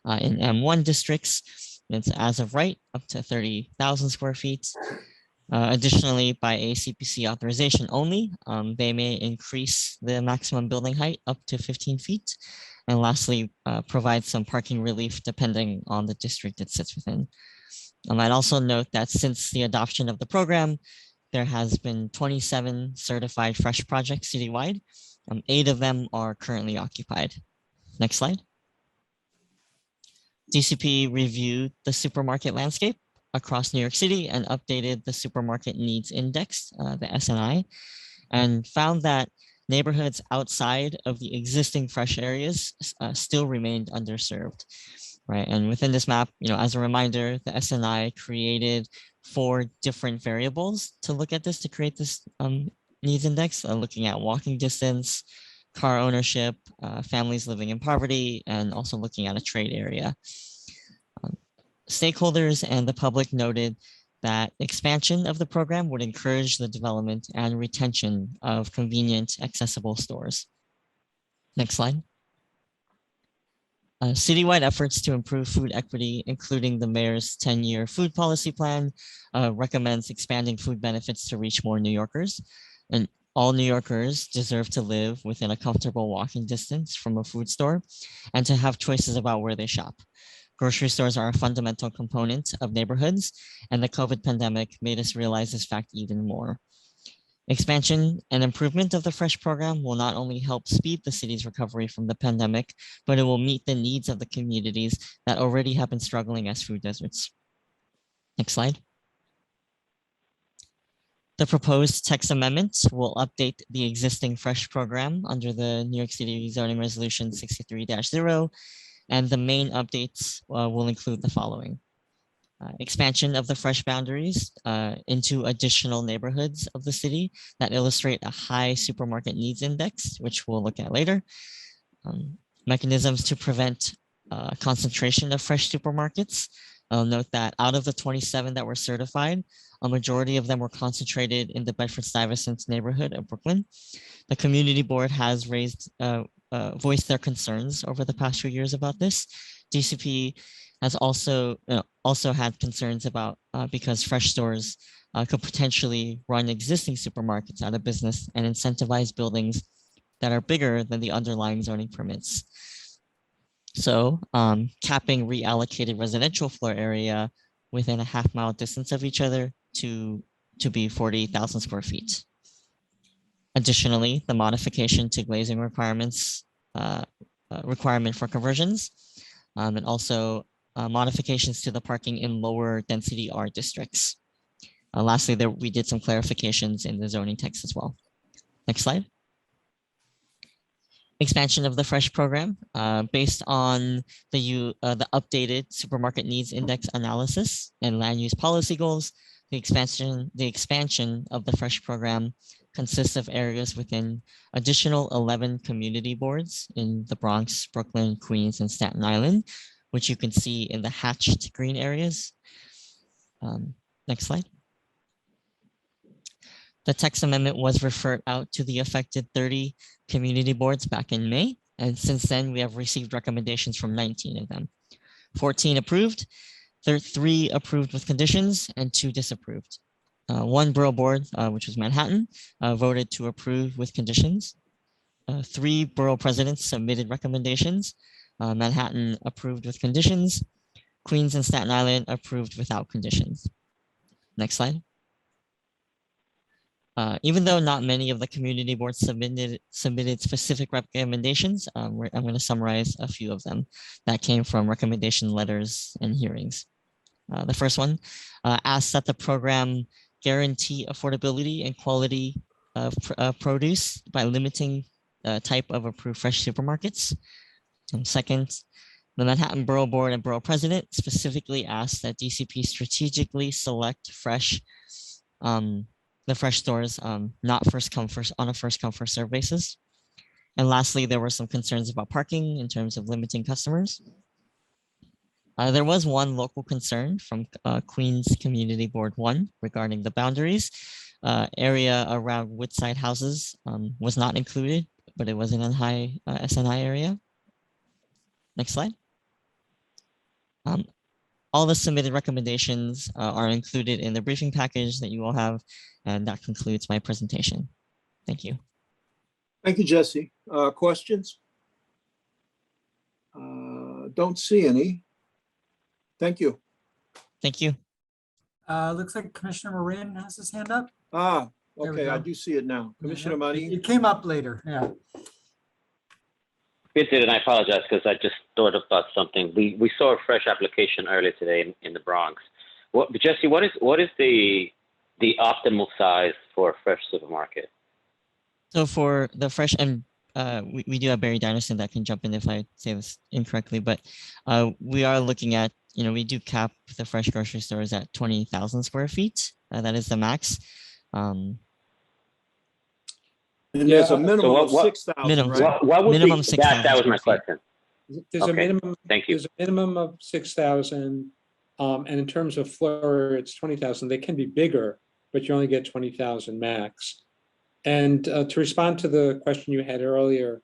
In M1 districts, it's as of right up to 30,000 square feet. Additionally, by a CPC authorization only, they may increase the maximum building height up to 15 feet. And lastly, provide some parking relief depending on the district it sits within. I'd also note that since the adoption of the program, there has been 27 certified fresh projects citywide. 8 of them are currently occupied. Next slide. DCP reviewed the supermarket landscape across New York City and updated the Supermarket Needs Index, the SNI, and found that neighborhoods outside of the existing fresh areas still remained underserved, right? And within this map, as a reminder, the SNI created 4 different variables to look at this, to create this needs index, looking at walking distance, car ownership, families living in poverty, and also looking at a trade area. Stakeholders and the public noted that expansion of the program would encourage the development and retention of convenient, accessible stores. Next slide. Citywide efforts to improve food equity, including the mayor's 10-year food policy plan, recommends expanding food benefits to reach more New Yorkers. And all New Yorkers deserve to live within a comfortable walking distance from a food store and to have choices about where they shop. Grocery stores are a fundamental component of neighborhoods, and the COVID pandemic made us realize this fact even more. Expansion and improvement of the FRESH program will not only help speed the city's recovery from the pandemic, but it will meet the needs of the communities that already have been struggling as food deserts. Next slide. The proposed text amendment will update the existing FRESH program under the New York City Zoning Resolution 63-0, and the main updates will include the following. expansion of the fresh boundaries into additional neighborhoods of the city that illustrate a high supermarket needs index, which we'll look at later. Mechanisms to prevent concentration of fresh supermarkets. I'll note that out of the 27 that were certified, a majority of them were concentrated in the Bedford-Stuyvesant neighborhood of Brooklyn. The community board has voiced their concerns over the past few years about this. DCP has also had concerns about because fresh stores could potentially run existing supermarkets out of business and incentivize buildings that are bigger than the underlying zoning permits. So capping reallocated residential floor area within a half-mile distance of each other to be 40,000 square feet. Additionally, the modification to glazing requirements, requirement for conversions, and also modifications to the parking in lower density R districts. Lastly, we did some clarifications in the zoning text as well. Next slide. Expansion of the Fresh program based on the updated supermarket needs index analysis and land use policy goals. The expansion of the Fresh program consists of areas within additional 11 community boards in the Bronx, Brooklyn, Queens, and Staten Island, which you can see in the hatched green areas. Next slide. The text amendment was referred out to the affected 30 community boards back in May, and since then we have received recommendations from 19 of them. 14 approved, 3 approved with conditions, and 2 disapproved. 1 borough board, which was Manhattan, voted to approve with conditions. 3 borough presidents submitted recommendations. Manhattan approved with conditions. Queens and Staten Island approved without conditions. Next slide. Even though not many of the community boards submitted specific recommendations, I'm going to summarize a few of them that came from recommendation letters and hearings. The first one asks that the program guarantee affordability and quality of produce by limiting the type of approved fresh supermarkets. And second, the Manhattan Borough Board and Borough President specifically asked that DCP strategically select the fresh stores, not on a first come, first serve basis. And lastly, there were some concerns about parking in terms of limiting customers. There was one local concern from Queens Community Board 1 regarding the boundaries. Area around Woodside houses was not included, but it was in a high SNI area. Next slide. All the submitted recommendations are included in the briefing package that you all have, and that concludes my presentation. Thank you. Thank you, Jesse. Questions? Don't see any. Thank you. Thank you. Looks like Commissioner Marin has his hand up. Okay, I do see it now. Commissioner Marin. It came up later, yeah. It did, and I apologize because I just thought about something. We saw a fresh application earlier today in the Bronx. Jesse, what is the optimal size for a fresh supermarket? So for the fresh, and we do have Barry Dynaston that can jump in if I say this incorrectly, but we are looking at, we do cap the fresh grocery stores at 20,000 square feet. That is the max. And there's a minimum of 6,000, right? What would minimum be 6,000? That was my question. There's a minimum. Thank you. There's a minimum of 6,000, and in terms of floor, it's 20,000. They can be bigger, but you only get 20,000 max. And to respond to the question you had earlier,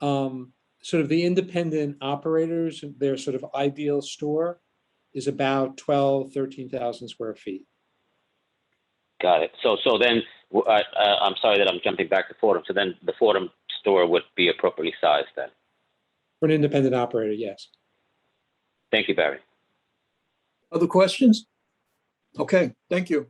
sort of the independent operators, their sort of ideal store is about 13,000 square feet. Got it. So then, I'm sorry that I'm jumping back to Fordham. So then the Fordham store would be appropriately sized then? For an independent operator, yes. Thank you, Barry. Other questions? Okay, thank you.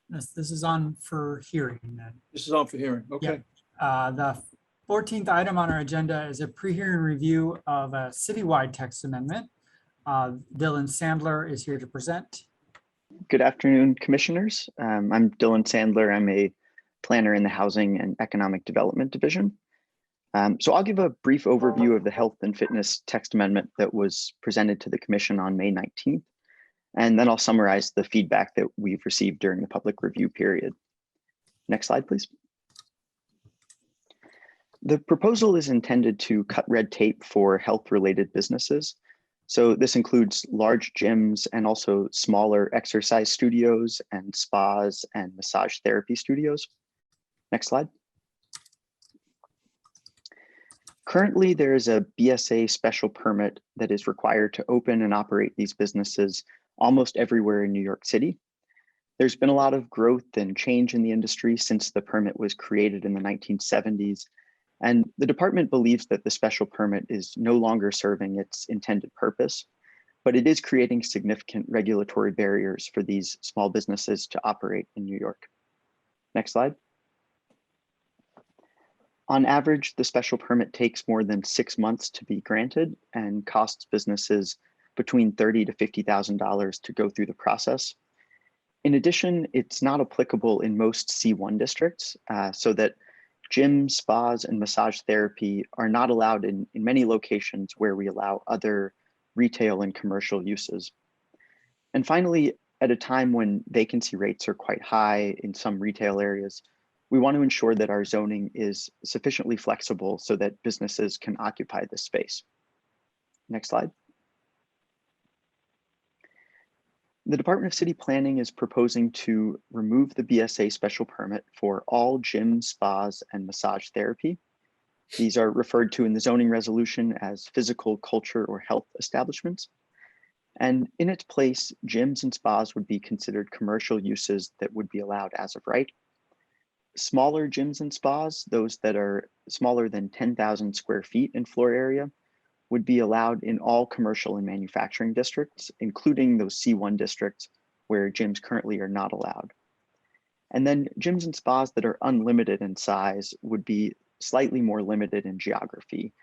This is on for hearing then. This is on for hearing, okay. Yeah. The 14th item on our agenda is a pre-hearing review of a citywide text amendment. Dylan Sandler is here to present. Good afternoon, commissioners. I'm Dylan Sandler. I'm a planner in the Housing and Economic Development Division. So I'll give a brief overview of the health and fitness text amendment that was presented to the commission on May 19th. And then I'll summarize the feedback that we've received during the public review period. Next slide, please. The proposal is intended to cut red tape for health-related businesses. So this includes large gyms and also smaller exercise studios and spas and massage therapy studios. Next slide. Currently, there is a BSA special permit that is required to open and operate these businesses almost everywhere in New York City. There's been a lot of growth and change in the industry since the permit was created in the 1970s. And the department believes that the special permit is no longer serving its intended purpose, but it is creating significant regulatory barriers for these small businesses to operate in New York. Next slide. On average, the special permit takes more than 6 months to be granted and costs businesses between $30,000 to $50,000 to go through the process. In addition, it's not applicable in most C1 districts, so that gyms, spas, and massage therapy are not allowed in many locations where we allow other retail and commercial uses. And finally, at a time when vacancy rates are quite high in some retail areas, we want to ensure that our zoning is sufficiently flexible so that businesses can occupy this space. Next slide. The Department of City Planning is proposing to remove the BSA special permit for all gyms, spas, and massage therapy. These are referred to in the zoning resolution as physical, culture, or health establishments. And in its place, gyms and spas would be considered commercial uses that would be allowed as of right. Smaller gyms and spas, those that are smaller than 10,000 square feet in floor area, would be allowed in all commercial and manufacturing districts, including those C1 districts where gyms currently are not allowed. And then gyms and spas that are unlimited in size would be slightly more limited in geography.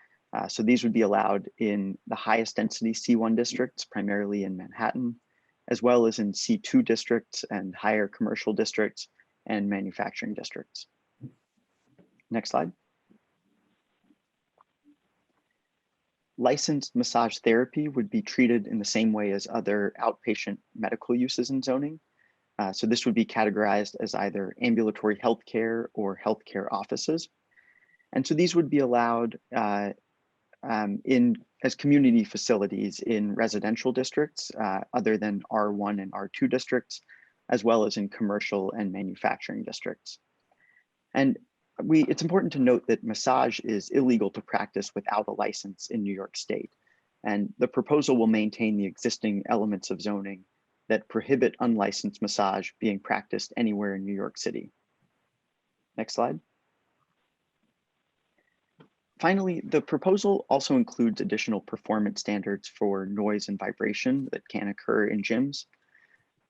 So these would be allowed in the highest density C1 districts, primarily in Manhattan, as well as in C2 districts and higher commercial districts and manufacturing districts. Next slide. Licensed massage therapy would be treated in the same way as other outpatient medical uses in zoning. So this would be categorized as either ambulatory healthcare or healthcare offices. And so these would be allowed as community facilities in residential districts other than R1 and R2 districts, as well as in commercial and manufacturing districts. And it's important to note that massage is illegal to practice without a license in New York State. And the proposal will maintain the existing elements of zoning that prohibit unlicensed massage being practiced anywhere in New York City. Next slide. Finally, the proposal also includes additional performance standards for noise and vibration that can occur in gyms.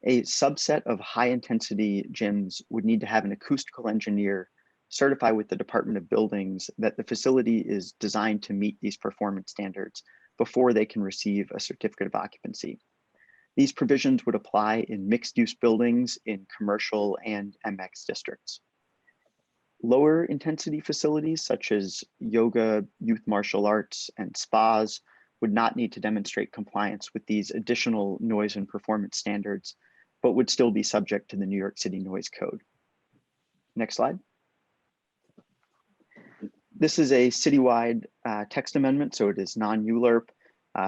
A subset of high-intensity gyms would need to have an acoustical engineer certify with the Department of Buildings that the facility is designed to meet these performance standards before they can receive a certificate of occupancy. These provisions would apply in mixed-use buildings in commercial and MX districts. Lower intensity facilities such as yoga, youth martial arts, and spas would not need to demonstrate compliance with these additional noise and performance standards, but would still be subject to the New York City Noise Code. Next slide. This is a citywide text amendment, so it is non-ULURP.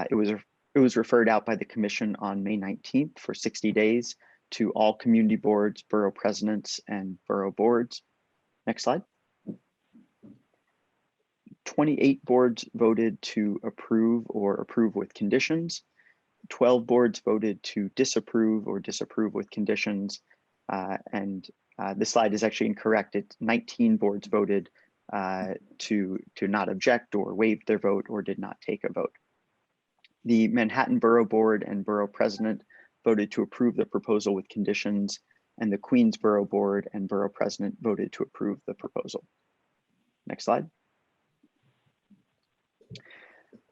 It was referred out by the Commission on May 19th for 60 days to all community boards, borough presidents, and borough boards. Next slide. 28 boards voted to approve or approve with conditions. 12 boards voted to disapprove or disapprove with conditions. This slide is actually incorrect. It's 19 boards voted to not object or waived their vote or did not take a vote. The Manhattan Borough Board and Borough President voted to approve the proposal with conditions, and the Queens Borough Board and Borough President voted to approve the proposal. Next slide.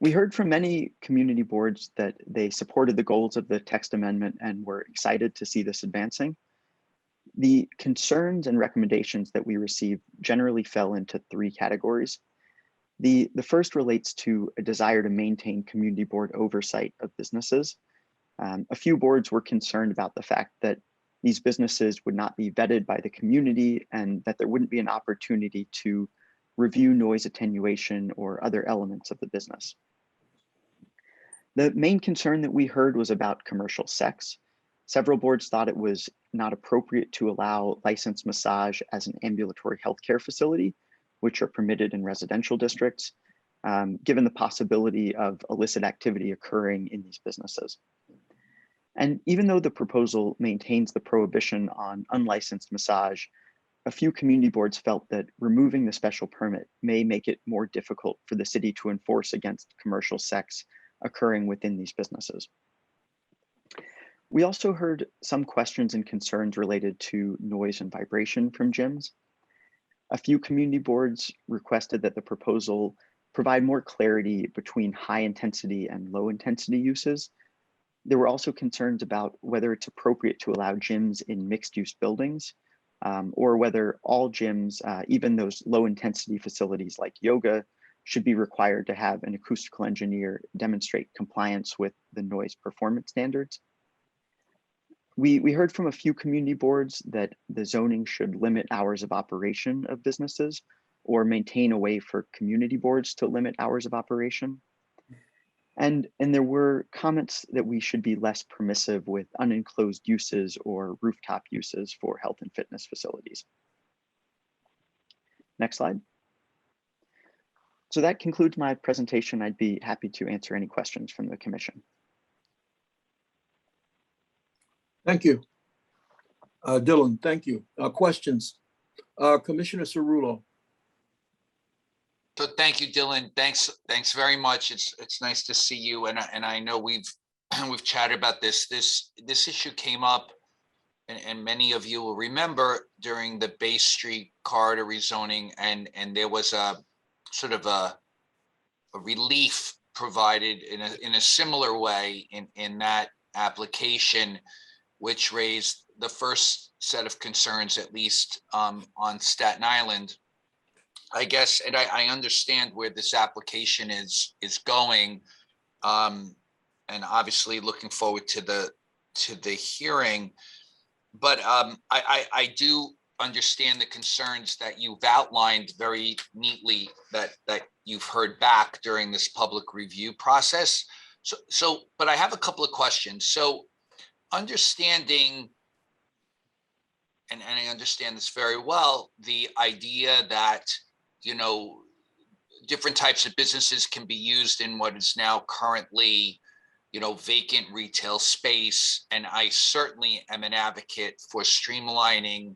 We heard from many community boards that they supported the goals of the text amendment and were excited to see this advancing. The concerns and recommendations that we received generally fell into 3 categories. The first relates to a desire to maintain community board oversight of businesses. A few boards were concerned about the fact that these businesses would not be vetted by the community and that there wouldn't be an opportunity to review noise attenuation or other elements of the business. The main concern that we heard was about commercial sex. Several boards thought it was not appropriate to allow licensed massage as an ambulatory healthcare facility, which are permitted in residential districts, given the possibility of illicit activity occurring in these businesses. And even though the proposal maintains the prohibition on unlicensed massage, a few community boards felt that removing the special permit may make it more difficult for the city to enforce against commercial sex occurring within these businesses. We also heard some questions and concerns related to noise and vibration from gyms. A few community boards requested that the proposal provide more clarity between high intensity and low intensity uses. There were also concerns about whether it's appropriate to allow gyms in mixed use buildings, or whether all gyms, even those low intensity facilities like yoga, should be required to have an acoustical engineer demonstrate compliance with the noise performance standards. We heard from a few community boards that the zoning should limit hours of operation of businesses or maintain a way for community boards to limit hours of operation. And there were comments that we should be less permissive with unenclosed uses or rooftop uses for health and fitness facilities. Next slide. So that concludes my presentation. I'd be happy to answer any questions from the commission. Thank you. Dylan, thank you. Questions? Commissioner Cerullo. So thank you, Dylan. Thanks very much. It's nice to see you. And I know we've chatted about this. This issue came up, and many of you will remember during the Bay Street corridor rezoning, and there was a sort of a relief provided in a similar way in that application, which raised the first set of concerns, at least on Staten Island. I guess, and I understand where this application is going, and obviously looking forward to the hearing. But I do understand the concerns that you've outlined very neatly that you've heard back during this public review process. So, but I have a couple of questions. So, understanding, and I understand this very well, the idea that, you know, different types of businesses can be used in what is now currently, you know, vacant retail space. And I certainly am an advocate for streamlining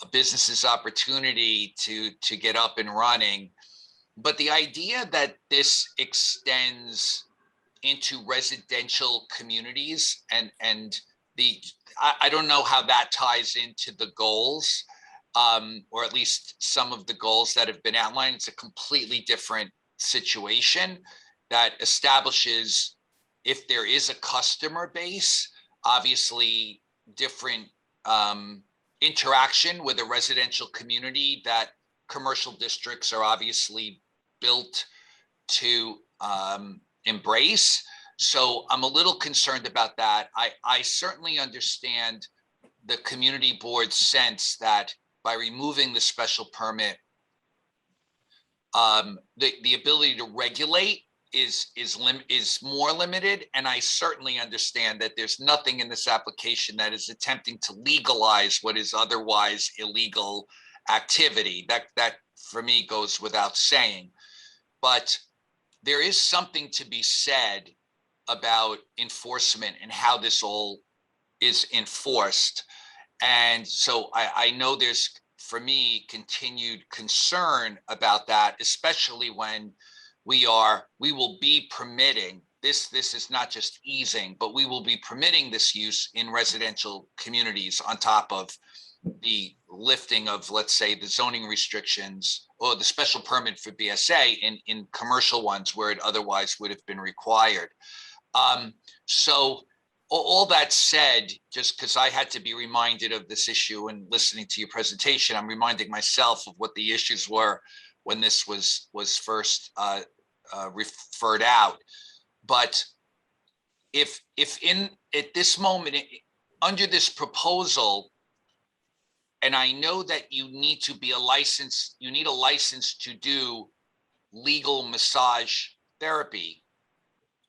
a business's opportunity to get up and running. But the idea that this extends into residential communities and I don't know how that ties into the goals, or at least some of the goals that have been outlined. It's a completely different situation that establishes, if there is a customer base, obviously different interaction with a residential community that commercial districts are obviously built to embrace. So I'm a little concerned about that. I certainly understand the community board's sense that by removing the special permit, the ability to regulate is more limited. And I certainly understand that there's nothing in this application that is attempting to legalize what is otherwise illegal activity. That for me goes without saying. But there is something to be said about enforcement and how this all is enforced. And so I know there's, for me, continued concern about that, especially when we will be permitting this is not just easing, but we will be permitting this use in residential communities on top of the lifting of, let's say, the zoning restrictions or the special permit for BSA in commercial ones where it otherwise would have been required. So all that said, just because I had to be reminded of this issue and listening to your presentation, I'm reminding myself of what the issues were when this was first referred out. But if at this moment, under this proposal, and I know that you need to be a license, you need a license to do legal massage therapy.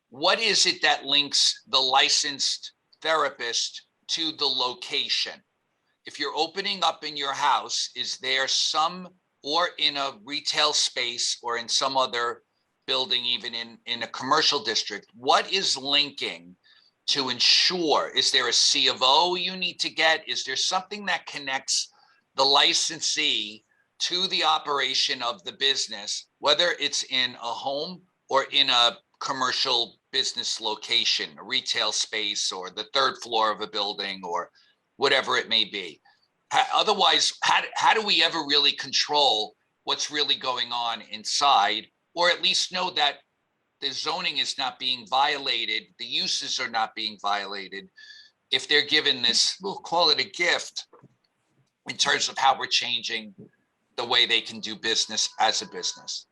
What is it that links the licensed therapist to the location? If you're opening up in your house, is there some, or in a retail space or in some other building, even in a commercial district, what is linking to ensure? Is there a C of O you need to get? Is there something that connects the licensee to the operation of the business, whether it's in a home or in a commercial business location, a retail space, or the third floor of a building, or whatever it may be? Otherwise, how do we ever really control what's really going on inside, or at least know that the zoning is not being violated, the uses are not being violated, if they're given this, we'll call it a gift, in terms of how we're changing the way they can do business as a business?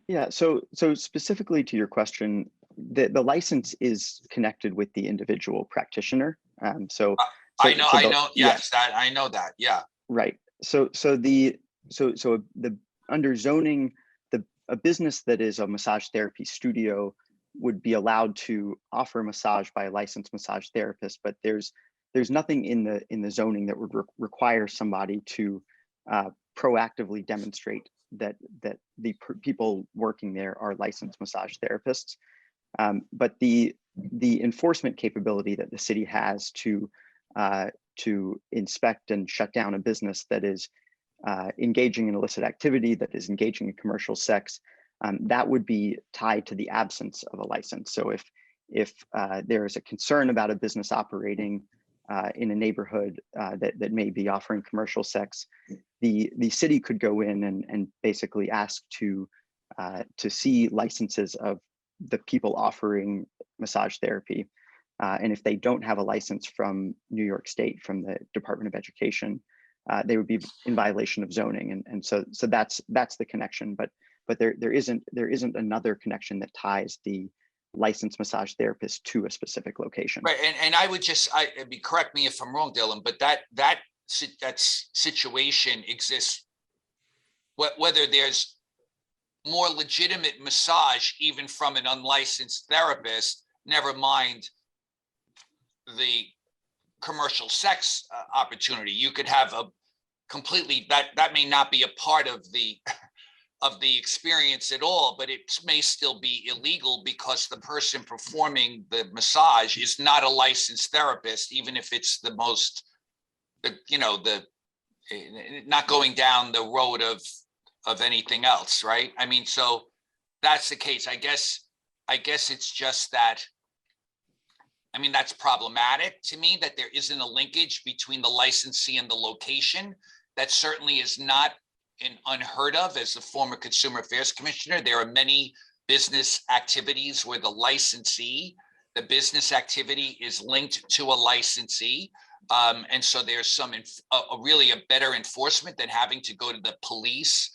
Yeah, so specifically to your question, the license is connected with the individual practitioner. I know, yes, that I know that, yeah. Right. So the under zoning, a business that is a massage therapy studio would be allowed to offer massage by a licensed massage therapist, but there's nothing in the zoning that would require somebody to proactively demonstrate that the people working there are licensed massage therapists. But the enforcement capability that the city has to inspect and shut down a business that is engaging in illicit activity, that is engaging in commercial sex, that would be tied to the absence of a license. So if there is a concern about a business operating in a neighborhood that may be offering commercial sex, the city could go in and basically ask to see licenses of the people offering massage therapy. And if they don't have a license from New York State, from the Department of Education, they would be in violation of zoning. And so that's the connection. But there isn't another connection that ties the licensed massage therapist to a specific location. Right, and I would just, correct me if I'm wrong, Dylan, but that situation exists, whether there's more legitimate massage even from an unlicensed therapist, never mind the commercial sex opportunity. You could have a completely, that may not be a part of the experience at all, but it may still be illegal because the person performing the massage is not a licensed therapist, even if it's the most, not going down the road of anything else, right? I mean, so that's the case. I guess it's just that, I mean, that's problematic to me, that there isn't a linkage between the licensee and the location. That certainly is not unheard of. As a former consumer affairs commissioner, there are many business activities where the licensee, the business activity is linked to a licensee. And so there's really a better enforcement than having to go to the police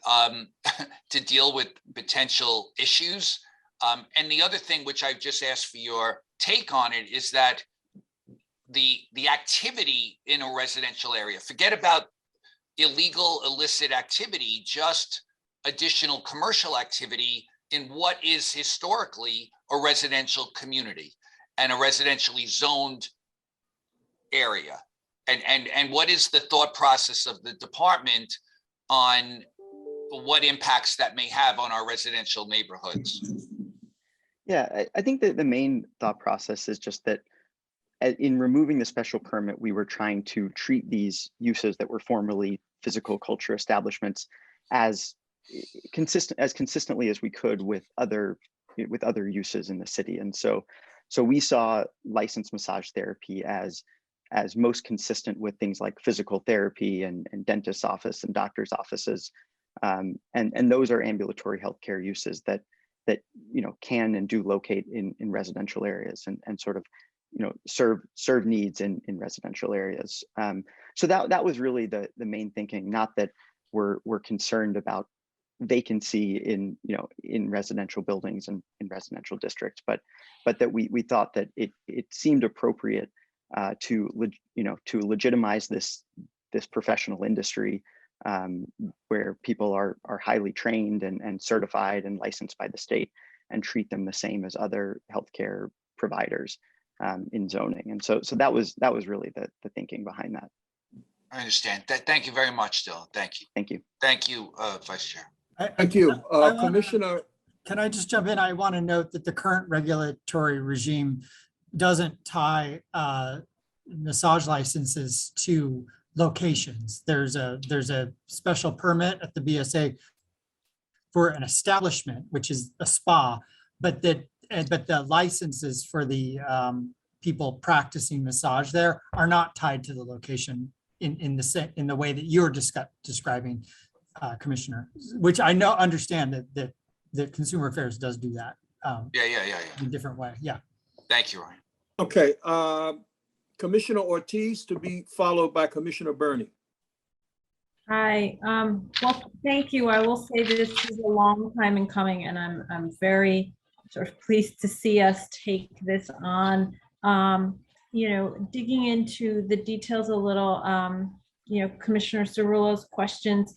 to deal with potential issues. And the other thing, which I've just asked for your take on it, is that the activity in a residential area, forget about illegal, illicit activity, just additional commercial activity in what is historically a residential community and a residentially zoned area. And what is the thought process of the department on what impacts that may have on our residential neighborhoods? Yeah, I think that the main thought process is just that in removing the special permit, we were trying to treat these uses that were formerly physical culture establishments as consistently as we could with other uses in the city. And so we saw licensed massage therapy as most consistent with things like physical therapy and dentist's office and doctor's offices. And those are ambulatory healthcare uses that can and do locate in residential areas and sort of serve needs in residential areas. So that was really the main thinking, not that we're concerned about vacancy in, in residential buildings and in residential districts, but that we thought that it seemed appropriate to legitimize this professional industry where people are highly trained and certified and licensed by the state, and treat them the same as other healthcare providers in zoning. And so that was really the thinking behind that. I understand. Thank you very much, Dylan. Thank you. Thank you. Thank you, Vice Chair. Thank you. Commissioner. Can I just jump in? I want to note that the current regulatory regime doesn't tie massage licenses to locations. There's a special permit at the BSA for an establishment, which is a spa, but the licenses for the people practicing massage there are not tied to the location in the way that you're describing, Commissioner, which I understand that Consumer Affairs does do that. Yeah. In a different way. Yeah. Thank you, Ryan. Okay. Commissioner Ortiz to be followed by Commissioner Burney. Hi. Well, thank you. I will say this is a long time in coming, and I'm very sort of pleased to see us take this on. Digging into the details a little, Commissioner Cerullo's questions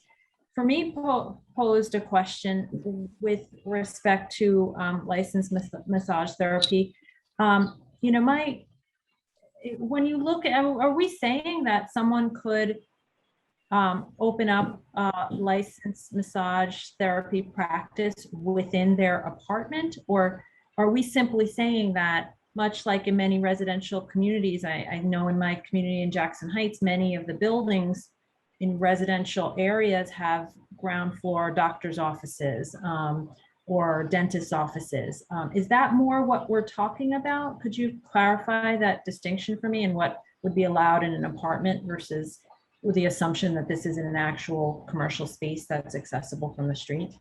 for me posed a question with respect to licensed massage therapy. When you look at, are we saying that someone could open up a licensed massage therapy practice within their apartment? Or are we simply saying that, much like in many residential communities, I know in my community in Jackson Heights, many of the buildings in residential areas have ground floor doctor's offices or dentist offices. Is that more what we're talking about? Could you clarify that distinction for me, and what would be allowed in an apartment versus with the assumption that this is in an actual commercial space that's accessible from the street?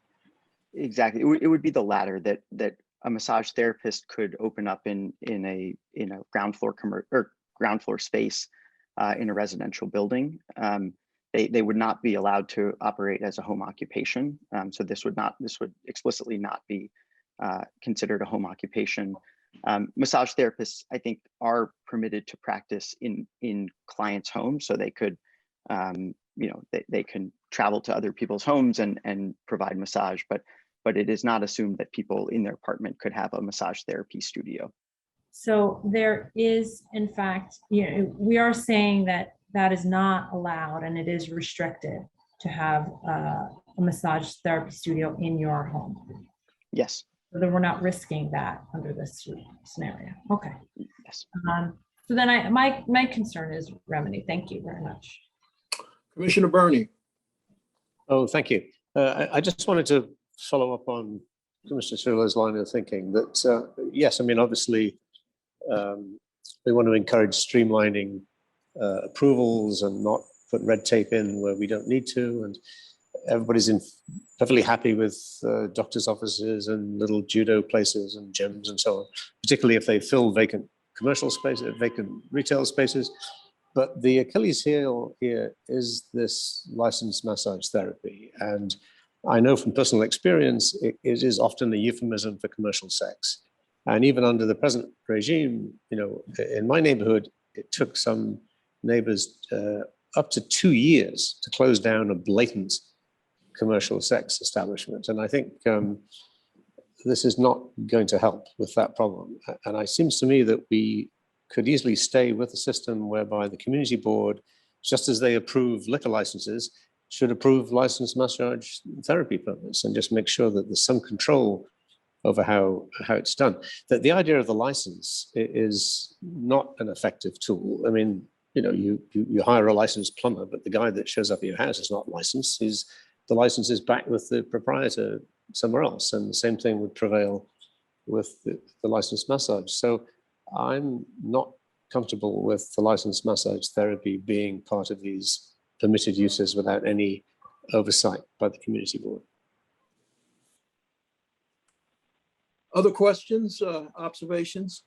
Exactly. It would be the latter, that a massage therapist could open up in a ground floor space in a residential building. They would not be allowed to operate as a home occupation. So this would explicitly not be considered a home occupation. Massage therapists, I think, are permitted to practice in clients' homes, so they could, they can travel to other people's homes and provide massage, but it is not assumed that people in their apartment could have a massage therapy studio. So there is, in fact, we are saying that is not allowed, and it is restricted to have a massage therapy studio in your home. Yes. So that we're not risking that under this scenario. Okay. Yes. So then my concern is remedy. Thank you very much. Commissioner Burney. Oh, thank you. I just wanted to follow up on Commissioner Cerullo's line of thinking that, yes, I mean, obviously, we want to encourage streamlining approvals and not put red tape in where we don't need to. And everybody's perfectly happy with doctors' offices and little judo places and gyms and so on, particularly if they fill vacant commercial spaces, vacant retail spaces. But the Achilles heel here is this licensed massage therapy. And I know from personal experience, it is often a euphemism for commercial sex. And even under the present regime, in my neighborhood, it took some neighbors up to 2 years to close down a blatant commercial sex establishment. And I think this is not going to help with that problem. And it seems to me that we could easily stay with a system whereby the community board, just as they approve liquor licenses, should approve licensed massage therapy permits, and just make sure that there's some control over how it's done. That the idea of the license is not an effective tool. I mean, you hire a licensed plumber, but the guy that shows up at your house is not licensed. The license is back with the proprietor somewhere else, and the same thing would prevail with the licensed massage. So I'm not comfortable with the licensed massage therapy being part of these permitted uses without any oversight by the community board. Other questions, observations?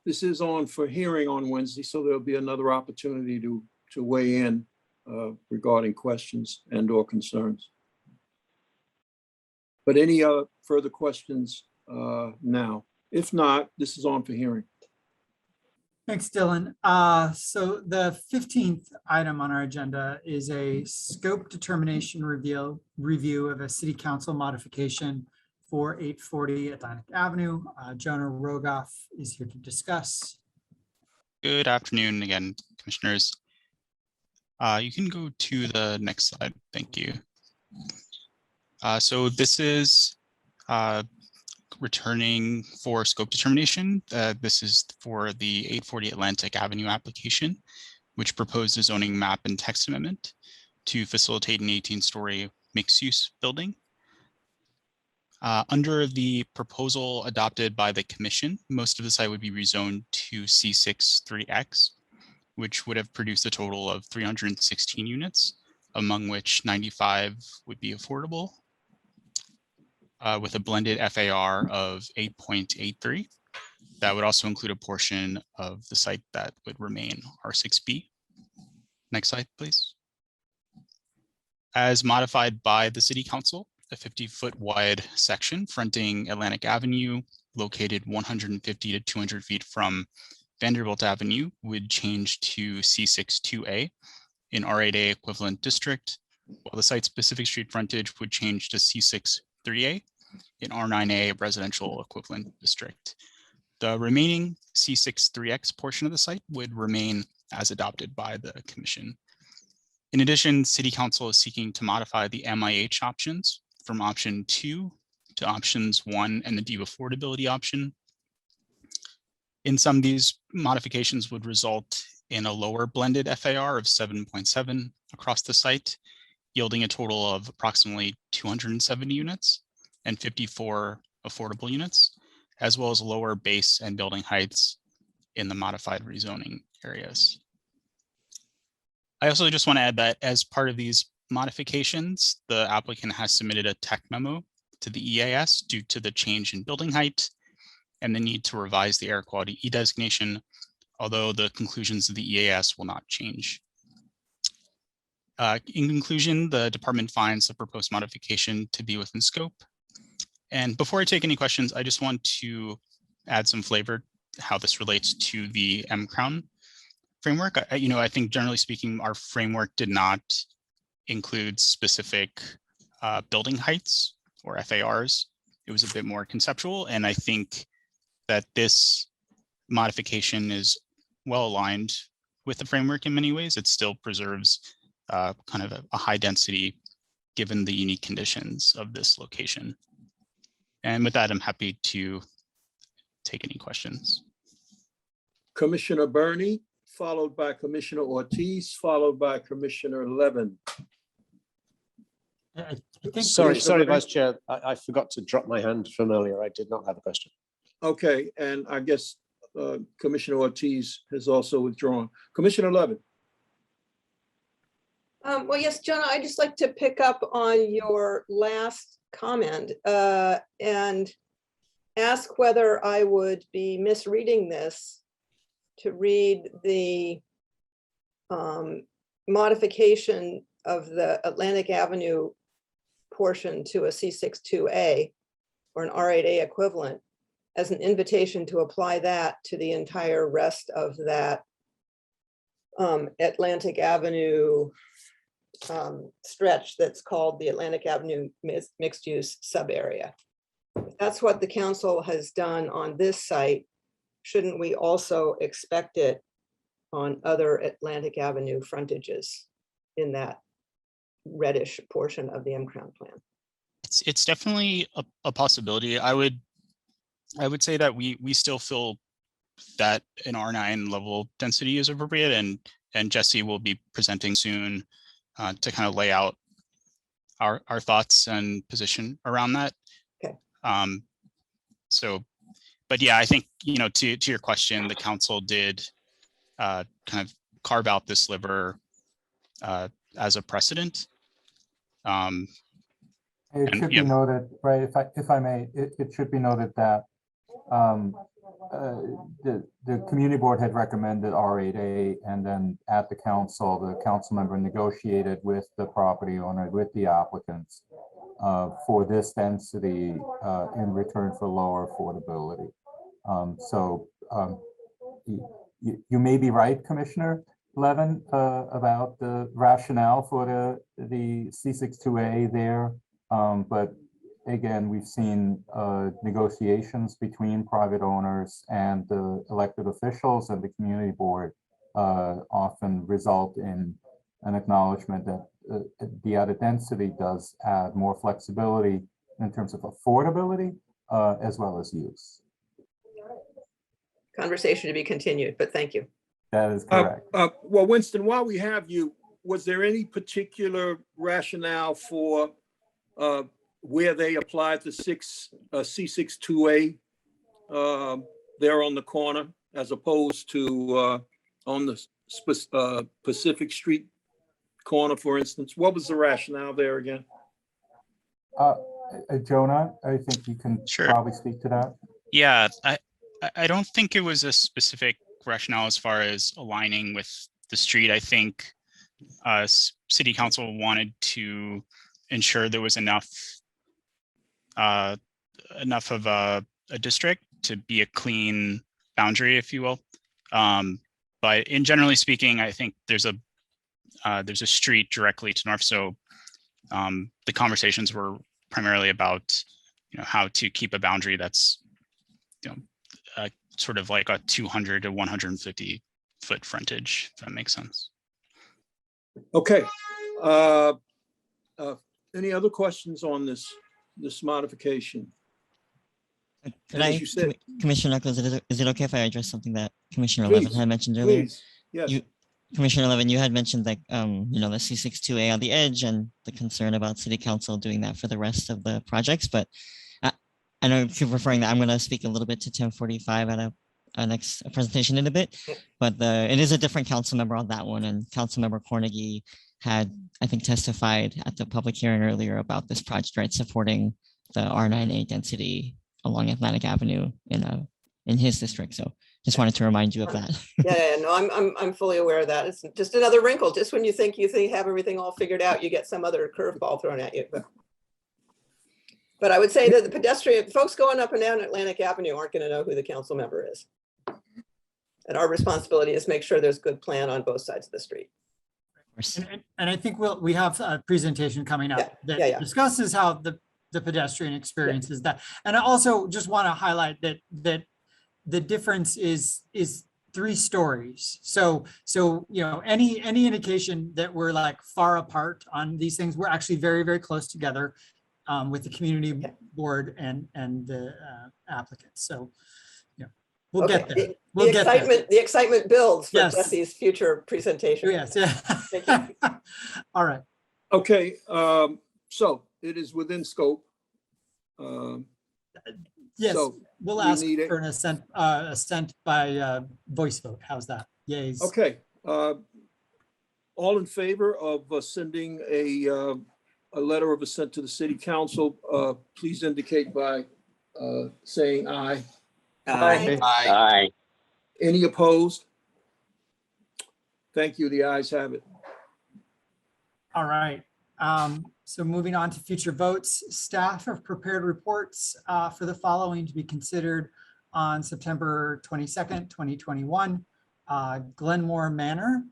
This is on for hearing on Wednesday, so there'll be another opportunity to weigh in regarding questions and/or concerns. But any further questions now? If not, this is on for hearing. Thanks, Dylan. So the 15th item on our agenda is a scope determination review of a city council modification for 840 Atlantic Avenue. Jonah Rogoff is here to discuss. Good afternoon again, commissioners. You can go to the next slide. Thank you. So this is returning for scope determination. This is for the 840 Atlantic Avenue application, which proposed a zoning map and text amendment to facilitate an 18-story mixed-use building. Under the proposal adopted by the commission, most of the site would be rezoned to C6 3X, which would have produced a total of 316 units, among which 95 would be affordable, with a blended FAR of 8.83. That would also include a portion of the site that would remain R6B. Next slide, please. As modified by the City Council, a 50-foot wide section fronting Atlantic Avenue, located 150 to 200 feet from Vanderbilt Avenue, would change to C6-2A, an R8A equivalent district, while the site-specific street frontage would change to C6-3A, an R9A residential equivalent district. The remaining C6-3X portion of the site would remain as adopted by the commission. In addition, City Council is seeking to modify the MIH options from option 2 to options 1 and the deep affordability option. In sum, these modifications would result in a lower blended FAR of 7.7 across the site, yielding a total of approximately 270 units and 54 affordable units, as well as lower base and building heights in the modified rezoning areas. I also just want to add that as part of these modifications, the applicant has submitted a tech memo to the EAS due to the change in building height and the need to revise the air quality E designation, although the conclusions of the EAS will not change. In conclusion, the department finds the proposed modification to be within scope. And before I take any questions, I just want to add some flavor how this relates to the M-Crown framework. I think generally speaking, our framework did not include specific building heights or FARs. It was a bit more conceptual, and I think that this modification is well aligned with the framework in many ways. It still preserves kind of a high density given the unique conditions of this location. And with that, I'm happy to take any questions. Commissioner Burney, followed by Commissioner Ortiz, followed by Commissioner Levin. Sorry, Vice Chair, I forgot to drop my hand from earlier. I did not have a question. Okay, and I guess Commissioner Ortiz has also withdrawn. Commissioner Levin. Well, yes, Jonah, I'd just like to pick up on your last comment and ask whether I would be misreading this to read the modification of the Atlantic Avenue portion to a C6-2A or an R8A equivalent as an invitation to apply that to the entire rest of that Atlantic Avenue stretch that's called the Atlantic Avenue mixed use sub area. If that's what the council has done on this site, shouldn't we also expect it on other Atlantic Avenue frontages in that reddish portion of the M-Crown plan? It's definitely a possibility. I would say that we still feel that an R9 level density is appropriate, and Jesse will be presenting soon to kind of lay out our thoughts and position around that. Okay. But yeah, I think, to your question, the council did kind of carve out this sliver as a precedent. It should be noted, right, if I may, it should be noted that the community board had recommended R8A, and then at the council member negotiated with the property owner, with the applicants, for this density in return for lower affordability. You may be right, Commissioner Levin, about the rationale for the C62A there, but again, we've seen negotiations between private owners and the elected officials and the community board often result in an acknowledgement that the added density does add more flexibility in terms of affordability as well as use. Conversation to be continued, but thank you. That is correct. Well, Winston, while we have you, was there any particular rationale for where they applied the C62A there on the corner as opposed to on the Pacific Street corner, for instance? What was the rationale there again? Jonah, I think you can probably speak to that. Yeah, I don't think it was a specific rationale as far as aligning with the street. I think City Council wanted to ensure there was enough of a district to be a clean boundary, if you will. But in generally speaking, I think there's a street directly to north. So the conversations were primarily about, how to keep a boundary that's, sort of like a 200 to 150 foot frontage, if that makes sense. Okay. Any other questions on this modification? Commissioner Echols, is it okay if I address something that Commissioner Levin had mentioned earlier? Please, yes. Commissioner Levin, you had mentioned that, the C62A on the edge and the concern about City Council doing that for the rest of the projects, but I know if you're referring that I'm going to speak a little bit to 1045 at a next presentation in a bit, but it is a different council member on that one, and Councilmember Cornegie had, I think, testified at the public hearing earlier about this project, right, supporting the R9A density along Atlantic Avenue in his district. So just wanted to remind you of that. No, I'm fully aware of that. It's just another wrinkle. Just when you think have everything all figured out, you get some other curveball thrown at you. But I would say that the pedestrian folks going up and down Atlantic Avenue aren't going to know who the council member is. And our responsibility is make sure there's good plan on both sides of the street. And I think we have a presentation coming up that discusses how the pedestrian experience is that. And I also just want to highlight that the difference is 3 stories. So any indication that we're like far apart on these things, we're actually very, very close together with the community board and the applicants. So we'll get there. The excitement builds for Jesse's future presentation. Yes. Yeah. Thank you. All right. Okay. So it is within scope. Yes, so we'll ask for an assent by voice vote. How's that? Yays. Okay. All in favor of sending a letter of assent to the City Council, please indicate by saying aye. Aye. Aye. Any opposed? Thank you. The ayes have it. All right. So moving on to future votes, staff have prepared reports for the following to be considered on September 22nd, 2021. Glenmore Manor,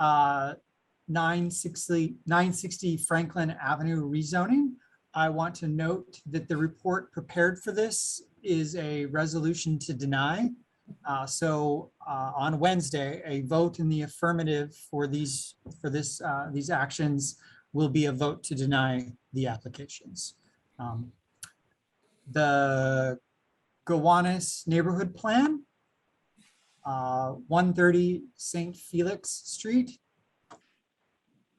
960 Franklin Avenue rezoning. I want to note that the report prepared for this is a resolution to deny. So on Wednesday, a vote in the affirmative for these actions will be a vote to deny the applications. The Gowanus Neighborhood Plan, 130 St. Felix Street,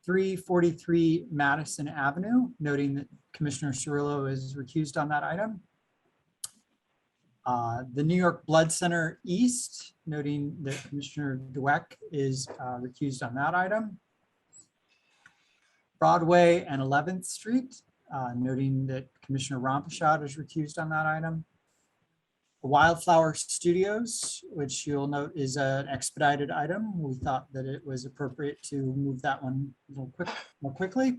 343 Madison Avenue, noting that Commissioner Cirillo is recused on that item. The New York Blood Center East, noting that Commissioner Dweck is recused on that item. Broadway and 11th Street, noting that Commissioner Rompashad is recused on that item. Wildflower Studios, which you'll note is an expedited item. We thought that it was appropriate to move that one a little more quickly.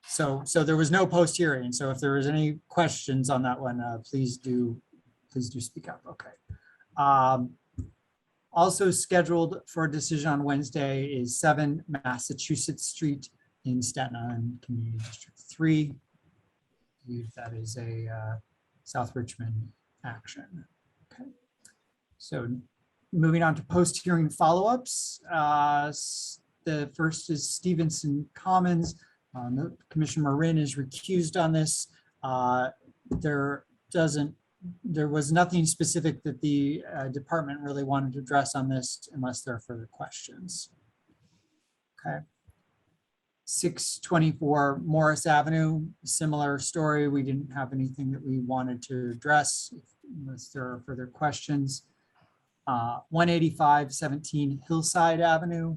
So there was no post hearing. So if there was any questions on that one, please do speak up. Okay. Also scheduled for a decision on Wednesday is 7 Massachusetts Street in Staten Island Community District 3. I believe that is a South Richmond action. Okay. So moving on to post-hearing follow-ups. The first is Stevenson Commons. Commissioner Marin is recused on this. There was nothing specific that the department really wanted to address on this unless there are further questions. Okay. 624 Morris Avenue, similar story. We didn't have anything that we wanted to address unless there are further questions. 185-17 Hillside Avenue.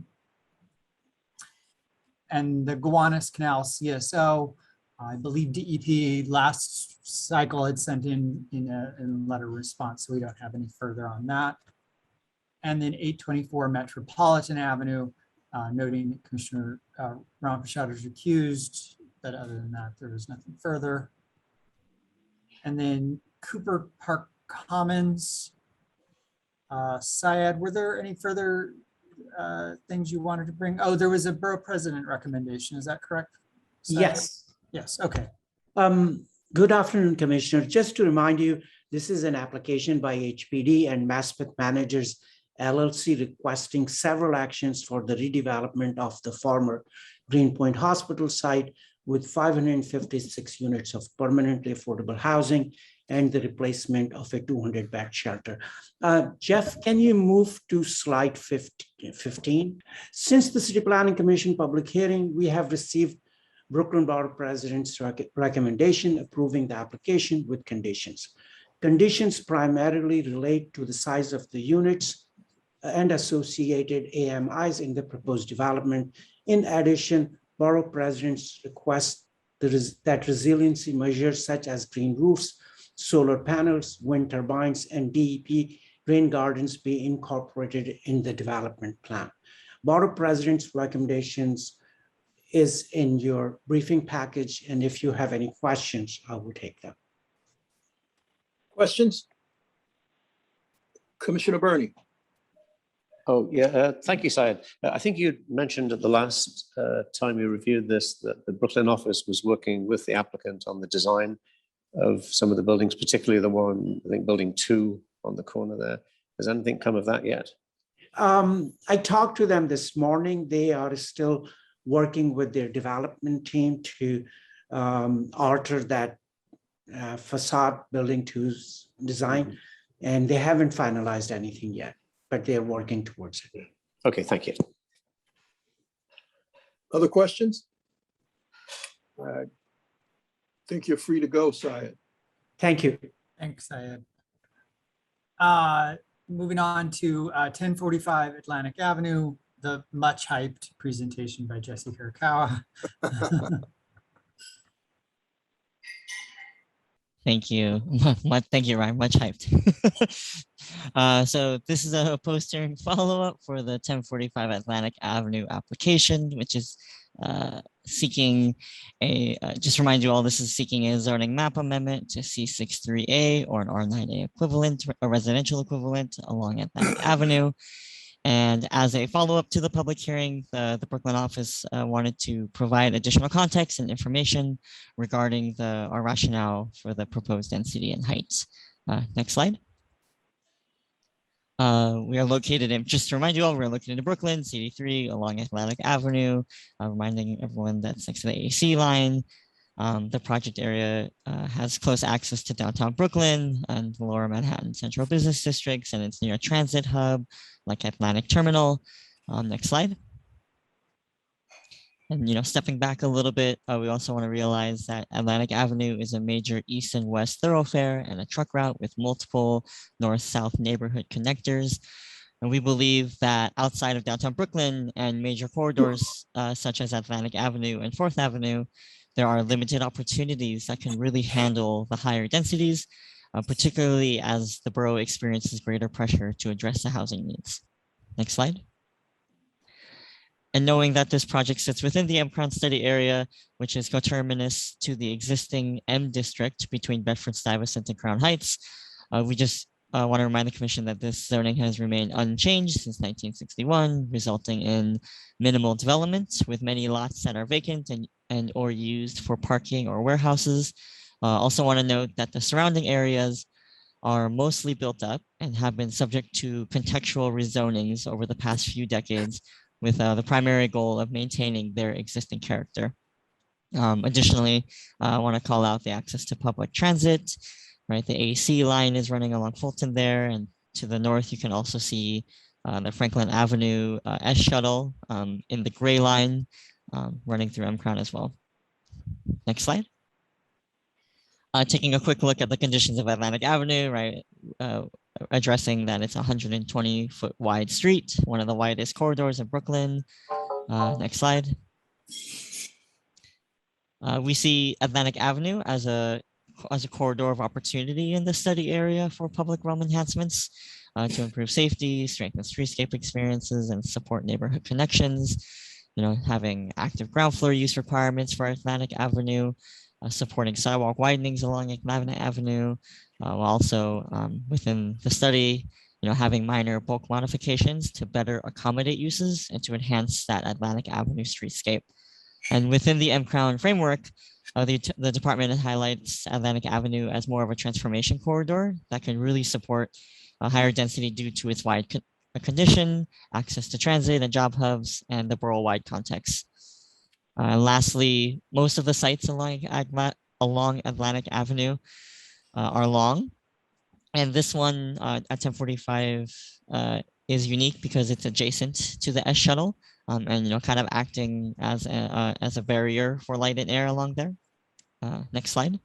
And the Gowanus Canal CSO, I believe DEP last cycle had sent in a letter response, so we don't have any further on that. And then 824 Metropolitan Avenue, noting that Commissioner Ramprasad is recused, but other than that, there was nothing further. And then Cooper Park Commons. Syed, were there any further things you wanted to bring? Oh, there was a borough president recommendation. Is that correct? Syed? Yes. Yes. Okay. Good afternoon, Commissioner. Just to remind you, this is an application by HPD and Maspeth Managers LLC requesting several actions for the redevelopment of the former Greenpoint Hospital site with 556 units of permanently affordable housing and the replacement of a 200-bed shelter. Jeff, can you move to slide 15? Since the City Planning Commission public hearing, we have received Brooklyn Borough President's recommendation approving the application with conditions. Conditions primarily relate to the size of the units and associated AMIs in the proposed development. In addition, Borough President's request that resiliency measures such as green roofs, solar panels, wind turbines, and DEP rain gardens be incorporated in the development plan. Borough President's recommendations is in your briefing package, and if you have any questions, I will take them. Questions? Commissioner Burney. Oh, yeah, thank you, Syed. I think you mentioned at the last time we reviewed this that the Brooklyn office was working with the applicant on the design of some of the buildings, particularly the one, I think, building 2 on the corner there. Has anything come of that yet? I talked to them this morning. They are still working with their development team to alter that facade building 2's design, and they haven't finalized anything yet, but they're working towards it. Okay, thank you. Other questions? I think you're free to go, Syed. Thank you. Thanks, Syed. Moving on to 1045 Atlantic Avenue, the much hyped presentation by Jesse Hirakawa. Thank you. Thank you, Ryan. Much hyped. So this is a post-hearing follow-up for the 1045 Atlantic Avenue application, which is seeking a, just remind you all, this is seeking a zoning map amendment to C63A or an R9A equivalent, a residential equivalent along Atlantic Avenue. And as a follow-up to the public hearing, the Brooklyn office wanted to provide additional context and information regarding our rationale for the proposed density and heights. Next slide. We are located in, just to remind you all, we're located in Brooklyn, CD3 along Atlantic Avenue, reminding everyone that's next to the AC line. The project area has close access to downtown Brooklyn and the lower Manhattan Central Business Districts, and it's near a transit hub like Atlantic Terminal. Next slide. And, stepping back a little bit, we also want to realize that Atlantic Avenue is a major east and west thoroughfare and a truck route with multiple north-south neighborhood connectors. And we believe that outside of downtown Brooklyn and major corridors such as Atlantic Avenue and 4th Avenue, there are limited opportunities that can really handle the higher densities, particularly as the borough experiences greater pressure to address the housing needs. Next slide. And knowing that this project sits within the M Crown study area, which is coterminous to the existing M district between Bedford-Stuyvesant and Crown Heights, we just want to remind the commission that this zoning has remained unchanged since 1961, resulting in minimal development with many lots that are vacant and or used for parking or warehouses. Also want to note that the surrounding areas are mostly built up and have been subject to contextual rezonings over the past few decades, with the primary goal of maintaining their existing character. Additionally, I want to call out the access to public transit, right? The AC line is running along Fulton there, and to the north, you can also see the Franklin Avenue S shuttle in the gray line running through M Crown as well. Next slide. Taking a quick look at the conditions of Atlantic Avenue, right? Addressing that it's a 120-foot wide street, one of the widest corridors in Brooklyn. Next slide. We see Atlantic Avenue as a corridor of opportunity in the study area for public realm enhancements to improve safety, strengthen streetscape experiences, and support neighborhood connections. You know, having active ground floor use requirements for Atlantic Avenue, supporting sidewalk widenings along Atlantic Avenue, while also within the study, you know, having minor bulk modifications to better accommodate uses and to enhance that Atlantic Avenue streetscape. And within the M Crown framework, the department highlights Atlantic Avenue as more of a transformation corridor that can really support a higher density due to its wide condition, access to transit and job hubs, and the borough-wide context. Lastly, most of the sites along Atlantic Avenue are long. And this one at 1045 is unique because it's adjacent to the S shuttle and, you know, kind of acting as a barrier for light and air along there. Next slide.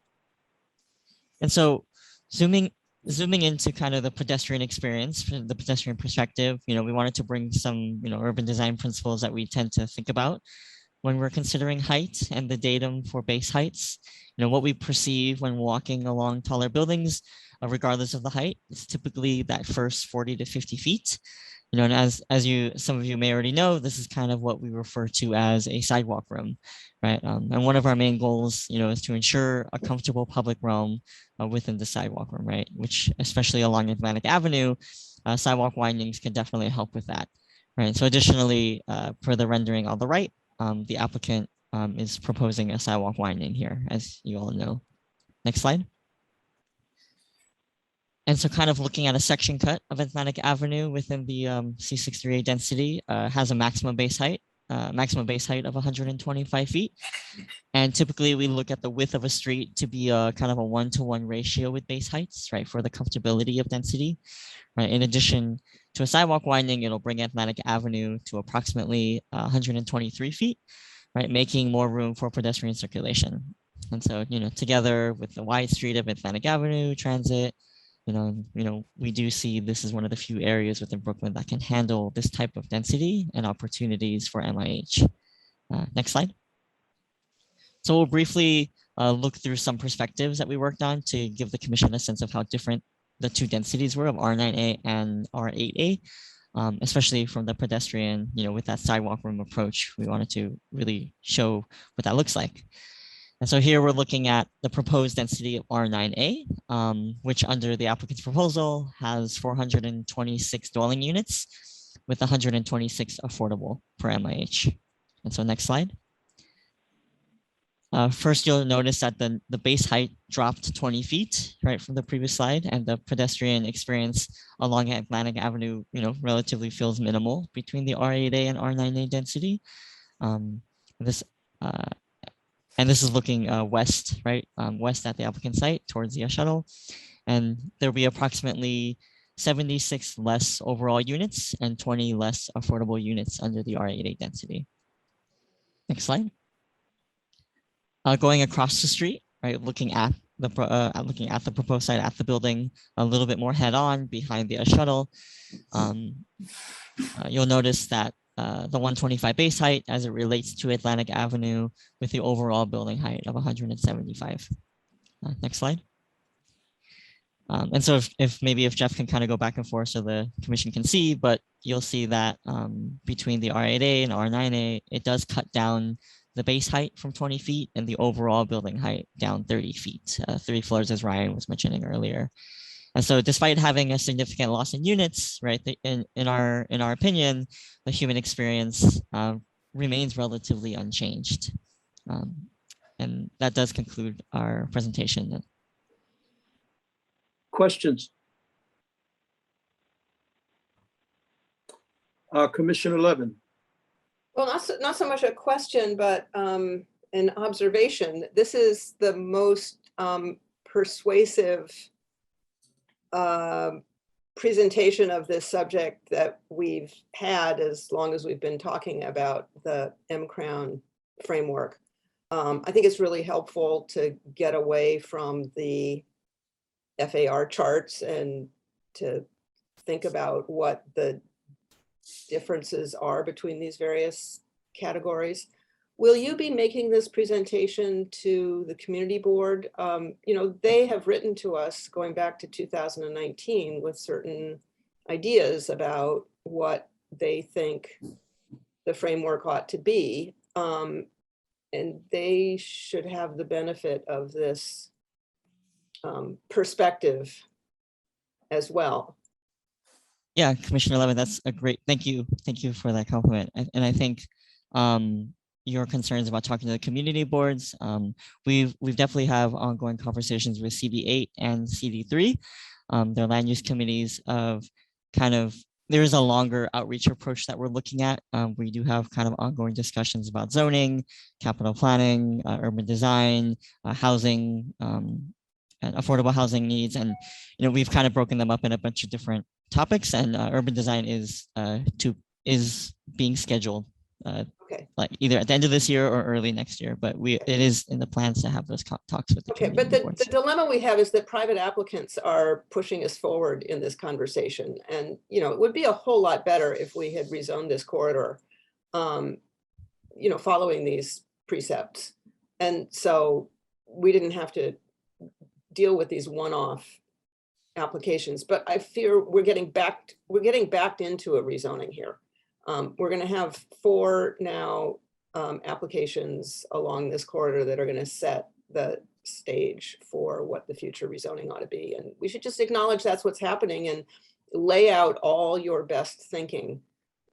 And so zooming into kind of the pedestrian experience, from the pedestrian perspective, you know, we wanted to bring some, you know, urban design principles that we tend to think about when we're considering height and the datum for base heights. You know, what we perceive when walking along taller buildings, regardless of the height, is typically that first 40 to 50 feet. You know, and as some of you may already know, this is kind of what we refer to as a sidewalk room, right? And one of our main goals, you know, is to ensure a comfortable public realm within the sidewalk room, right? Which, especially along Atlantic Avenue, sidewalk windings can definitely help with that, right? So additionally, per the rendering on the right, the applicant is proposing a sidewalk winding here, as you all know. Next slide. And so kind of looking at a section cut of Atlantic Avenue within the C63A density has a maximum base height of 125 feet. And typically we look at the width of a street to be a kind of a 1-to-1 ratio with base heights, right, for the comfortability of density, right? In addition to a sidewalk winding, it'll bring Atlantic Avenue to approximately 123 feet, right, making more room for pedestrian circulation. And so, you know, together with the wide street of Atlantic Avenue, transit, you know, we do see this is one of the few areas within Brooklyn that can handle this type of density and opportunities for MIH. Next slide. So we'll briefly look through some perspectives that we worked on to give the commission a sense of how different the two densities were of R9A and R8A, especially from the pedestrian, you know, with that sidewalk room approach. We wanted to really show what that looks like. And so here we're looking at the proposed density of R9A, which under the applicant's proposal has 426 dwelling units with 126 affordable per MIH. And so next slide. First, you'll notice that the base height dropped 20 feet, right, from the previous slide, and the pedestrian experience along Atlantic Avenue, you know, relatively feels minimal between the R8A and R9A density. And this is looking west, right, west at the applicant site towards the shuttle. And there'll be approximately 76 less overall units and 20 less affordable units under the R8A density. Next slide. Going across the street, right, looking at the proposed site at the building a little bit more head on behind the shuttle, you'll notice that the 125 base height as it relates to Atlantic Avenue with the overall building height of 175. Next slide. And so if Jeff can kind of go back and forth so the commission can see, but you'll see that between the R8A and R9A, it does cut down the base height from 20 feet and the overall building height down 30 feet, 3 floors, as Ryan was mentioning earlier. And so despite having a significant loss in units, right, in our opinion, the human experience remains relatively unchanged. And that does conclude our presentation. Questions? Commissioner Levin. Well, not so much a question, but an observation. This is the most persuasive presentation of this subject that we've had as long as we've been talking about the M-Crown framework. I think it's really helpful to get away from the FAR charts and to think about what the differences are between these various categories. Will you be making this presentation to the community board? You know, they have written to us going back to 2019 with certain ideas about what they think the framework ought to be. And they should have the benefit of this perspective as well. Yeah, Commissioner Levin, that's a great, thank you for that compliment. And I think your concerns about talking to the community boards, we've definitely have ongoing conversations with CB8 and CD3. Their land use committees of there is a longer outreach approach that we're looking at. We do have kind of ongoing discussions about zoning, capital planning, urban design, housing, and affordable housing needs. And, you know, we've kind of broken them up in a bunch of different topics, and urban design is being scheduled like either at the end of this year or early next year, but it is in the plans to have those talks with the but the dilemma we have is that private applicants are pushing us forward in this conversation. And, you know, it would be a whole lot better if we had rezoned this corridor, you know, following these precepts. And so we didn't have to deal with these one-off applications, but I fear we're getting backed into a rezoning here. We're going to have 4 now applications along this corridor that are going to set the stage for what the future rezoning ought to be. And we should just acknowledge that's what's happening and lay out all your best thinking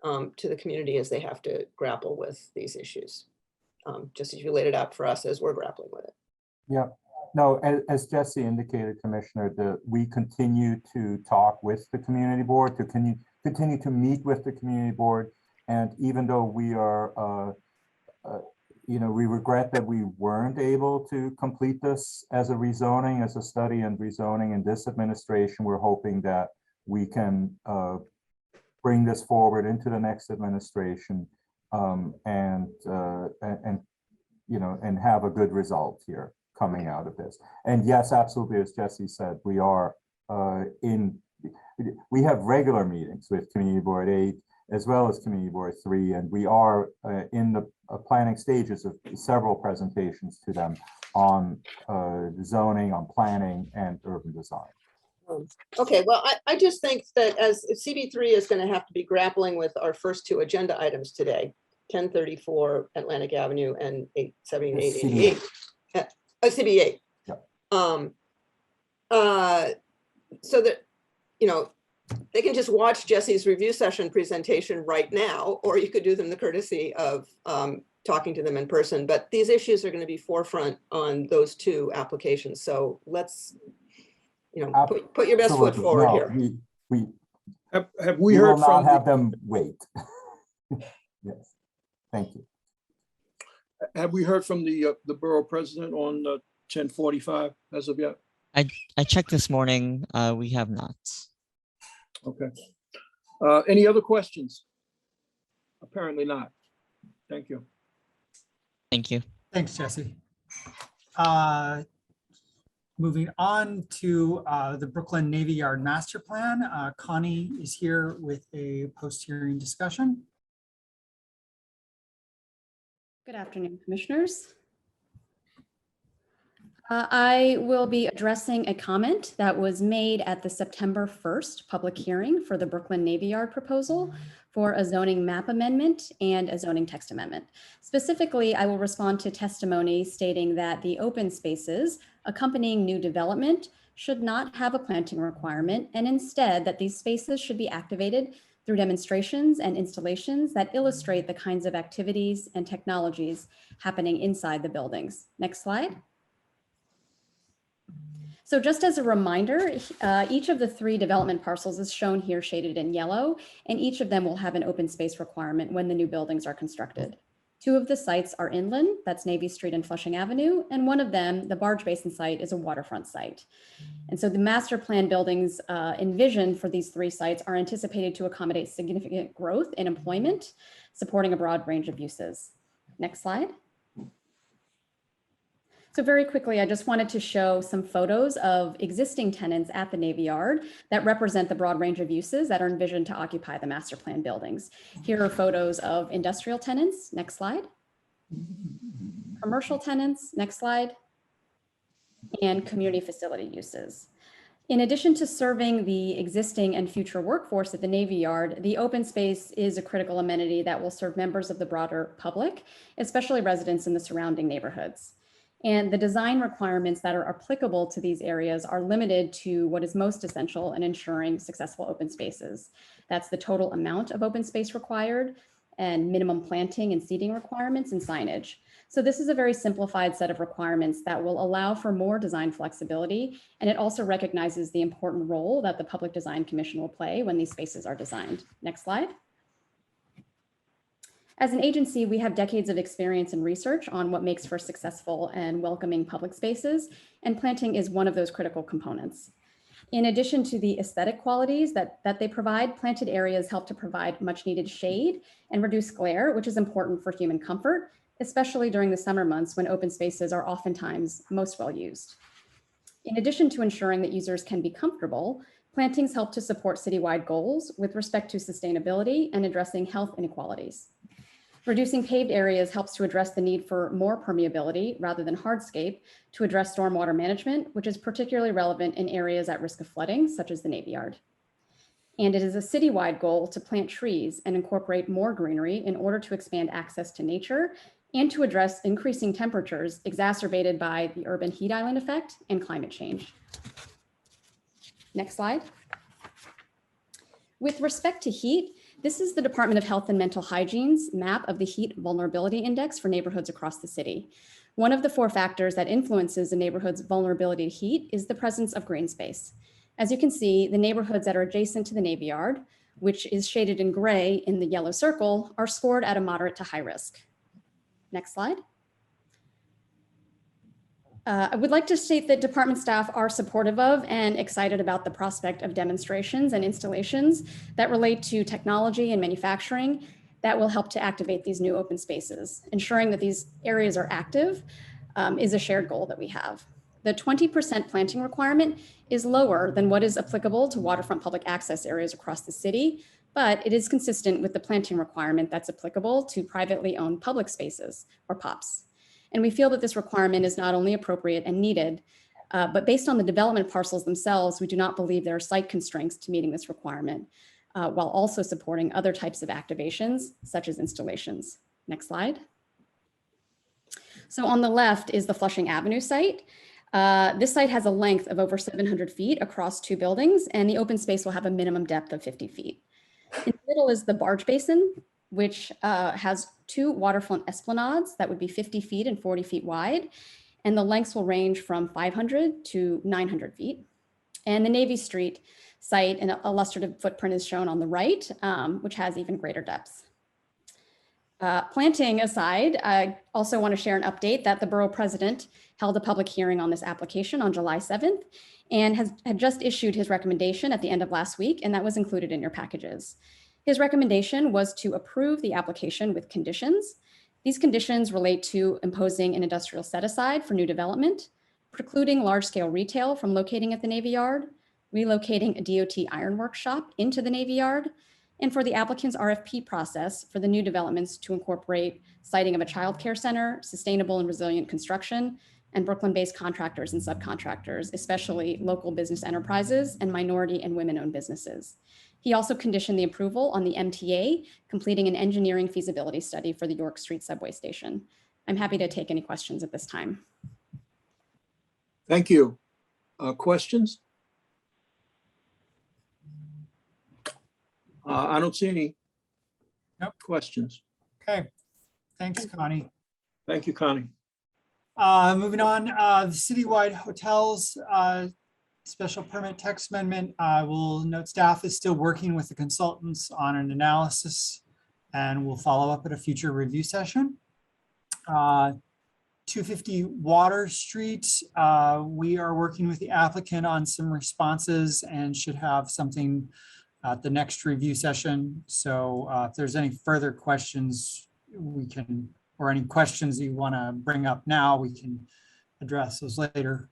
to the community as they have to grapple with these issues, just as you laid it out for us as we're grappling with it. Yeah. No, as Jesse indicated, Commissioner, we continue to talk with the community board, to continue to meet with the community board. And even though we are, you know, we regret that we weren't able to complete this as a rezoning, as a study and rezoning in this administration, we're hoping that we can bring this forward into the next administration and you know, and have a good result here coming out of this. And yes, absolutely, as Jesse said, we are we have regular meetings with Community Board 8 as well as Community Board 3, and we are in the planning stages of several presentations to them on zoning, on planning, and urban design. Okay, well, I just think that as CB3 is going to have to be grappling with our first 2 agenda items today, 1034 Atlantic Avenue and 87888. CB8. Yep. So that, you know, they can just watch Jesse's review session presentation right now, or you could do them the courtesy of talking to them in person. But these issues are going to be forefront on those 2 applications. So let's, you know, put your best foot forward here. Have we heard will from not have them wait. Yes, thank you. Have we heard from the borough president on 1045 as of yet? I checked this morning. We have not. Okay. Any other questions? Apparently not. Thank you. Thank you. Thanks, Jesse. Moving on to the Brooklyn Navy Yard Master Plan. Connie is here with a post-hearing discussion. Good afternoon, commissioners. I will be addressing a comment that was made at the September 1st public hearing for the Brooklyn Navy Yard proposal for a zoning map amendment and a zoning text amendment. Specifically, I will respond to testimony stating that the open spaces accompanying new development should not have a planting requirement, and instead that these spaces should be activated through demonstrations and installations that illustrate the kinds of activities and technologies happening inside the buildings. Next slide. So just as a reminder, each of the 3 development parcels is shown here shaded in yellow, and each of them will have an open space requirement when the new buildings are constructed. 2 of the sites are inland, that's Navy Street and Flushing Avenue, and one of them, the Barge Basin site, is a waterfront site. And so the master plan buildings envisioned for these 3 sites are anticipated to accommodate significant growth in employment, supporting a broad range of uses. Next slide. So very quickly, I just wanted to show some photos of existing tenants at the Navy Yard that represent the broad range of uses that are envisioned to occupy the master plan buildings. Here are photos of industrial tenants. Next slide. Commercial tenants. Next slide. And community facility uses. In addition to serving the existing and future workforce at the Navy Yard, the open space is a critical amenity that will serve members of the broader public, especially residents in the surrounding neighborhoods. And the design requirements that are applicable to these areas are limited to what is most essential in ensuring successful open spaces. That's the total amount of open space required and minimum planting and seating requirements and signage. So this is a very simplified set of requirements that will allow for more design flexibility. And it also recognizes the important role that the Public Design Commission will play when these spaces are designed. Next slide. As an agency, we have decades of experience and research on what makes for successful and welcoming public spaces, and planting is one of those critical components. In addition to the aesthetic qualities that they provide, planted areas help to provide much needed shade and reduce glare, which is important for human comfort, especially during the summer months when open spaces are oftentimes most well used. In addition to ensuring that users can be comfortable, plantings help to support citywide goals with respect to sustainability and addressing health inequalities. Reducing paved areas helps to address the need for more permeability rather than hardscape to address stormwater management, which is particularly relevant in areas at risk of flooding, such as the Navy Yard. And it is a citywide goal to plant trees and incorporate more greenery in order to expand access to nature and to address increasing temperatures exacerbated by the urban heat island effect and climate change. Next slide. With respect to heat, this is the Department of Health and Mental Hygiene's map of the heat vulnerability index for neighborhoods across the city. One of the 4 factors that influences a neighborhood's vulnerability to heat is the presence of green space. As you can see, the neighborhoods that are adjacent to the Navy Yard, which is shaded in gray in the yellow circle, are scored at a moderate to high risk. Next slide. I would like to state that department staff are supportive of and excited about the prospect of demonstrations and installations that relate to technology and manufacturing that will help to activate these new open spaces. Ensuring that these areas are active is a shared goal that we have. The 20% planting requirement is lower than what is applicable to waterfront public access areas across the city, but it is consistent with the planting requirement that's applicable to privately owned public spaces, or POPs. And we feel that this requirement is not only appropriate and needed, but based on the development parcels themselves, we do not believe there are site constraints to meeting this requirement, while also supporting other types of activations, such as installations. Next slide. So on the left is the Flushing Avenue site. This site has a length of over 700 feet across 2 buildings, and the open space will have a minimum depth of 50 feet. In the middle is the Barge Basin, which has 2 waterfront esplanades that would be 50 feet and 40 feet wide. And the lengths will range from 500 to 900 feet. And the Navy Street site, an illustrative footprint is shown on the right, which has even greater depths. Planting aside, I also want to share an update that the borough president held a public hearing on this application on July 7th and had just issued his recommendation at the end of last week, and that was included in your packages. His recommendation was to approve the application with conditions. These conditions relate to imposing an industrial set-aside for new development, precluding large-scale retail from locating at the Navy Yard, relocating a DOT ironworks shop into the Navy Yard, and for the applicant's RFP process for the new developments to incorporate siting of a childcare center, sustainable and resilient construction, and Brooklyn-based contractors and subcontractors, especially local business enterprises and minority and women-owned businesses. He also conditioned the approval on the MTA completing an engineering feasibility study for the York Street subway station. I'm happy to take any questions at this time. Thank you. Questions? I don't see any questions. Okay, thanks, Connie. Thank you, Connie. Moving on, the citywide hotels special permit text amendment. I will note staff is still working with the consultants on an analysis and we'll follow up at a future review session. 250 Water Street, we are working with the applicant on some responses and should have something at the next review session. So if there's any further questions we can, or any questions you want to bring up now, we can address those later,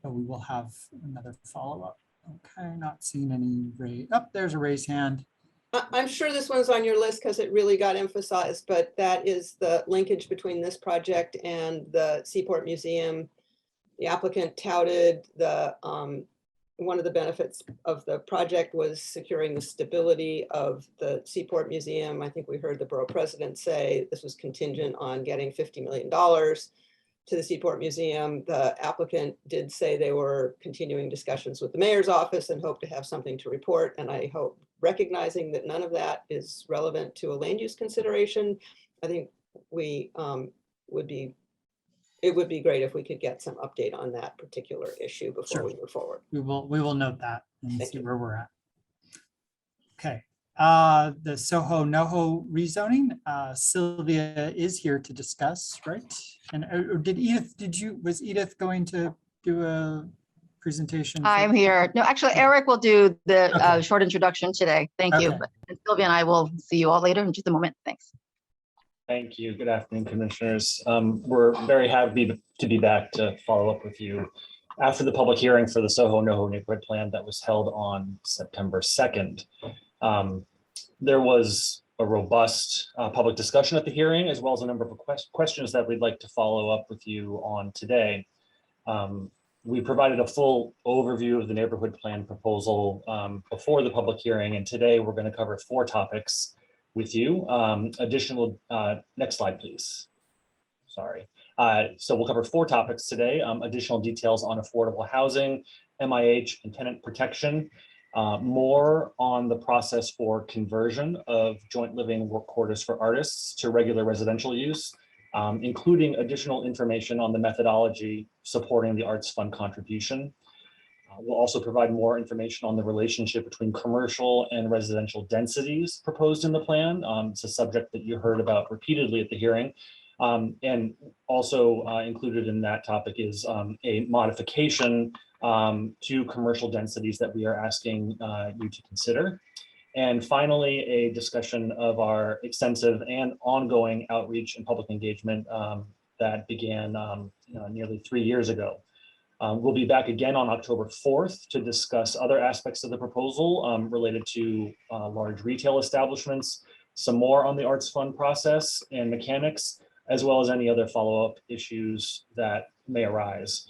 but we will have another follow-up. Okay, not seeing any raise. Oh, there's a raised hand. I'm sure this one's on your list because it really got emphasized, but that is the linkage between this project and the Seaport Museum. The applicant touted the one of the benefits of the project was securing the stability of the Seaport Museum. I think we heard the borough president say this was contingent on getting $50 million to the Seaport Museum. The applicant did say they were continuing discussions with the mayor's office and hope to have something to report. And I hope, recognizing that none of that is relevant to a land use consideration, I think we it would be great if we could get some update on that particular issue before we move forward. We will note that and Thank see you. where we're at. Okay, the Soho NoHo rezoning. Sylvia is here to discuss, right? And did Edith? Was Edith going to do a presentation? I'm here. No, actually, Eric will do the short introduction today. Thank you. Okay. But Sylvia and I will see you all later in just a moment. Thanks. Thank you. Good afternoon, commissioners. We're very happy to be back to follow up with you after the public hearing for the Soho NoHo neighborhood plan that was held on September 2nd. There was a robust public discussion at the hearing, as well as a number of questions that we'd like to follow up with you on today. We provided a full overview of the neighborhood plan proposal before the public hearing, and today we're going to cover 4 topics with you. Next slide, please. Sorry. So we'll cover 4 topics today. Additional details on affordable housing, MIH, and tenant protection. More on the process for conversion of joint living work quarters for artists to regular residential use, including additional information on the methodology supporting the Arts Fund contribution. We'll also provide more information on the relationship between commercial and residential densities proposed in the plan. It's a subject that you heard about repeatedly at the hearing. And also included in that topic is a modification to commercial densities that we are asking you to consider. And finally, a discussion of our extensive and ongoing outreach and public engagement that began nearly 3 years ago. We'll be back again on October 4th to discuss other aspects of the proposal related to large retail establishments, some more on the Arts Fund process and mechanics, as well as any other follow-up issues that may arise.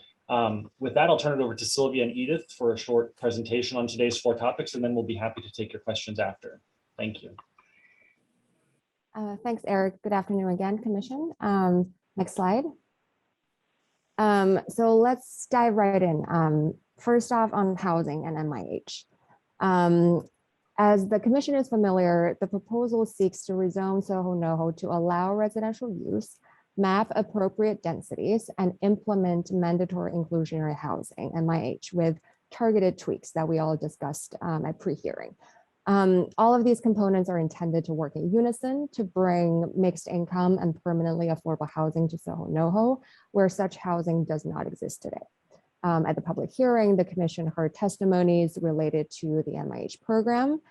With that, I'll turn it over to Sylvia and Edith for a short presentation on today's 4 topics, and then we'll be happy to take your questions after. Thank you. Thanks, Eric. Good afternoon again, Commission. Next slide. So let's dive right in. First off, on housing and MIH. As the Commission is familiar, the proposal seeks to rezone Soho NoHo to allow residential use, map appropriate densities, and implement mandatory inclusionary housing, MIH, with targeted tweaks that we all discussed at pre-hearing. All of these components are intended to work in unison to bring mixed income and permanently affordable housing to Soho NoHo, where such housing does not exist today. At the public hearing, the Commission heard testimonies related to the MIH program,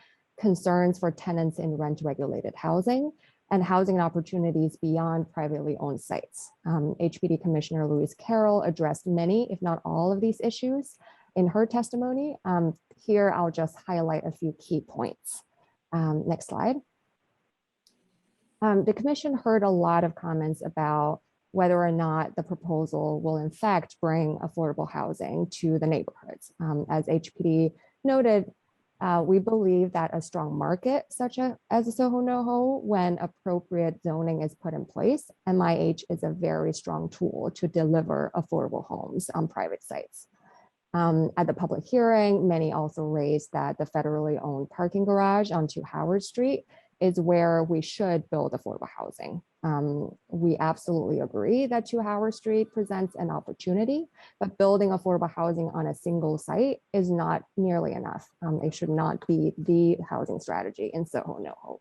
concerns for tenants in rent-regulated housing, and housing opportunities beyond privately owned sites. HPD Commissioner Louise Carroll addressed many, if not all, of these issues in her testimony. Here, I'll just highlight a few key points. Next slide. The Commission heard a lot of comments about whether or not the proposal will in fact bring affordable housing to the neighborhoods. As HPD noted, we believe that a strong market such as a Soho NoHo, when appropriate zoning is put in place, MIH is a very strong tool to deliver affordable homes on private sites. At the public hearing, many also raised that the federally owned parking garage on 2 Howard Street is where we should build affordable housing. We absolutely agree that 2 Howard Street presents an opportunity, but building affordable housing on a single site is not nearly enough. It should not be the housing strategy in Soho NoHo.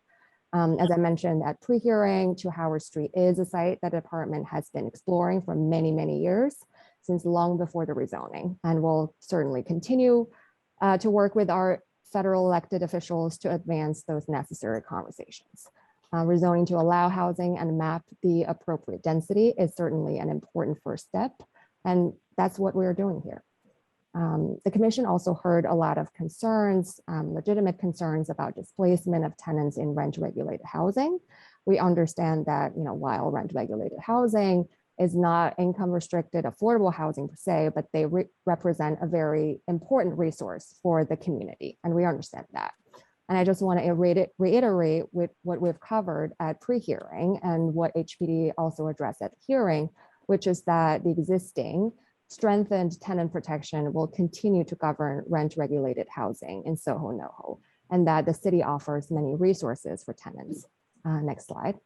As I mentioned at pre-hearing, 2 Howard Street is a site that the department has been exploring for many, many years, since long before the rezoning, and will certainly continue to work with our federal elected officials to advance those necessary conversations. Rezoning to allow housing and map the appropriate density is certainly an important first step, and that's what we're doing here. The commission also heard a lot of concerns, legitimate concerns about displacement of tenants in rent-regulated housing. We understand that, while rent-regulated housing is not income-restricted affordable housing per se, but they represent a very important resource for the community, and we understand that. And I just want to reiterate with what we've covered at pre-hearing and what HPD also addressed at the hearing, which is that the existing strengthened tenant protection will continue to govern rent-regulated housing in Soho NoHo, and that the city offers many resources for tenants. Next slide.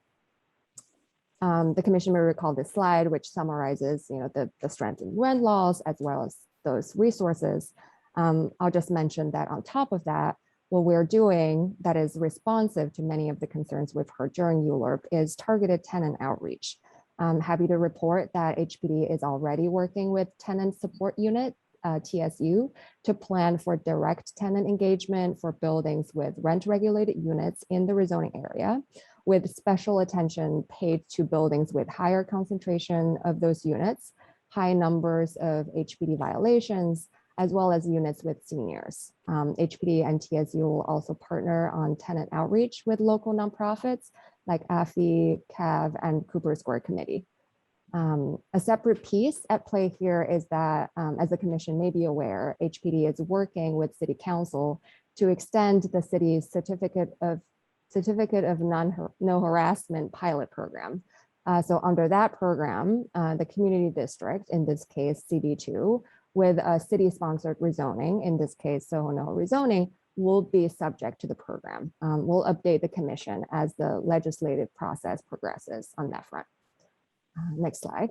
The commission may recall this slide, which summarizes the strengthened rent laws as well as those resources. I'll just mention that on top of that, what we're doing that is responsive to many of the concerns we've heard during ULURP is targeted tenant outreach. I'm happy to report that HPD is already working with Tenant Support Unit, TSU, to plan for direct tenant engagement for buildings with rent-regulated units in the rezoning area, with special attention paid to buildings with higher concentration of those units, high numbers of HPD violations, as well as units with seniors. HPD and TSU will also partner on tenant outreach with local nonprofits like AFI, CAV, and Cooper Square Committee. A separate piece at play here is that, as the commission may be aware, HPD is working with City Council to extend the city's certificate of no harassment pilot program. So under that program, the community district, in this case CB2, with a city-sponsored rezoning, in this case Soho NoHo rezoning, will be subject to the program. We'll update the commission as the legislative process progresses on that front. Next slide.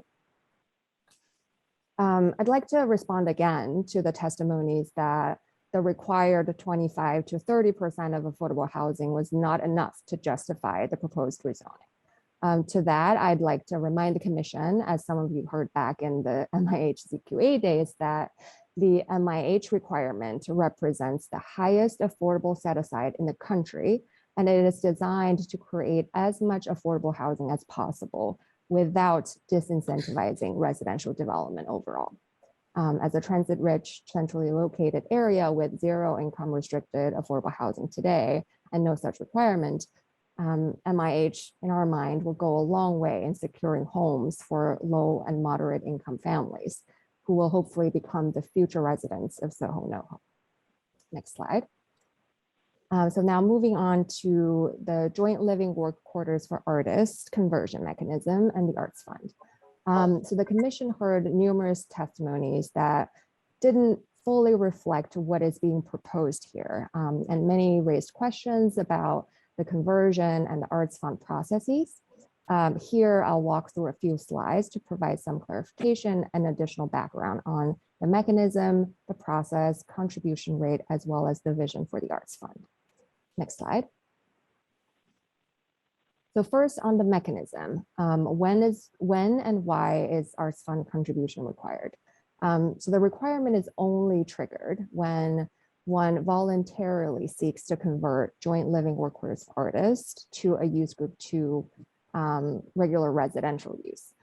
I'd like to respond again to the testimonies that the required 25 to 30% of affordable housing was not enough to justify the proposed rezoning. To that, I'd like to remind the commission, as some of you heard back in the MIH ZQA days, that the MIH requirement represents the highest affordable set aside in the country, and it is designed to create as much affordable housing as possible without disincentivizing residential development overall. As a transit-rich, centrally located area with zero income restricted affordable housing today and no such requirement, MIH, in our mind, will go a long way in securing homes for low and moderate income families who will hopefully become the future residents of Soho NoHo. Next slide. So now moving on to the joint living work quarters for artists conversion mechanism and the Arts Fund. So the commission heard numerous testimonies that didn't fully reflect what is being proposed here, and many raised questions about the conversion and the Arts Fund processes. Here, I'll walk through a few slides to provide some clarification and additional background on the mechanism, the process, contribution rate, as well as the vision for the Arts Fund. Next slide. So first on the mechanism, when and why is Arts Fund contribution required? So the requirement is only triggered when one voluntarily seeks to convert joint living work quarters artists to a use group 2 regular residential use.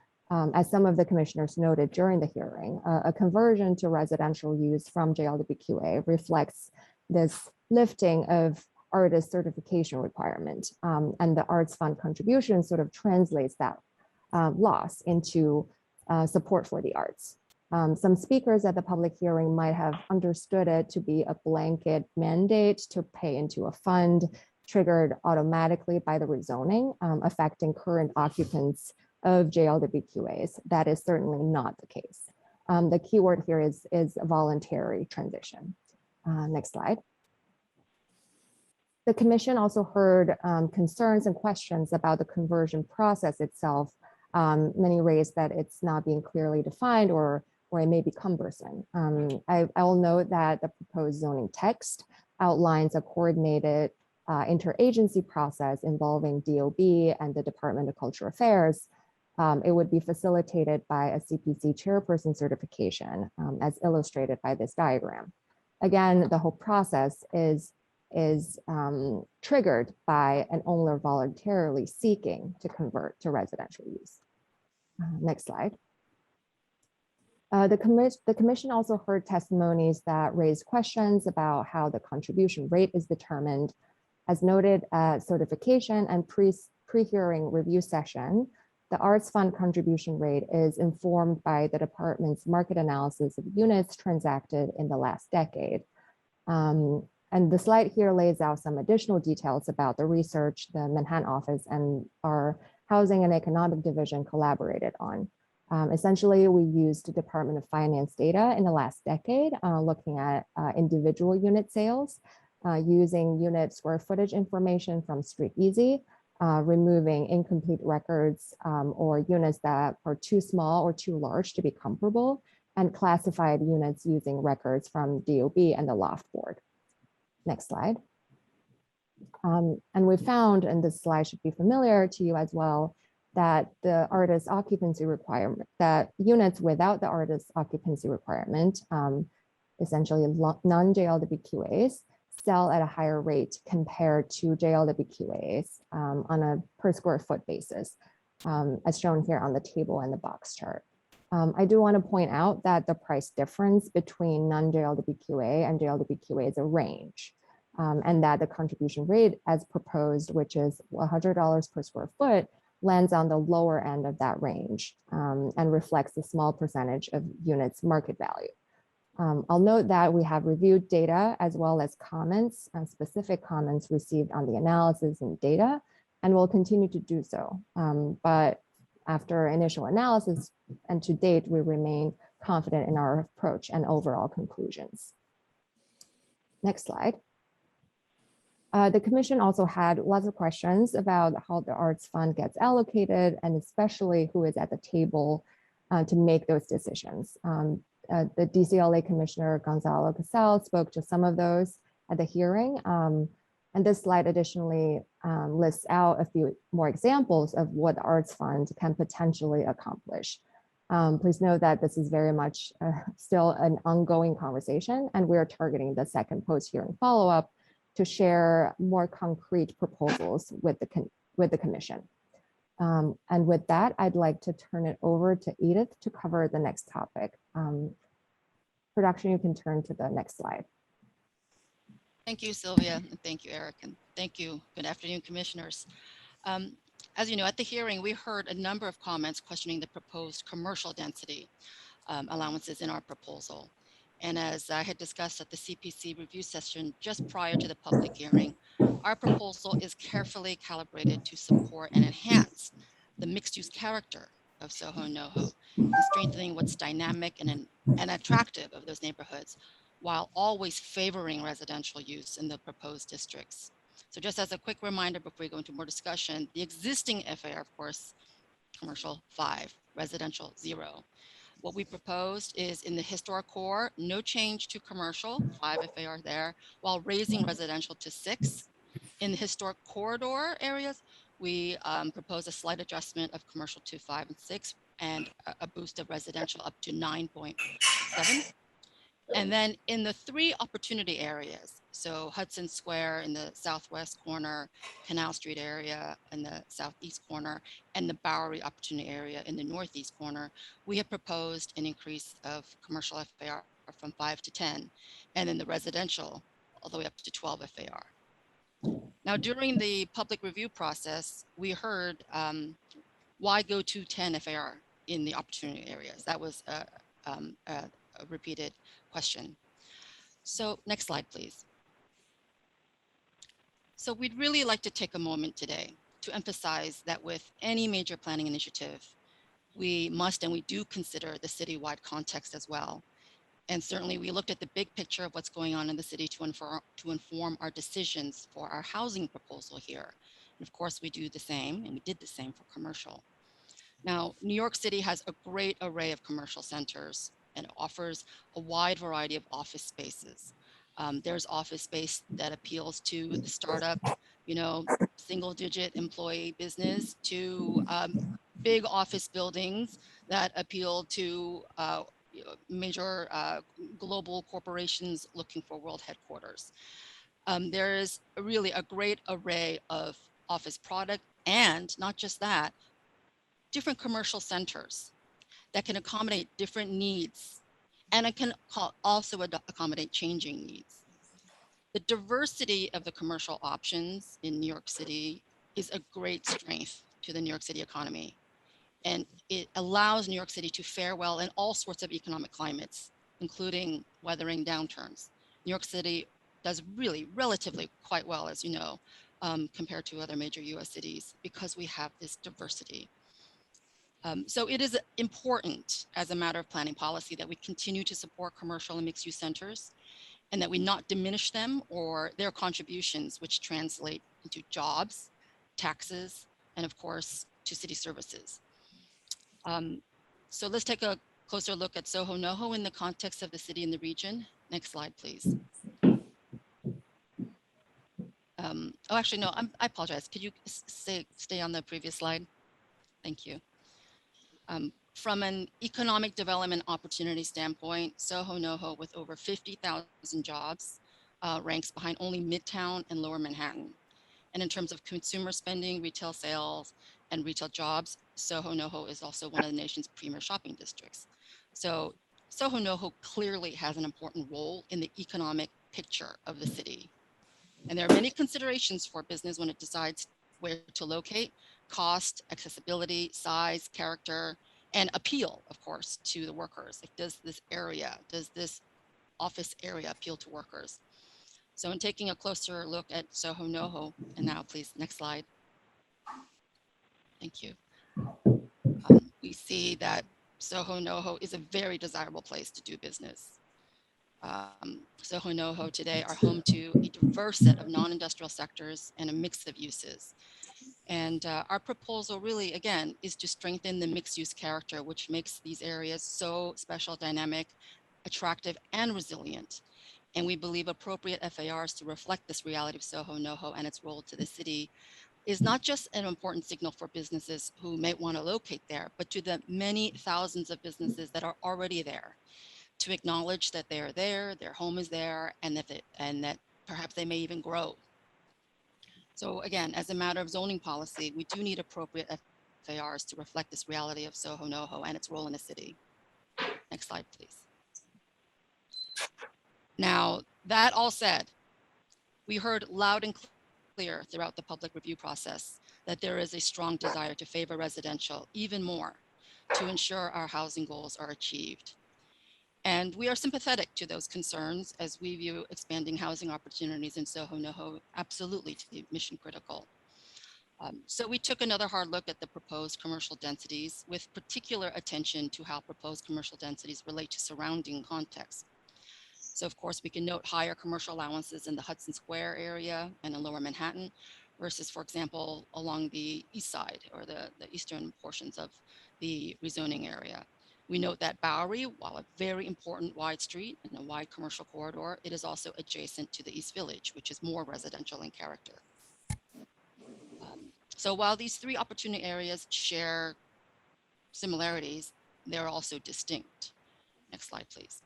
As some of the commissioners noted during the hearing, a conversion to residential use from JLWQA reflects this lifting of artist certification requirement, and the Arts Fund contribution sort of translates that loss into support for the arts. Some speakers at the public hearing might have understood it to be a blanket mandate to pay into a fund triggered automatically by the rezoning, affecting current occupants of JLWQAs. That is certainly not the case. The keyword here is voluntary transition. Next slide. The commission also heard concerns and questions about the conversion process itself. Many raised that it's not being clearly defined or it may be cumbersome. I'll note that the proposed zoning text outlines a coordinated interagency process involving DOB and the Department of Cultural Affairs. It would be facilitated by a CPC chairperson certification, as illustrated by this diagram. Again, the whole process is triggered by an owner voluntarily seeking to convert to residential use. Next slide. The commission also heard testimonies that raised questions about how the contribution rate is determined. As noted at certification and pre-hearing review session, the Arts Fund contribution rate is informed by the department's market analysis of units transacted in the last decade. And the slide here lays out some additional details about the research the Manhattan office and our Housing and Economic Division collaborated on. Essentially, we used Department of Finance data in the last decade, looking at individual unit sales, using unit square footage information from Street Easy, removing incomplete records or units that are too small or too large to be comparable, and classified units using records from DOB and the Loft Board. Next slide. And we found, and this slide should be familiar to you as well, that the artist occupancy requirement, that units without the artist occupancy requirement, essentially non-JLWQAs, sell at a higher rate compared to JLWQAs on a per square foot basis, as shown here on the table and the box chart. I do want to point out that the price difference between non-JLWQA and JLWQA is a range, and that the contribution rate as proposed, which is $100 per square foot, lands on the lower end of that range and reflects a small percentage of units market value. I'll note that we have reviewed data as well as comments and specific comments received on the analysis and data, and we'll continue to do so. But after initial analysis and to date, we remain confident in our approach and overall conclusions. Next slide. The commission also had lots of questions about how the Arts Fund gets allocated and especially who is at the table to make those decisions. The DCLA Commissioner Gonzalo Casal spoke to some of those at the hearing. And this slide additionally lists out a few more examples of what the Arts Fund can potentially accomplish. Please note that this is very much still an ongoing conversation, and we're targeting the second post-hearing follow-up to share more concrete proposals with the commission. And with that, I'd like to turn it over to Edith to cover the next topic. Production, you can turn to the next slide. Thank you, Sylvia, and thank you, Eric, and thank you. Good afternoon, commissioners. As you know, at the hearing, we heard a number of comments questioning the proposed commercial density allowances in our proposal. And as I had discussed at the CPC review session just prior to the public hearing, our proposal is carefully calibrated to support and enhance the mixed-use character of Soho NoHo, and strengthening what's dynamic and attractive of those neighborhoods, while always favoring residential use in the proposed districts. So just as a quick reminder before we go into more discussion, the existing FAR, of course, commercial 5, residential 0. What we proposed is in the historic core, no change to commercial, 5 FAR there, while raising residential to 6. In the historic corridor areas, we propose a slight adjustment of commercial to 5 and 6 and a boost of residential up to 9.7. And then in the 3 opportunity areas, so Hudson Square in the southwest corner, Canal Street area in the southeast corner, and the Bowery opportunity area in the northeast corner, we have proposed an increase of commercial FAR from 5 to 10, and then the residential all the way up to 12 FAR. Now, during the public review process, we heard why go to 10 FAR in the opportunity areas? That was a repeated question. So next slide, please. So we'd really like to take a moment today to emphasize that with any major planning initiative, we must and we do consider the citywide context as well. And certainly we looked at the big picture of what's going on in the city to inform our decisions for our housing proposal here. And of course, we do the same, and we did the same for commercial. Now, New York City has a great array of commercial centers and offers a wide variety of office spaces. There's office space that appeals to the startup, single-digit employee business, to big office buildings that appeal to major global corporations looking for world headquarters. There is really a great array of office product, and not just that, different commercial centers that can accommodate different needs, and it can also accommodate changing needs. The diversity of the commercial options in New York City is a great strength to the New York City economy. And it allows New York City to fare well in all sorts of economic climates, including weathering downturns. New York City does really relatively quite well, as you know, compared to other major US cities, because we have this diversity. So it is important as a matter of planning policy that we continue to support commercial and mixed use centers, and that we not diminish them or their contributions, which translate into jobs, taxes, and of course, to city services. So let's take a closer look at Soho NoHo in the context of the city and the region. Next slide, please. Oh, actually, no, I apologize. Could you stay on the previous slide? Thank you. From an economic development opportunity standpoint, Soho NoHo, with over 50,000 jobs, ranks behind only Midtown and Lower Manhattan. And in terms of consumer spending, retail sales, and retail jobs, Soho NoHo is also one of the nation's premier shopping districts. So Soho NoHo clearly has an important role in the economic picture of the city. And there are many considerations for business when it decides where to locate: cost, accessibility, size, character, and appeal, of course, to the workers. Like, does this office area appeal to workers? So in taking a closer look at Soho NoHo, and now please, next slide. Thank you. We see that Soho NoHo is a very desirable place to do business. Soho NoHo today are home to a diverse set of non-industrial sectors and a mix of uses. And our proposal really, again, is to strengthen the mixed use character, which makes these areas so special, dynamic, attractive, and resilient. And we believe appropriate FARs to reflect this reality of Soho NoHo and its role to the city is not just an important signal for businesses who may want to locate there, but to the many thousands of businesses that are already there, to acknowledge that they are there, their home is there, and that perhaps they may even grow. So again, as a matter of zoning policy, we do need appropriate FARs to reflect this reality of Soho NoHo and its role in the city. Next slide, please. Now, that all said, we heard loud and clear throughout the public review process that there is a strong desire to favor residential even more to ensure our housing goals are achieved. And we are sympathetic to those concerns as we view expanding housing opportunities in Soho NoHo absolutely to be mission critical. So we took another hard look at the proposed commercial densities, with particular attention to how proposed commercial densities relate to surrounding context. So of course, we can note higher commercial allowances in the Hudson Square area and in Lower Manhattan versus, for example, along the east side or the eastern portions of the rezoning area. We note that Bowery, while a very important wide street and a wide commercial corridor, it is also adjacent to the East Village, which is more residential in character. So while these three opportunity areas share similarities, they're also distinct. Next slide, please.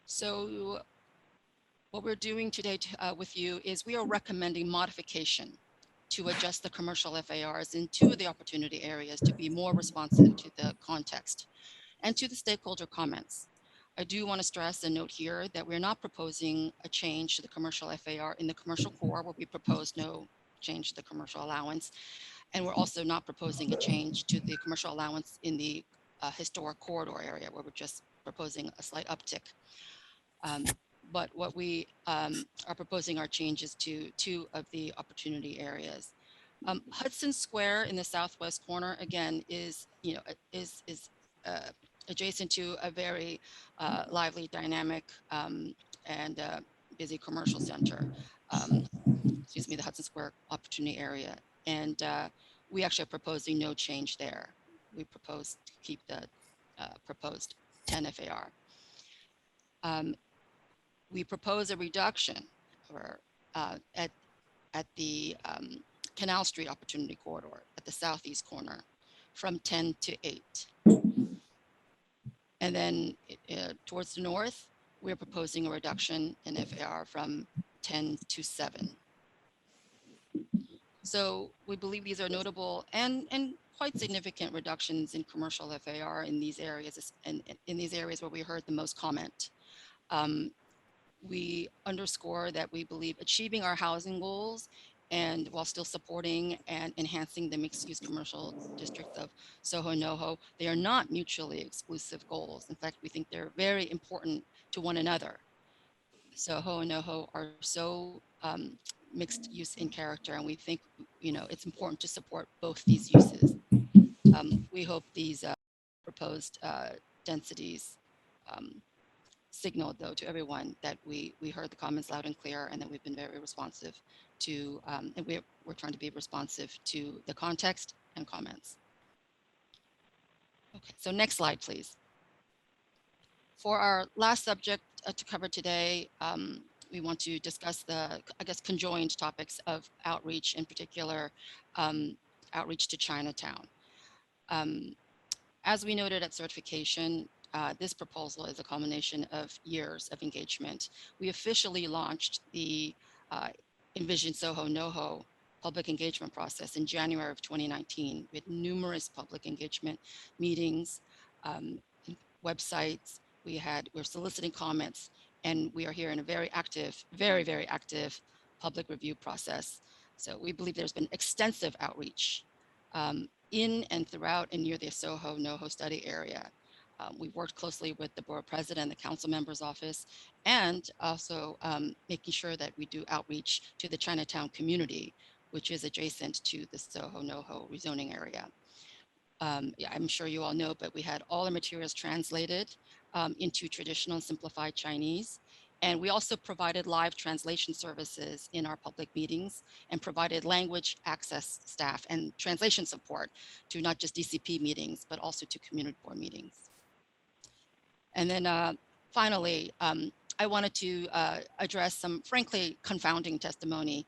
So what we're doing today with you is we are recommending modification to adjust the commercial FARs in two of the opportunity areas to be more responsive to the context and to the stakeholder comments. I do want to stress and note here that we're not proposing a change to the commercial FAR in the commercial core, where we propose no change to the commercial allowance. And we're also not proposing a change to the commercial allowance in the historic corridor area, where we're just proposing a slight uptick. But what we are proposing are changes to 2 of the opportunity areas. Hudson Square in the southwest corner, again, is adjacent to a very lively, dynamic, and busy commercial center. Excuse me, the Hudson Square opportunity area. And we actually are proposing no change there. We propose to keep the proposed 10 FAR. We propose a reduction or at the Canal Street Opportunity Corridor at the southeast corner from 10 to 8. And then towards the north, we're proposing a reduction in FAR from 10 to 7. So we believe these are notable and quite significant reductions in commercial FAR in these areas, and in these areas where we heard the most comment. We underscore that we believe achieving our housing goals and while still supporting and enhancing the mixed-use commercial district of Soho NoHo, they are not mutually exclusive goals. In fact, we think they're very important to one another. Soho and NoHo are so mixed use in character, and we think it's important to support both these uses. We hope these proposed densities signaled, though, to everyone that we heard the comments loud and clear, and that we've been very responsive to, and we're trying to be responsive to the context and comments. Okay, so next slide, please. For our last subject to cover today, we want to discuss the, conjoined topics of outreach, in particular, outreach to Chinatown. As we noted at certification, this proposal is a culmination of years of engagement. We officially launched the Envision Soho NoHo public engagement process in January of 2019 with numerous public engagement meetings, websites. We're soliciting comments, and we are here in a very active, very, very active public review process. So we believe there's been extensive outreach in and throughout and near the Soho NoHo study area. We've worked closely with the board president, the council member's office, and also making sure that we do outreach to the Chinatown community, which is adjacent to the Soho NoHo rezoning area. Yeah, I'm sure you all know, but we had all the materials translated into traditional and simplified Chinese. And we also provided live translation services in our public meetings and provided language access staff and translation support to not just DCP meetings, but also to community board meetings. And then finally, I wanted to address some frankly confounding testimony.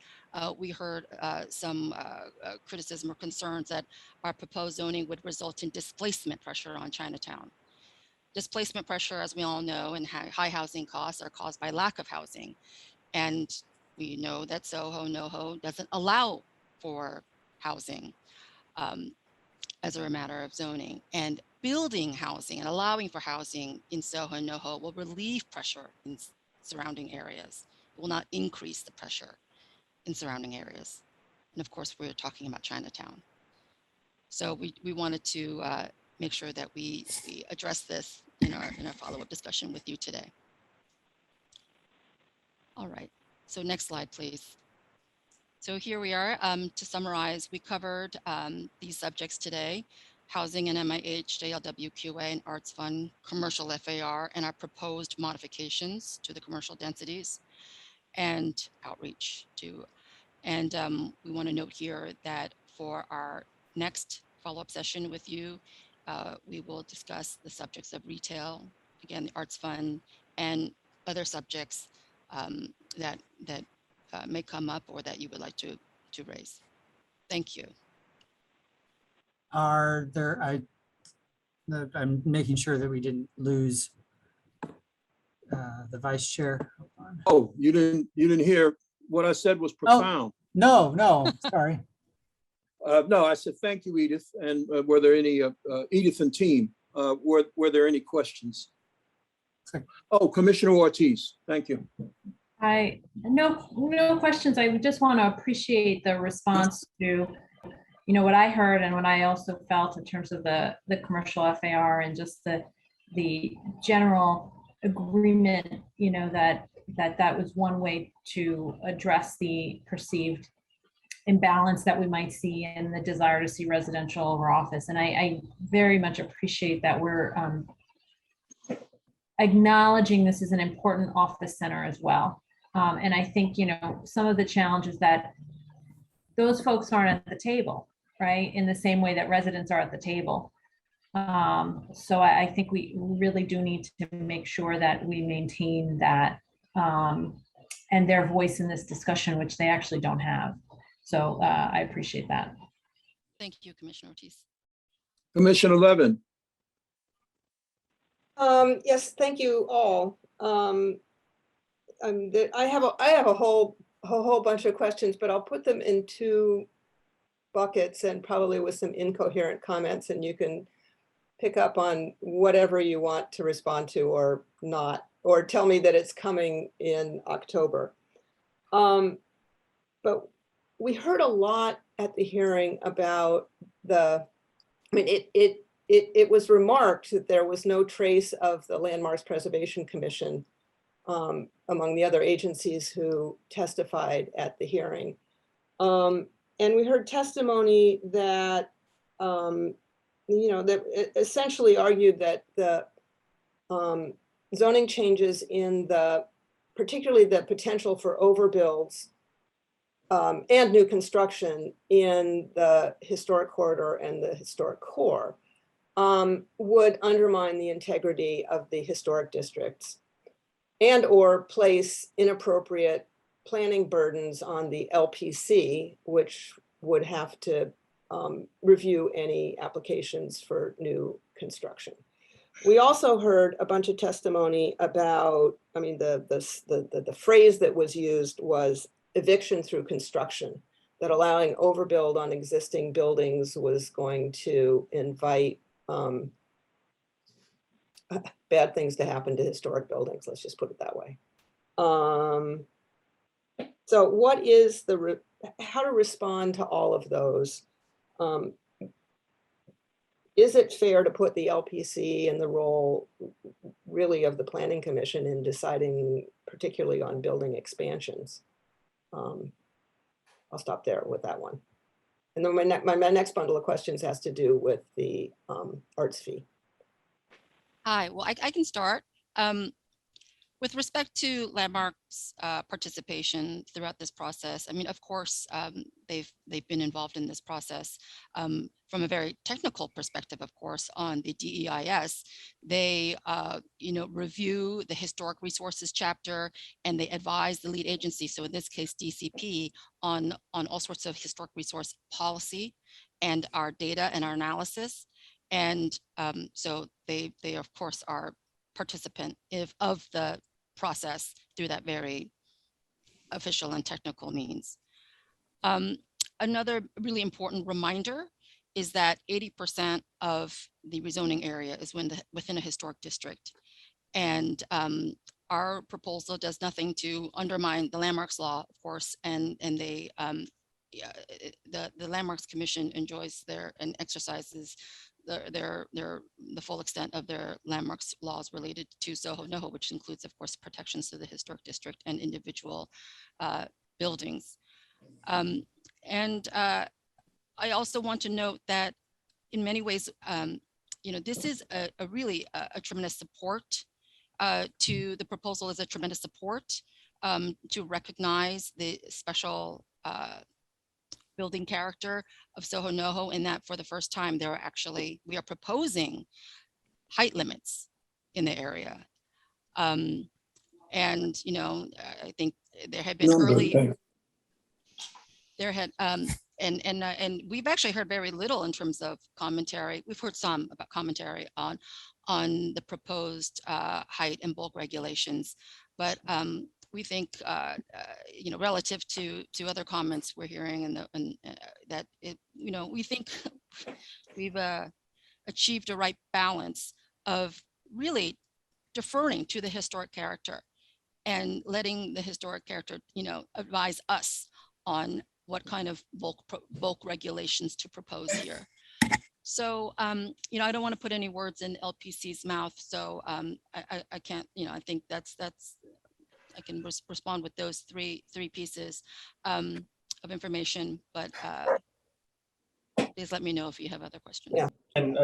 We heard some criticism or concerns that our proposed zoning would result in displacement pressure on Chinatown. Displacement pressure, as we all know, and high housing costs are caused by lack of housing. And we know that Soho NoHo doesn't allow for housing as a matter of zoning. And building housing and allowing for housing in Soho NoHo will relieve pressure in surrounding areas. It will not increase the pressure in surrounding areas. And of course, we're talking about Chinatown. So we wanted to make sure that we address this in our follow-up discussion with you today. All right, so next slide, please. So here we are. To summarize, we covered these subjects today: housing and MIH, JLWQA and Arts Fund, commercial FAR, and our proposed modifications to the commercial densities, and outreach too. And we want to note here that for our next follow-up session with you, we will discuss the subjects of retail, again, the Arts Fund, and other subjects that may come up or that you would like to raise. Thank you. Are there, I'm making sure that we didn't lose the vice chair. Hold on. Oh, you didn't hear what I said was profound. Oh, no, sorry. No, I said, thank you, Edith. And were there any, Edith and team, were there any questions? Oh, Commissioner Ortiz, thank you. No questions. I just want to appreciate the response to, what I heard and what I also felt in terms of the commercial FAR and just the general agreement, that was one way to address the perceived imbalance that we might see in the desire to see residential over office. And I very much appreciate that we're acknowledging this is an important office center as well. And I think, some of the challenges that those folks aren't at the table, right? In the same way that residents are at the table. So I think we really do need to make sure that we maintain that and their voice in this discussion, which they actually don't have. So I appreciate that. Thank you, Commissioner Ortiz. Commissioner Levin. Yes, thank you all. I have a whole bunch of questions, but I'll put them in two buckets and probably with some incoherent comments, and you can pick up on whatever you want to respond to or not, or tell me that it's coming in October. But we heard a lot at the hearing about it was remarked that there was no trace of the Landmarks Preservation Commission among the other agencies who testified at the hearing. And we heard testimony that, that essentially argued that the zoning changes in particularly the potential for overbuilds and new construction in the historic corridor and the historic core would undermine the integrity of the historic districts and or place inappropriate planning burdens on the LPC, which would have to review any applications for new construction. We also heard a bunch of testimony about, the phrase that was used was eviction through construction, that allowing overbuild on existing buildings was going to invite bad things to happen to historic buildings. Let's just put it that way. So what is how to respond to all of those? Is it fair to put the LPC in the role really of the Planning Commission in deciding particularly on building expansions? I'll stop there with that one. And then my next bundle of questions has to do with the arts fee. Hi, well, I can start. With respect to Landmark's participation throughout this process, of course, they've been involved in this process from a very technical perspective, of course, on the DEIS. They, review the historic resources chapter and they advise the lead agency, so in this case, DCP, on all sorts of historic resource policy and our data and our analysis. And so they of course are participant of the process through that very official and technical means. Another really important reminder is that 80% of the rezoning area is within a historic district. And our proposal does nothing to undermine the Landmarks Law, of course, and they the Landmarks Commission enjoys and exercises the full extent of their landmarks laws related to Soho NoHo, which includes, of course, protections to the historic district and individual buildings. I also want to note that in many ways, this is a really tremendous support to the proposal, is a tremendous support to recognize the special building character of Soho NoHo, in that for the first time we are proposing height limits in the area. I think there had been and we've actually heard very little in terms of commentary. We've heard some about commentary on the proposed height and bulk regulations, but we think, relative to other comments we're hearing, that we think we've achieved a right balance of really deferring to the historic character and letting the historic character, advise us on what kind of bulk regulations to propose here. So, I don't want to put any words in LPC's mouth. So I can't, I think that's I can respond with those three pieces of information, but please let me know if you have other questions. Yeah. And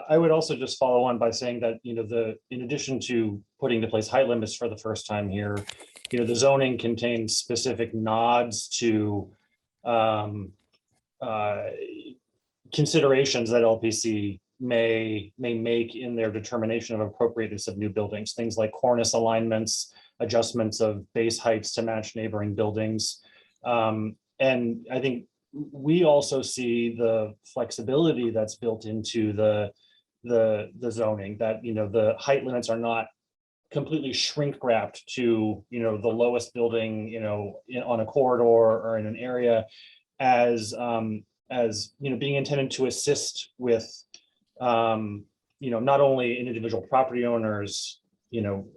I would also just follow on by saying that, in addition to putting into place height limits for the first time here, the zoning contains specific nods to considerations that LPC may make in their determination of appropriateness of new buildings, things like cornice alignments, adjustments of base heights to match neighboring buildings. And I think we also see the flexibility that's built into the zoning, that the height limits are not completely shrink wrapped to the lowest building on a corridor or in an area, as being intended to assist with not only an individual property owners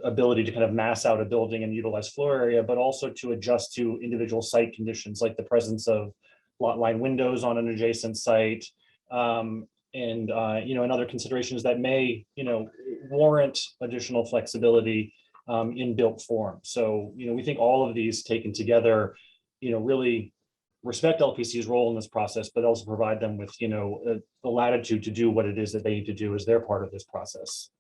ability to kind of mass out a building and utilize floor area, but also to adjust to individual site conditions, like the presence of lot line windows on an adjacent site, and other considerations that may warrant additional flexibility in built form. So we think all of these taken together really respect LPC's role in this process, but also provide them with the latitude to do what it is that they need to do as their part of this process.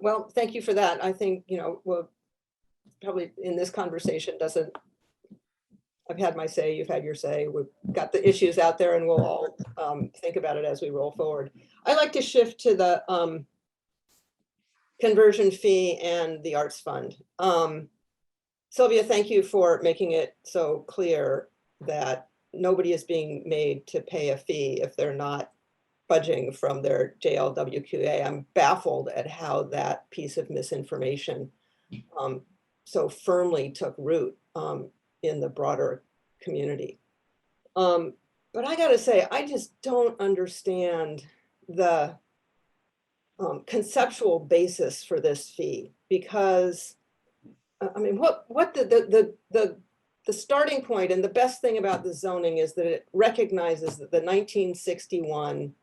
Well, thank you for that. I think, we'll probably in this conversation I've had my say, you've had your say, we've got the issues out there, and we'll all think about it as we roll forward. I'd like to shift to the conversion fee and the arts fund. Sylvia, thank you for making it so clear that nobody is being made to pay a fee if they're not budging from their JLWQA. I'm baffled at how that piece of misinformation so firmly took root in the broader community. But I gotta say, I just don't understand the conceptual basis for this fee, because I mean, what the starting point and the best thing about the zoning is that it recognizes that the 1961,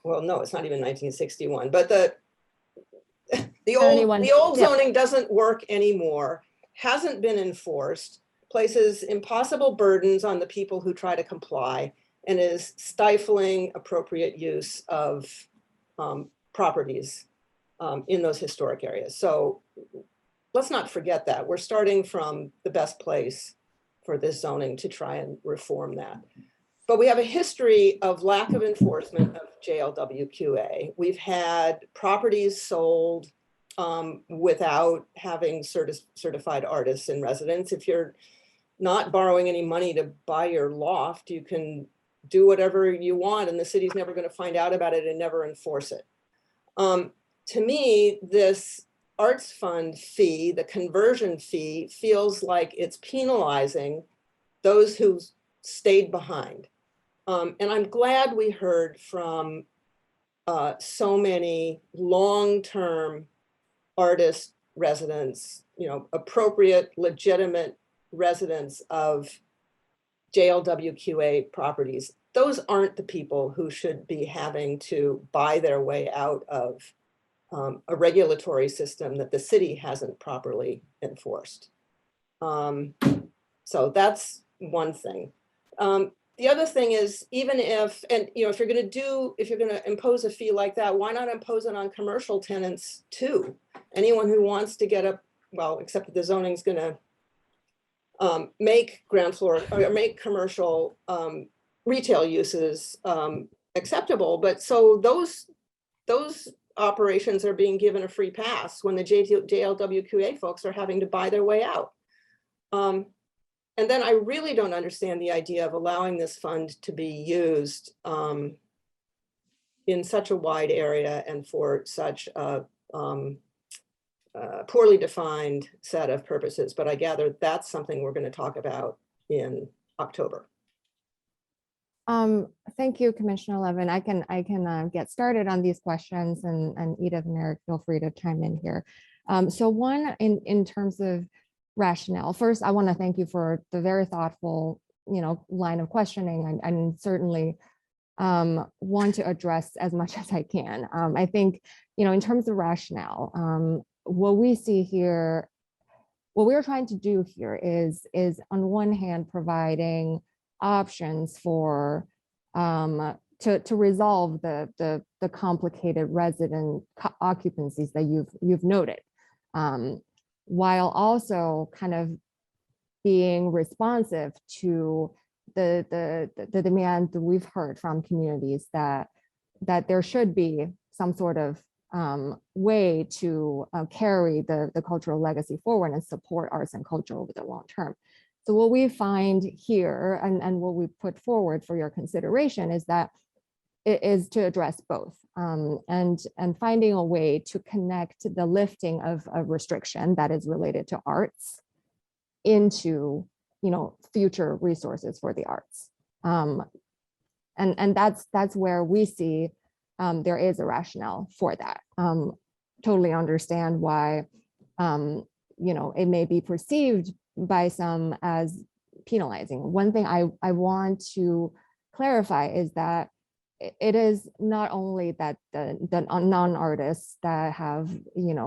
well, no, it's not even 1961, but the old zoning doesn't work anymore, hasn't been enforced, places impossible burdens on the people who try to comply, and is stifling appropriate use of properties in those historic areas. So let's not forget that. We're starting from the best place for this zoning to try and reform that. But we have a history of lack of enforcement of JLWQA. We've had properties sold without having certified artists in residence. If you're not borrowing any money to buy your loft, you can do whatever you want, and the city's never going to find out about it and never enforce it. To me, this arts fund fee, the conversion fee, feels like it's penalizing those who stayed behind. And I'm glad we heard from so many long-term artist residents, appropriate, legitimate residents of JLWQA properties. Those aren't the people who should be having to buy their way out of a regulatory system that the city hasn't properly enforced. So that's one thing. The other thing is, even if, and if you're going to impose a fee like that, why not impose it on commercial tenants too? Anyone who wants to get up, well, except that the zoning is going to make ground floor or make commercial retail uses acceptable, but so those operations are being given a free pass when the JLWQA folks are having to buy their way out. And then I really don't understand the idea of allowing this fund to be used in such a wide area and for such a poorly defined set of purposes. But I gather that's something we're going to talk about in October. Thank you, Commissioner Levin. I can get started on these questions, and Edith and Eric, feel free to chime in here. So one, in terms of rationale, first, I want to thank you for the very thoughtful, line of questioning, and certainly want to address as much as I can. I think, in terms of rationale, what we see here, what we're trying to do here is on one hand, providing options for to resolve the complicated resident occupancies that you've noted, while also kind of being responsive to the demand that we've heard from communities that there should be some sort of way to carry the cultural legacy forward and support arts and culture over the long term. So what we find here, and what we put forward for your consideration, is that it is to address both, and finding a way to connect the lifting of a restriction that is related to arts into future resources for the arts, and that's where we see there is a rationale for that. Totally understand why it may be perceived by some as penalizing. One thing I want to clarify is that it is not only that the non-artists that have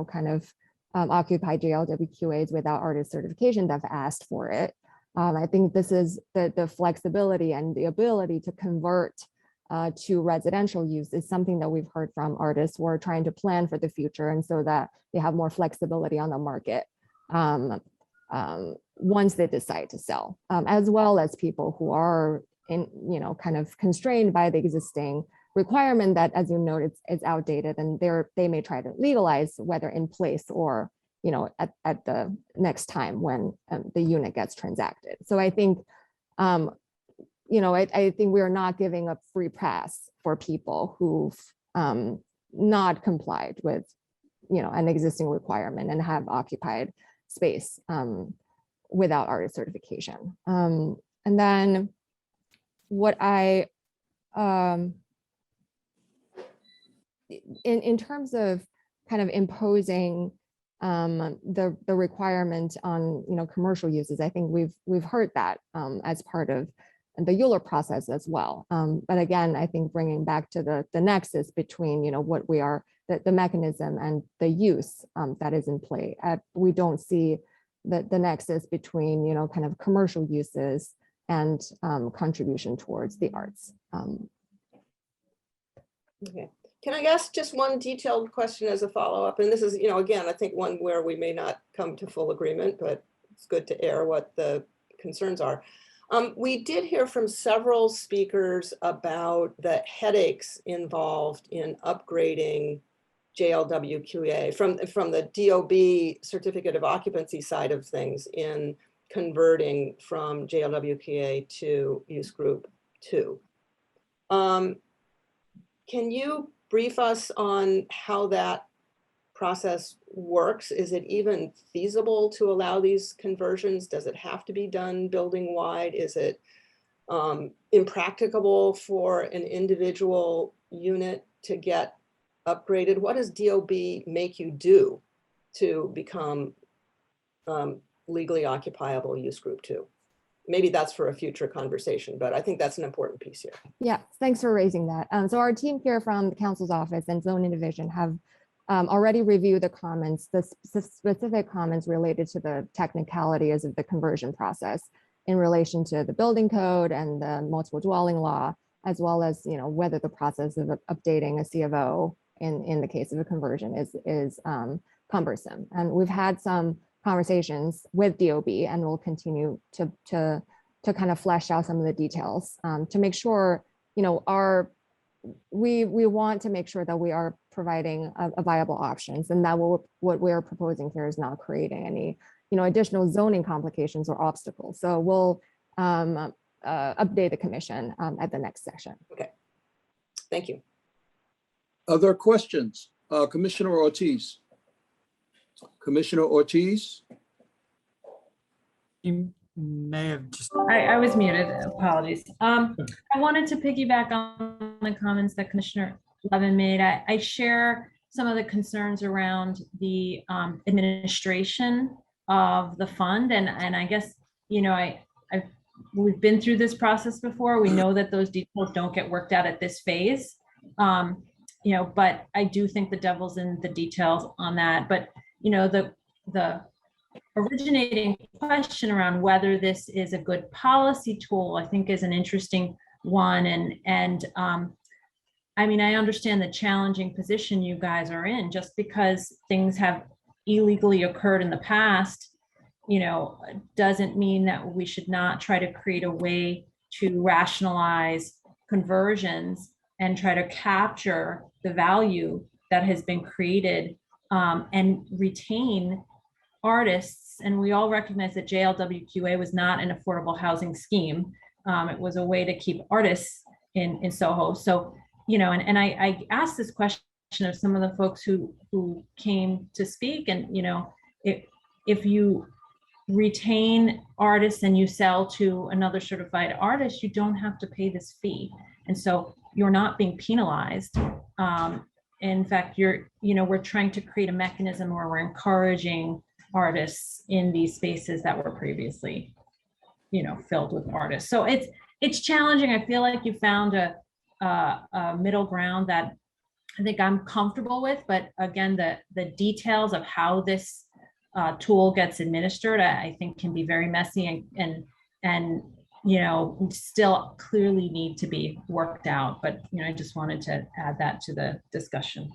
kind of occupied JLWQAs without artist certification that have asked for it. I think this is the flexibility and the ability to convert to residential use is something that we've heard from artists who are trying to plan for the future, and so that they have more flexibility on the market once they decide to sell, as well as people who are kind of constrained by the existing requirement that, as you noted, it's outdated, and they may try to legalize, whether in place or at the next time when the unit gets transacted. So I think I think we are not giving a free pass for people who've not complied with an existing requirement and have occupied space without artist certification. And then what I in terms of kind of imposing the requirement on commercial uses, I think we've heard that as part of the ULURP process as well. But again, I think bringing back to the nexus between what we are, the mechanism and the use that is in play. We don't see the nexus between kind of commercial uses and contribution towards the arts. Okay. Can I ask just one detailed question as a follow-up? And this is, again, I think one where we may not come to full agreement, but it's good to air what the concerns are. We did hear from several speakers about the headaches involved in upgrading JLWQA from the DOB certificate of occupancy side of things in converting from JLWQA to use group 2. Can you brief us on how that process works? Is it even feasible to allow these conversions? Does it have to be done building wide? Is it impracticable for an individual unit to get upgraded? What does DOB make you do to become legally occupiable use group 2? Maybe that's for a future conversation, but I think that's an important piece here. Yeah, thanks for raising that. So our team here from the council's office and zoning division have already reviewed the comments, the specific comments related to the technicalities of the conversion process in relation to the building code and the multiple dwelling law, as well as whether the process of updating a C of O in the case of a conversion is cumbersome. And we've had some conversations with DOB, and we'll continue to kind of flesh out some of the details to make sure we want to make sure that we are providing a viable options, and that what we're proposing here is not creating any additional zoning complications or obstacles. So we'll update the commission at the next session. Okay, thank you. Other questions? Commissioner Ortiz. Commissioner Ortiz. You may have just. I was muted, apologies. I wanted to piggyback on the comments that Commissioner Levin made. I share some of the concerns around the administration of the fund. And I guess, you know, we've been through this process before. We know that those details don't get worked out at this phase. You know, but I do think the devil's in the details on that. But, you know, the originating question around whether this is a good policy tool, I think is an interesting one. And I mean, I understand the challenging position you guys are in. Just because things have illegally occurred in the past, you know, doesn't mean that we should not try to create a way to rationalize conversions and try to capture the value that has been created and retain artists. And we all recognize that JLWQA was not an affordable housing scheme. It was a way to keep artists in Soho. So, you know, and I asked this question of some of the folks who came to speak, and, you know, if you retain artists and you sell to another certified artist, you don't have to pay this fee. And so you're not being penalized. In fact, we're trying to create a mechanism where we're encouraging artists in these spaces that were previously, you know, filled with artists. So it's challenging. I feel like you found a middle ground that I think I'm comfortable with, but again, the details of how this tool gets administered, I think can be very messy and you know, still clearly need to be worked out. But, you know, I just wanted to add that to the discussion.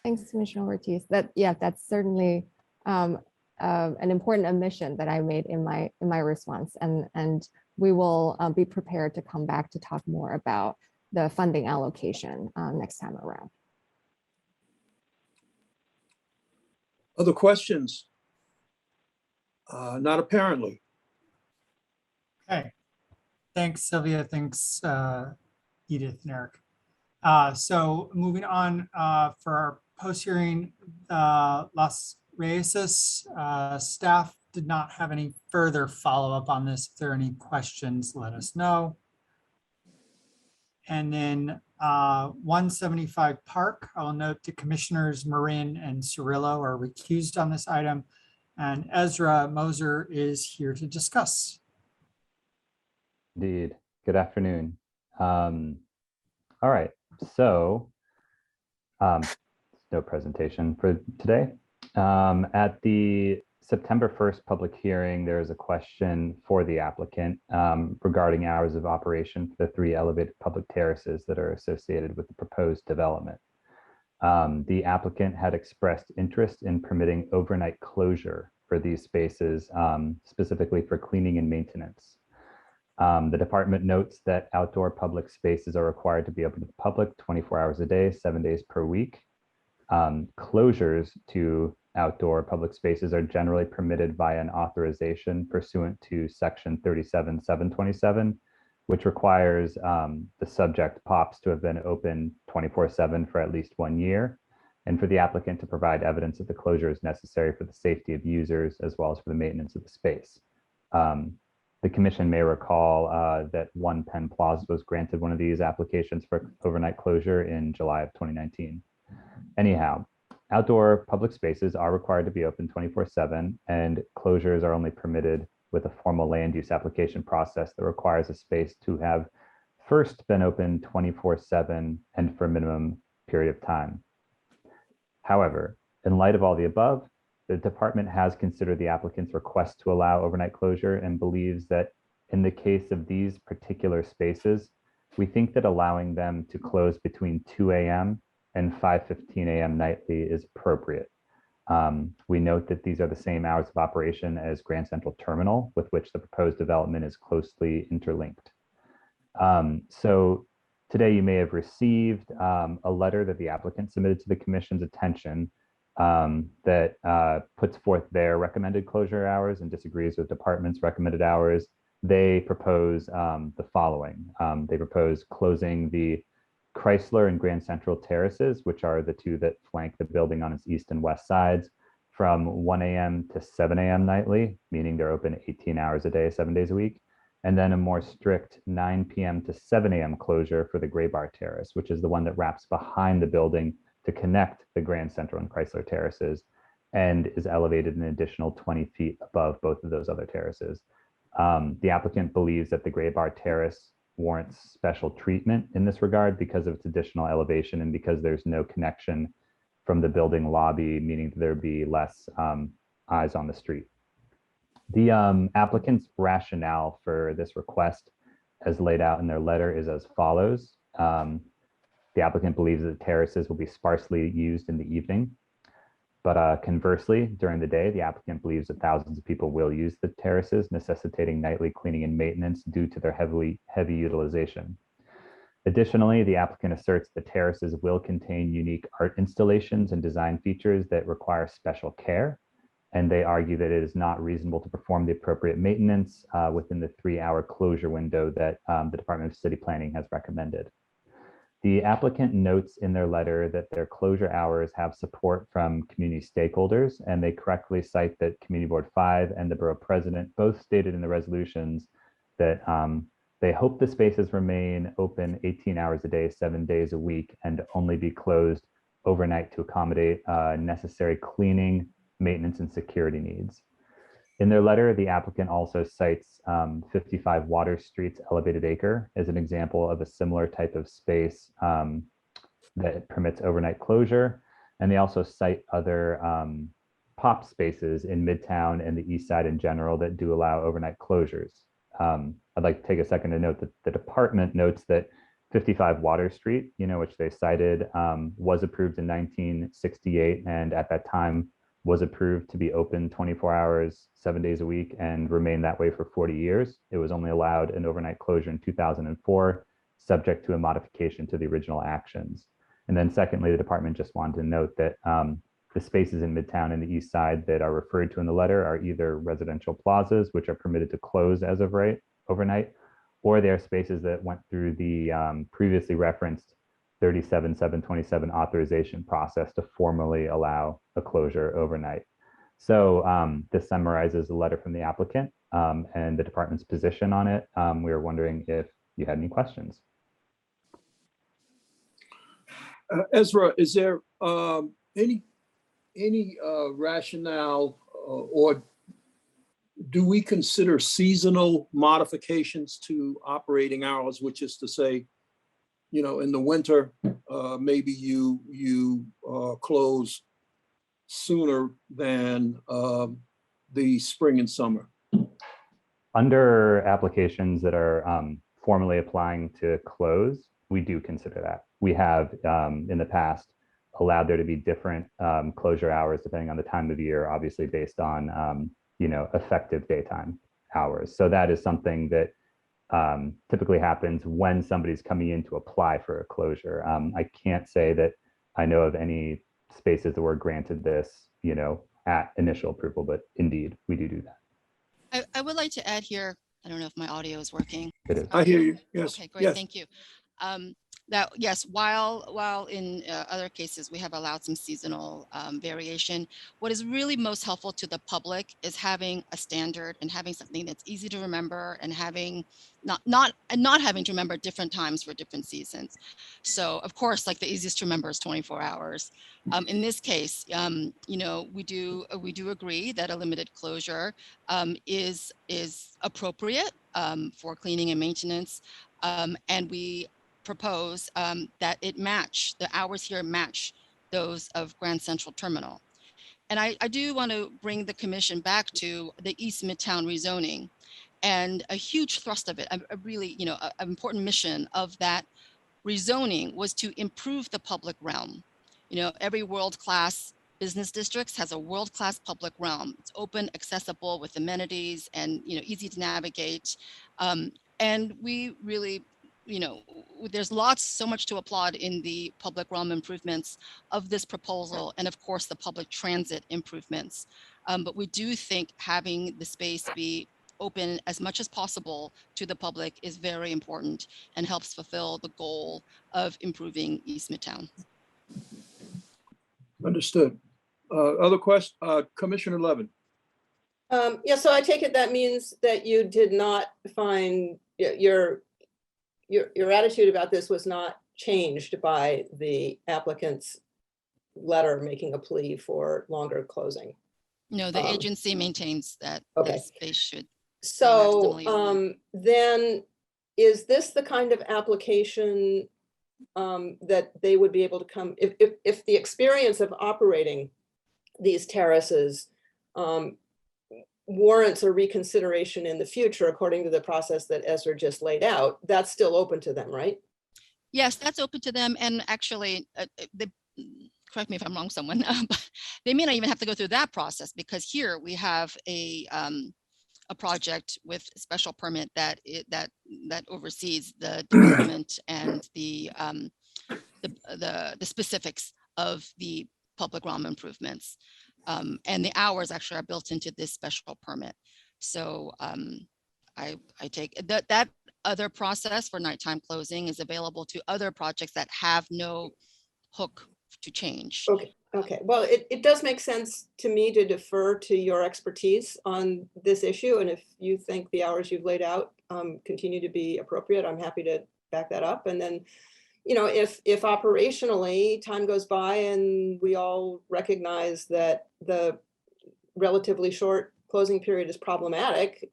Thanks, Commissioner Ortiz. That's certainly an important omission that I made in my response, and we will be prepared to come back to talk more about the funding allocation next time around. Other questions? Not apparently. Okay. Thanks, Sylvia. Thanks, Edith and Eric. So moving on for our post-hearing, Las Reyes staff did not have any further follow-up on this. If there are any questions, let us know. And then 175 Park, I'll note the Commissioners Marin and Cirillo are recused on this item, and Ezra Moser is here to discuss. Indeed. Good afternoon. All right, so no presentation for today. At the September 1st public hearing, there is a question for the applicant regarding hours of operation for the 3 elevated public terraces that are associated with the proposed development. The applicant had expressed interest in permitting overnight closure for these spaces, specifically for cleaning and maintenance. The department notes that outdoor public spaces are required to be open to the public 24 hours a day, 7 days per week. Closures to outdoor public spaces are generally permitted by an authorization pursuant to section 37.727, which requires the subject POPs to have been open 24/7 for at least 1 year, and for the applicant to provide evidence that the closure is necessary for the safety of users as well as for the maintenance of the space. The commission may recall that One Penn Plaza was granted one of these applications for overnight closure in July of 2019. Anyhow, outdoor public spaces are required to be open 24/7, and closures are only permitted with a formal land use application process that requires a space to have first been open 24/7 and for a minimum period of time. However, in light of all the above, the department has considered the applicant's request to allow overnight closure and believes that in the case of these particular spaces, we think that allowing them to close between 2 a.m. and 5:15 a.m. nightly is appropriate. We note that these are the same hours of operation as Grand Central Terminal, with which the proposed development is closely interlinked. So today you may have received a letter that the applicant submitted to the commission's attention that puts forth their recommended closure hours and disagrees with department's recommended hours. They propose the following. They propose closing the Chrysler and Grand Central terraces, which are the 2 that flank the building on its east and west sides, from 1 a.m. to 7 a.m. nightly, meaning they're open 18 hours a day, 7 days a week. and then a more strict 9 p.m. to 7 a.m. closure for the Gray Bar Terrace, which is the one that wraps behind the building to connect the Grand Central and Chrysler terraces and is elevated an additional 20 feet above both of those other terraces. The applicant believes that the Gray Bar Terrace warrants special treatment in this regard because of its additional elevation and because there's no connection from the building lobby, meaning there'd be less eyes on the street. The applicant's rationale for this request, as laid out in their letter, is as follows. The applicant believes that terraces will be sparsely used in the evening, but conversely, during the day, the applicant believes that thousands of people will use the terraces, necessitating nightly cleaning and maintenance due to their heavy utilization. Additionally, the applicant asserts the terraces will contain unique art installations and design features that require special care, and they argue that it is not reasonable to perform the appropriate maintenance within the 3-hour closure window that the Department of City Planning has recommended. The applicant notes in their letter that their closure hours have support from community stakeholders, and they correctly cite that Community Board 5 and the Borough President both stated in the resolutions that they hope the spaces remain open 18 hours a day, 7 days a week, and only be closed overnight to accommodate necessary cleaning, maintenance, and security needs. In their letter, the applicant also cites 55 Water Street's elevated acre as an example of a similar type of space that permits overnight closure. And they also cite other POP spaces in Midtown and the East Side in general that do allow overnight closures. I'd like to take a second to note that the department notes that 55 Water Street, which they cited, was approved in 1968, and at that time was approved to be open 24 hours, 7 days a week, and remain that way for 40 years. It was only allowed an overnight closure in 2004, subject to a modification to the original actions. And then secondly, the department just wanted to note that the spaces in Midtown and the East Side that are referred to in the letter are either residential plazas, which are permitted to close as of right overnight, or they are spaces that went through the previously referenced 37-727 authorization process to formally allow a closure overnight. So this summarizes the letter from the applicant and the department's position on it. We were wondering if you had any questions. Ezra, is there any rationale or do we consider seasonal modifications to operating hours, which is to say, in the winter, maybe you close sooner than the spring and summer? Under applications that are formally applying to close, we do consider that. We have in the past allowed there to be different closure hours depending on the time of year, obviously based on effective daytime hours. So that is something that typically happens when somebody's coming in to apply for a closure. I can't say that I know of any spaces that were granted this, at initial approval, but indeed we do that. I would like to add here, I don't know if my audio is working. It is. I hear you. Yes. Okay, great. Yes. Thank you. That yes, while in other cases we have allowed some seasonal variation, what is really most helpful to the public is having a standard and having something that's easy to remember and having not having to remember different times for different seasons. So of course, like the easiest to remember is 24 hours. In this case, we do agree that a limited closure is appropriate for cleaning and maintenance, and we propose that the hours here match those of Grand Central Terminal. And I do want to bring the commission back to the East Midtown rezoning, and a huge thrust of it, a really, an important mission of that rezoning was to improve the public realm. Every world-class business districts has a world-class public realm. It's open, accessible with amenities and, easy to navigate. And we really, there's so much to applaud in the public realm improvements of this proposal, and of course the public transit improvements. But we do think having the space be open as much as possible to the public is very important and helps fulfill the goal of improving East Midtown. Understood. Other questions? Commissioner Levin. Yeah, so I take it that means that you did not find your attitude about this was not changed by the applicant's letter making a plea for longer closing. No, the agency maintains that Okay. the space should. So maximally then is this the kind of application that they would be able to come, if the experience of operating these terraces warrants a reconsideration in the future, according to the process that Ezra just laid out, that's still open to them, right? Yes, that's open to them. And actually, correct me if I'm wrong, someone, but they may not even have to go through that process, because here we have a project with special permit that oversees the development and the specifics of the public realm improvements. And the hours actually are built into this special permit. So I take that other process for nighttime closing is available to other projects that have no hook to change. Okay. Okay. Well, it does make sense to me to defer to your expertise on this issue. And if you think the hours you've laid out continue to be appropriate, I'm happy to back that up. And then, you know, if operationally time goes by and we all recognize that the relatively short closing period is problematic,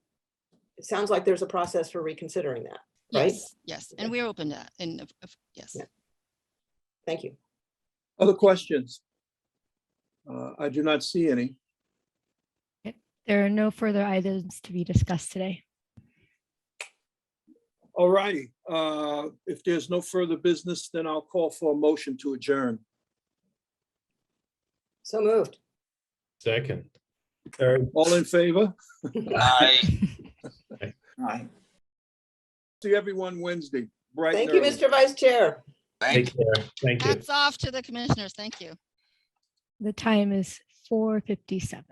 it sounds like there's a process for reconsidering that, right? Yes, yes. And we're open to that. And yes. Yeah. Thank you. Other questions? I do not see any. There are no further items to be discussed today. All righty. If there's no further business, then I'll call for a motion to adjourn. So moved. Second. All in favor? Aye. Aye. See everyone Wednesday. Bright and Thank you, early. Mr. Vice Chair. Take care. Thank you. Hats off to the commissioners. Thank you. The time is 4:57.